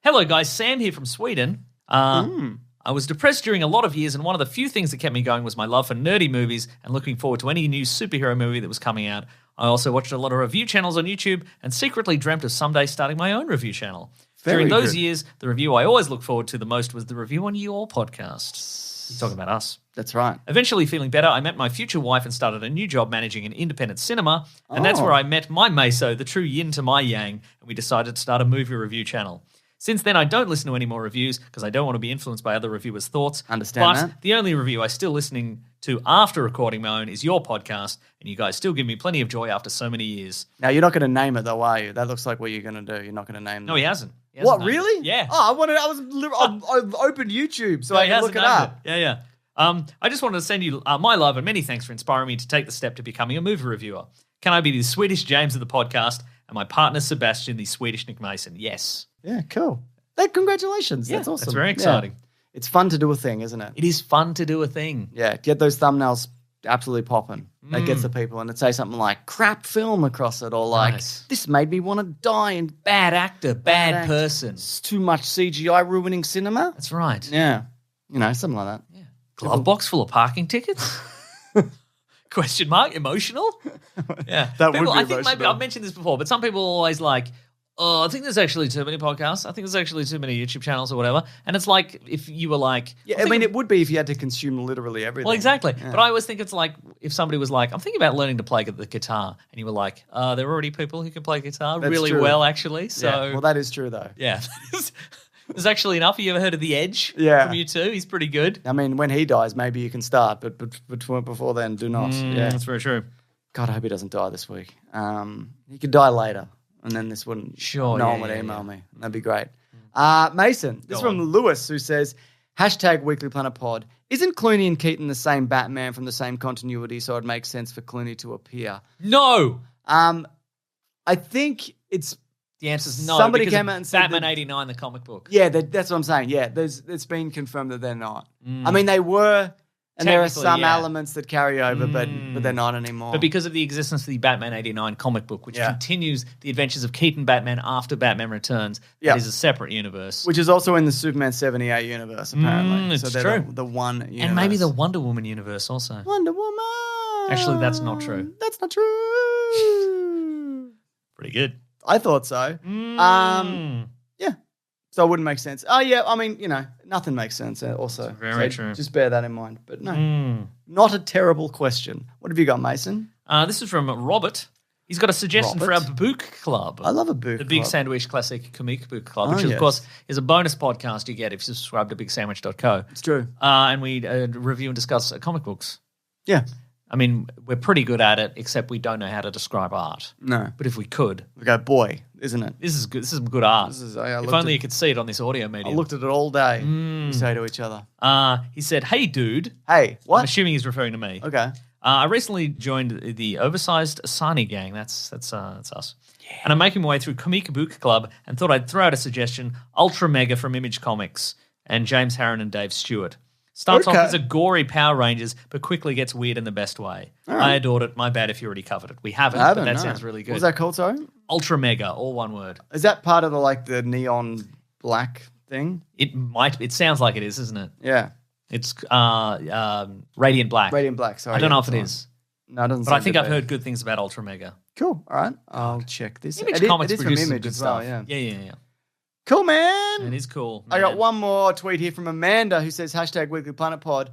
Hello, guys. Sam here from Sweden. I was depressed during a lot of years, and one of the few things that kept me going was my love for nerdy movies and looking forward to any new superhero movie that was coming out. I also watched a lot of review channels on YouTube and secretly dreamt of someday starting my own review channel. Very During those good. years, the review I always looked forward to the most was the review on your podcast. He's talking about us. That's right. Eventually feeling better, I met my future wife and started a new job managing an independent cinema, and that's where I met my meso, the true yin to my yang, and we decided to start a movie review channel. Since then, I don't listen to any more reviews because I don't want to be influenced by other reviewers' thoughts. Understand but that. the only review I still listening to after recording my own is your podcast, and you guys still give me plenty of joy after so many years. Now, you're not going to name it, though, are you? That looks like what you're going to do. You're not going to name No, it. he hasn't. He hasn't What, named it. really? Yeah. Oh, I've opened YouTube so No, I he can hasn't look it named up. Yeah. I just wanted to send you my love and many thanks for inspiring me to take the step to becoming a movie reviewer. Can I be the Swedish James of the podcast and my partner Sebastian, the Swedish Nick Mason? Yes. Yeah, cool. Congratulations. Yeah, that's awesome. that's very exciting. Yeah. It's fun to do a thing, isn't it? It is fun to do a thing. Yeah, get those thumbnails absolutely popping. That gets the people, and it say something like crap film across it, or like Nice. this made me want to die, and Bad actor, bad actor. person. it's too much CGI ruining cinema. That's right. Yeah, something like that. Yeah. Glove box full of parking tickets? Question mark? Emotional? Yeah. That would be I think maybe emotional. I've mentioned this before, but some people are always like, oh, I think there's actually too many podcasts. I think there's actually too many YouTube channels or whatever. And it's like if you were like... Yeah, I mean, it would be if you had to consume literally everything. Well, exactly. But I always think it's like if somebody was like, I'm thinking about learning to play the guitar, and you were like, there are already people who can play guitar That's really true. well, actually. So, Yeah, well, that is true, though. yeah. There's actually enough. Have you ever heard of The Edge? Yeah. From U2? He's pretty good. I mean, when he dies, maybe you can start, but before then, do not. Yeah. That's very true. God, I hope he doesn't die this week. He could die later, and then this wouldn't. Sure, no yeah, one would yeah, email yeah. me. That'd be great. Mason, this is Go from on. Lewis, who says, #Weekly Planet Pod. Isn't Clooney and Keaton the same Batman from the same continuity, so it makes sense for Clooney to appear? No. I think it's. The answer's no. Somebody because came of out and said Batman that- 89, the comic book. Yeah, that's what I'm saying. Yeah, it's been confirmed that they're not. I mean, they were And there are Technically, some yeah. elements that carry over, but they're not anymore. But because of the existence of the Batman 89 comic book, which continues the adventures of Keaton Batman after Batman Returns, that is a separate universe. Which is also in the Superman 78 universe, apparently. It's so they're the one universe. And maybe the Wonder Woman universe also. Wonder Woman! Actually, that's not true. That's not true. Pretty good. I thought so. Yeah. So it wouldn't make sense. Oh, yeah. I mean, nothing makes sense also. That's very true. Just bear that in mind. But no, not a terrible question. What have you got, Mason? This is from Robert. He's got a suggestion for our Book Club. I love a Book Club. The Big Sandwich Classic Comic Book Club, which, of course, is a bonus podcast you get if you subscribe to bigsandwich.co. It's true. And we review and discuss comic books. Yeah. I mean, we're pretty good at it, except we don't know how to describe art. No. But if we could. We go, boy, isn't it? This is good. This is some good art. If only you could see it on this audio medium. I looked at it all day, we say to each other. He said, hey, dude. Hey, what? I'm assuming he's referring to me. Okay. I recently joined the Oversized Asani gang. That's us. Yeah. And I'm making my way through Comic Book Club and thought I'd throw out a suggestion, Ultra Mega from Image Comics and James Harron and Dave Stewart. Starts off as a gory Power Rangers, but quickly gets weird in the best way. Right. I adored it. My bad if you already covered it. We haven't, but that sounds really good. What's that called, sorry? Ultra Mega, all one word. Is that part of the neon black thing? It sounds like it is, isn't it? Yeah. It's Radiant Black. Radiant Black, sorry. I don't know if it is. No, it doesn't. But I think I've heard good things about Ultra Mega. Cool. All right. I'll check this. Image Comics it is produces from Image good as well, stuff. Yeah. Cool, man. It is cool. I got one more tweet here from Amanda who says, #Weekly Planet Pod.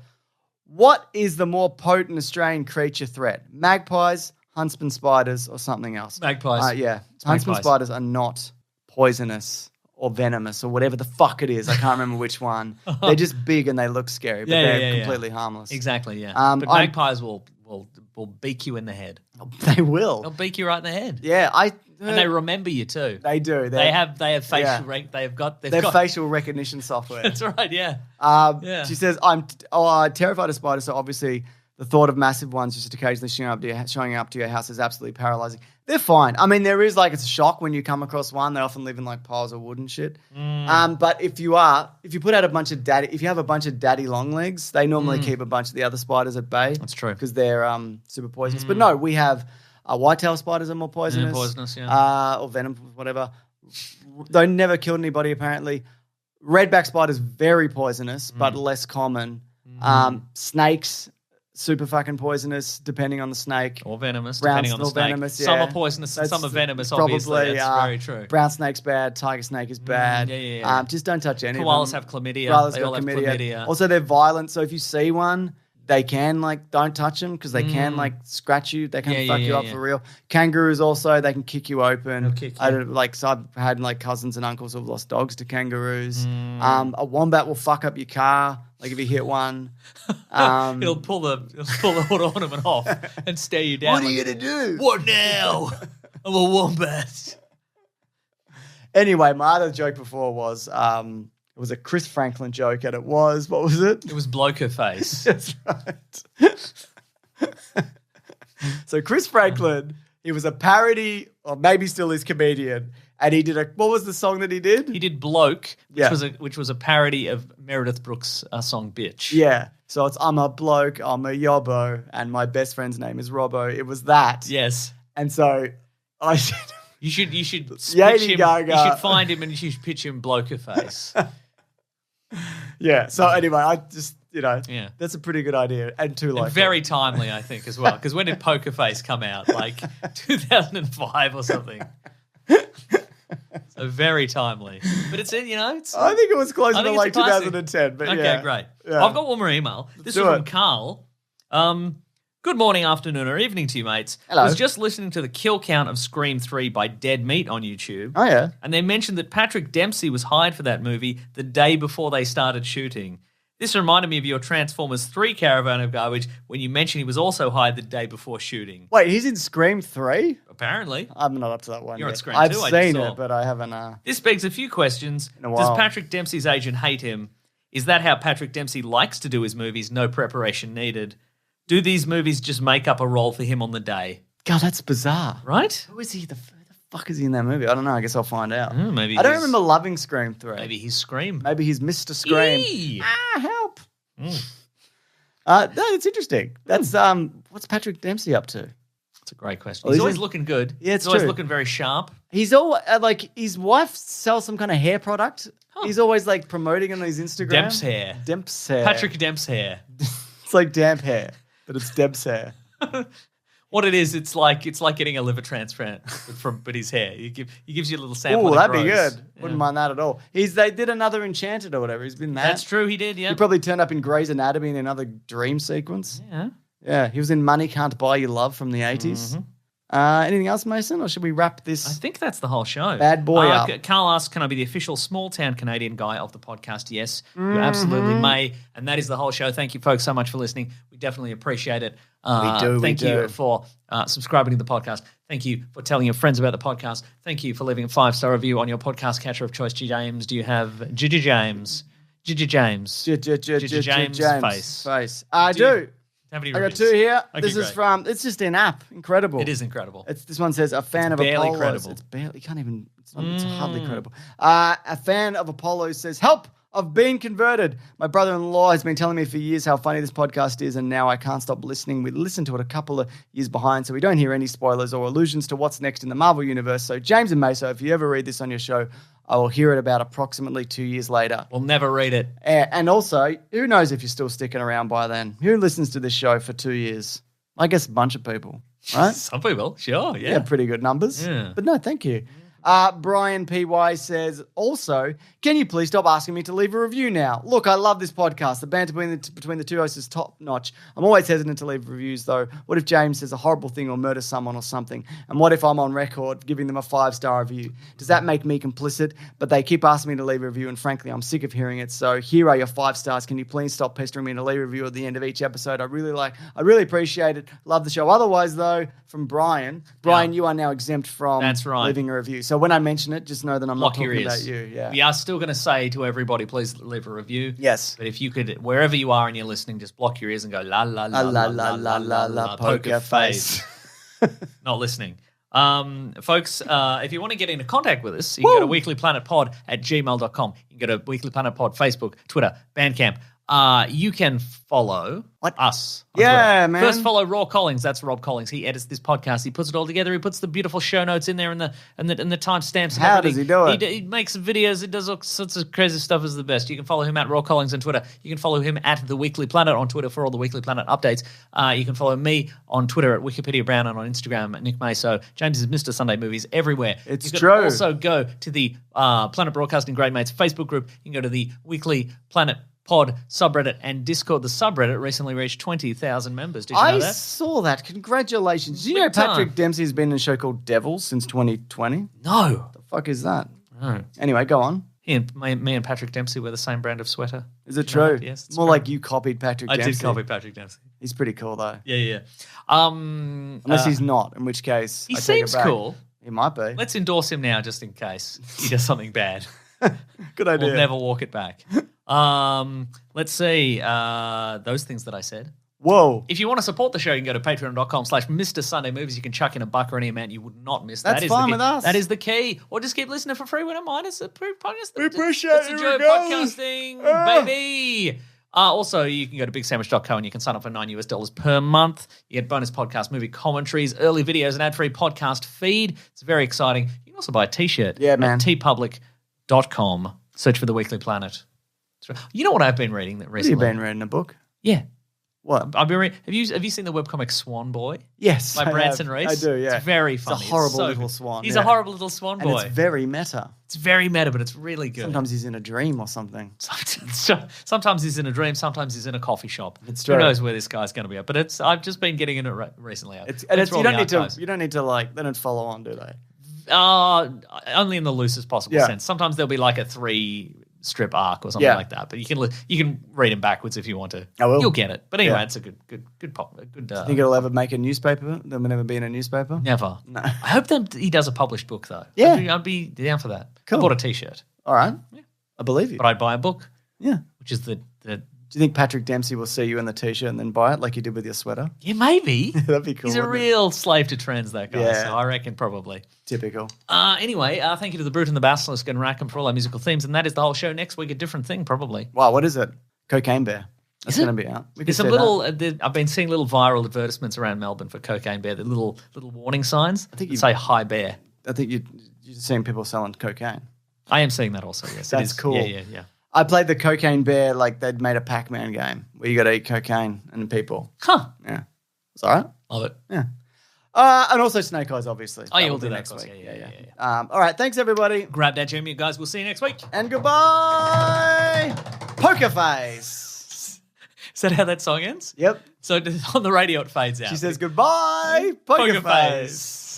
What is the more potent Australian creature threat? Magpies, huntsman spiders, or something else? Magpies. Yeah. Huntsman spiders are not poisonous or venomous or whatever the fuck it is. I can't remember which one. They're just big and they look scary, but they're completely harmless. Exactly, yeah. But magpies will beak you in the head. They will. They'll beak you right in the head. Yeah, and they remember you too. They do. They have facial they've got facial recognition software. That's right. Yeah. She says, I'm terrified of spiders, so obviously the thought of massive ones just occasionally showing up to your house is absolutely paralyzing. They're fine. I mean, there is it's a shock when you come across one. They often live in piles of wood and shit. But if you have a bunch of daddy long legs, they normally keep a bunch of the other spiders at bay. That's true. Because they're super poisonous. But no, we have whitetail spiders are more poisonous. Or venom, whatever. They never killed anybody, apparently. Redback spiders, very poisonous, but less common. Snakes, super fucking poisonous, depending on the snake. Or venomous, depending on the snake. Venomous, yeah. Some are poisonous and some are venomous, obviously. That's very true. Brown snake's bad. Tiger snake is bad. Just don't touch any Koalas of them. have chlamydia. Koalas they all have chlamydia. Also, they're violent, so if you see one, they can, don't touch them because they can, scratch you. They can fuck you up for real. Kangaroos also, they can kick you open. They'll kick you. So I've had, cousins and uncles who've lost dogs to kangaroos. A wombat will fuck up your car, if you hit one. It'll pull the ornament off and stare you down. What are you going to do? What now? I'm a wombat. Anyway, my other joke before was... it was a Chris Franklin joke, and what was it? It was Bloker Face. That's right. So Chris Franklin, he was a parody, or maybe still is comedian, and he did what was the song that he did? He did Bloke, which was a parody of Meredith Brooks' song Bitch. Yeah. So it's I'm a bloke, I'm a yobbo, and my best friend's name is Robbo. It was that. Yes. And so I said... You should pitch him. Gaga. You should find him and you should pitch him Bloker Face. Yeah. So anyway, I just that's a pretty good idea and too late. Very timely, I think, as well. Because when did Poker Face come out? 2005 or something. So very timely. But it's I think it was closer to 2010. But okay, great. Yeah. I've got one more email. This is from Carl. Good morning, afternoon, or evening to you, mates. Hello. I was just listening to the kill count of Scream 3 by Dead Meat on YouTube. Oh, yeah. And they mentioned that Patrick Dempsey was hired for that movie the day before they started shooting. This reminded me of your Transformers 3 Caravan of Garbage when you mentioned he was also hired the day before shooting. Wait, he's in Scream 3? Apparently. I'm not up to that one You're yet. at Scream 2, I've seen it, but I haven't... This begs a few questions. Does Patrick Dempsey's agent hate him? Is that how Patrick Dempsey likes to do his movies, no preparation needed? Do these movies just make up a role for him on the day? God, that's bizarre. Right? Who is he? The fuck is he in that movie? I don't know. I guess I'll find out. Maybe I don't remember loving Scream 3. Maybe he's Scream. Maybe he's Mr. Scream. Eee! Help. No, it's interesting. That's what's Patrick Dempsey up to? That's a great question. Well, He's always looking good. Yeah, it's He's always true. looking very sharp. He's all like his wife sells some kind of hair product. Huh. He's always like promoting on his Instagram. Demp's hair. Demp's hair. Patrick Demp's hair. It's like damp hair, but it's Demp's hair. What it is, it's like getting a liver transplant but his hair. He gives you a little sample. Oh, and it that'd be grows. good. Wouldn't mind that at all. They did another Enchanted or whatever. He's been that. That's true. He did. Yeah. He probably turned up in Grey's Anatomy in another dream sequence. Yeah. Yeah, he was in Money Can't Buy You Love from the 80s. Anything else, Mason, or should we wrap this? I think that's the whole show. Bad boy up. Carl asks, can I be the official small-town Canadian guy of the podcast? Yes, you absolutely may. And that is the whole show. Thank you, folks, so much for listening. We definitely appreciate it. Thank you for subscribing to the podcast. Thank you for telling your friends about the podcast. Thank you for leaving a 5-star review on your podcast catcher of choice. G. James, do you have Gigi James? Gigi James. James face. I do. Have any I got reviews? 2 here. Okay, This is great. from, it's just an app. Incredible. It is incredible. This one says, a fan of barely Apollo's. credible. It's barely, you can't even, it's hardly credible. A fan of Apollo says, help, I've been converted. My brother-in-law has been telling me for years how funny this podcast is, and now I can't stop listening. We listened to it a couple of years behind, so we don't hear any spoilers or allusions to what's next in the Marvel Universe. So James and Meso, if you ever read this on your show, I will hear it about approximately 2 years later. We'll never read it. And also, who knows if you're still sticking around by then? Who listens to this show for 2 years? I guess a bunch of people, right? Some people, sure, yeah. Yeah, pretty good numbers. Yeah. But no, thank you. Brian PY says, also, can you please stop asking me to leave a review now? Look, I love this podcast. The banter between the two hosts is top notch. I'm always hesitant to leave reviews, though. What if James says a horrible thing or murders someone or something? And what if I'm on record giving them a 5-star review? Does that make me complicit? But they keep asking me to leave a review, and frankly, I'm sick of hearing it. So here are your 5 stars. Can you please stop pestering me to leave a review at the end of each episode? I really appreciate it. Love the show. Otherwise, though, from Brian, you are now exempt from That's right. leaving a review. So when I mention it, just know that I'm Block not your talking ears. about you. Yeah. We are still going to say to everybody, please leave a review. Yes. But if you could, wherever you are and you're listening, just block your ears and go la la la La la la la la poker face. Not listening. Folks, if you want to get into contact with us, you can go to weeklyplanetpod@gmail.com. You can go to Weekly Planet Pod, Facebook, Twitter, Bandcamp. You can follow us. On Yeah, Twitter. man. First, follow Raw Collings. That's Rob Collings. He edits this podcast. He puts it all together. He puts the beautiful show notes in there and the timestamps. How does he do it? He makes videos. He does all sorts of crazy stuff. Is the best. You can follow him at Raw Collings on Twitter. You can follow him at The Weekly Planet on Twitter for all the Weekly Planet updates. You can follow me on Twitter at Wikipedia Brown and on Instagram at Nick Maso. James is Mr. Sunday Movies everywhere. It's you can true. also go to the Planet Broadcasting Great Mates Facebook group. You can go to the Weekly Planet Pod subreddit and Discord. The subreddit recently reached 20,000 members. Did you know I that? saw that. Congratulations. Do you know Big time. Patrick Dempsey has been in a show called Devils since 2020? No. The fuck is that? No. Anyway, go on. Me and Patrick Dempsey wear the same brand of sweater. Is it Did you know true? that? Yes. It's More true. like you copied Patrick I Dempsey. did copy Patrick Dempsey. He's pretty cool, though. Yeah. Unless he's not, in which case He I take it seems back. cool. He might be. Let's endorse him now just in case he does something bad. Good idea. We'll never walk it back. Let's see. Those things that I said. Whoa. If you want to support the show, you can go to patreon.com/Mr. Sunday Movies. You can chuck in a buck or any amount. You would not miss. That's that is fine the key. with us. That is the key. Or just keep listening for free. We don't mind. It's a podcast. We appreciate It's it, a joy of regardless. podcasting, baby. Also, you can go to bigsandwich.co and you can sign up for $9 per month. You get bonus podcast, movie commentaries, early videos, and ad-free podcast feed. It's very exciting. You can also buy a T-shirt. Yeah, man. At tpublic.com. Search for The Weekly Planet. You know what I've been reading that Have you recently? been reading a book? Yeah. What? I've been have you seen the webcomic Swan Boy? Yes. By I Branson have. Reese? I do, yeah. It's very It's a funny. horrible so little good. swan. He's yeah. a horrible little swan And boy. it's very meta. It's very meta, but it's really good. Sometimes he's in a dream or something. Sometimes he's in a dream, sometimes he's in a coffee shop. It's Who true. knows where this guy's going to be at? But I've just been getting in it recently. You don't need to like. They don't follow on, do they? Only in the loosest possible Yeah. sense. Sometimes there'll be like a 3-strip arc or something Yeah. like that. But you can read them backwards if you want to. I will. You'll get it. But anyway, Yeah. it's a good pop. Think it'll ever make a newspaper? There'll never be in a newspaper? Never. No. I hope that he does a published book though. Yeah. I'd be down for that. Cool. I bought a T-shirt, All right. I believe you. but I'd buy a book, Yeah. which is the Do you think Patrick Dempsey will see you in the T-shirt and then buy it like you did with your sweater? yeah maybe. That'd be cool. He's a wouldn't it? real slave to trends, that guy. Yeah. So I reckon probably. Typical. Anyway, thank you to the Brute and the Basilisk and Rackham for all our musical themes, and that is the whole show. Next week, a different thing probably. Wow, what is it? Cocaine Bear. That's going to be out. We can There's some see little. that. I've been seeing little viral advertisements around Melbourne for Cocaine Bear. The little warning signs. I think that say "Hi Bear." I think you're seeing people selling cocaine. I am seeing that also. Yes, That's cool. Yeah. I played the Cocaine Bear, like they'd made a Pac-Man game where you got to eat cocaine and people. Huh. Yeah. It's all right. Love it. Yeah. And also Snake Eyes, obviously. Oh, yeah, we'll will do that next next week. week. Yeah. All right. Thanks, everybody. Grab that, Jamie. Guys, we'll see you next week. And goodbye. Poker Face. Is that how that song ends? Yep. So on the radio, it fades out. She says goodbye, Poker Face.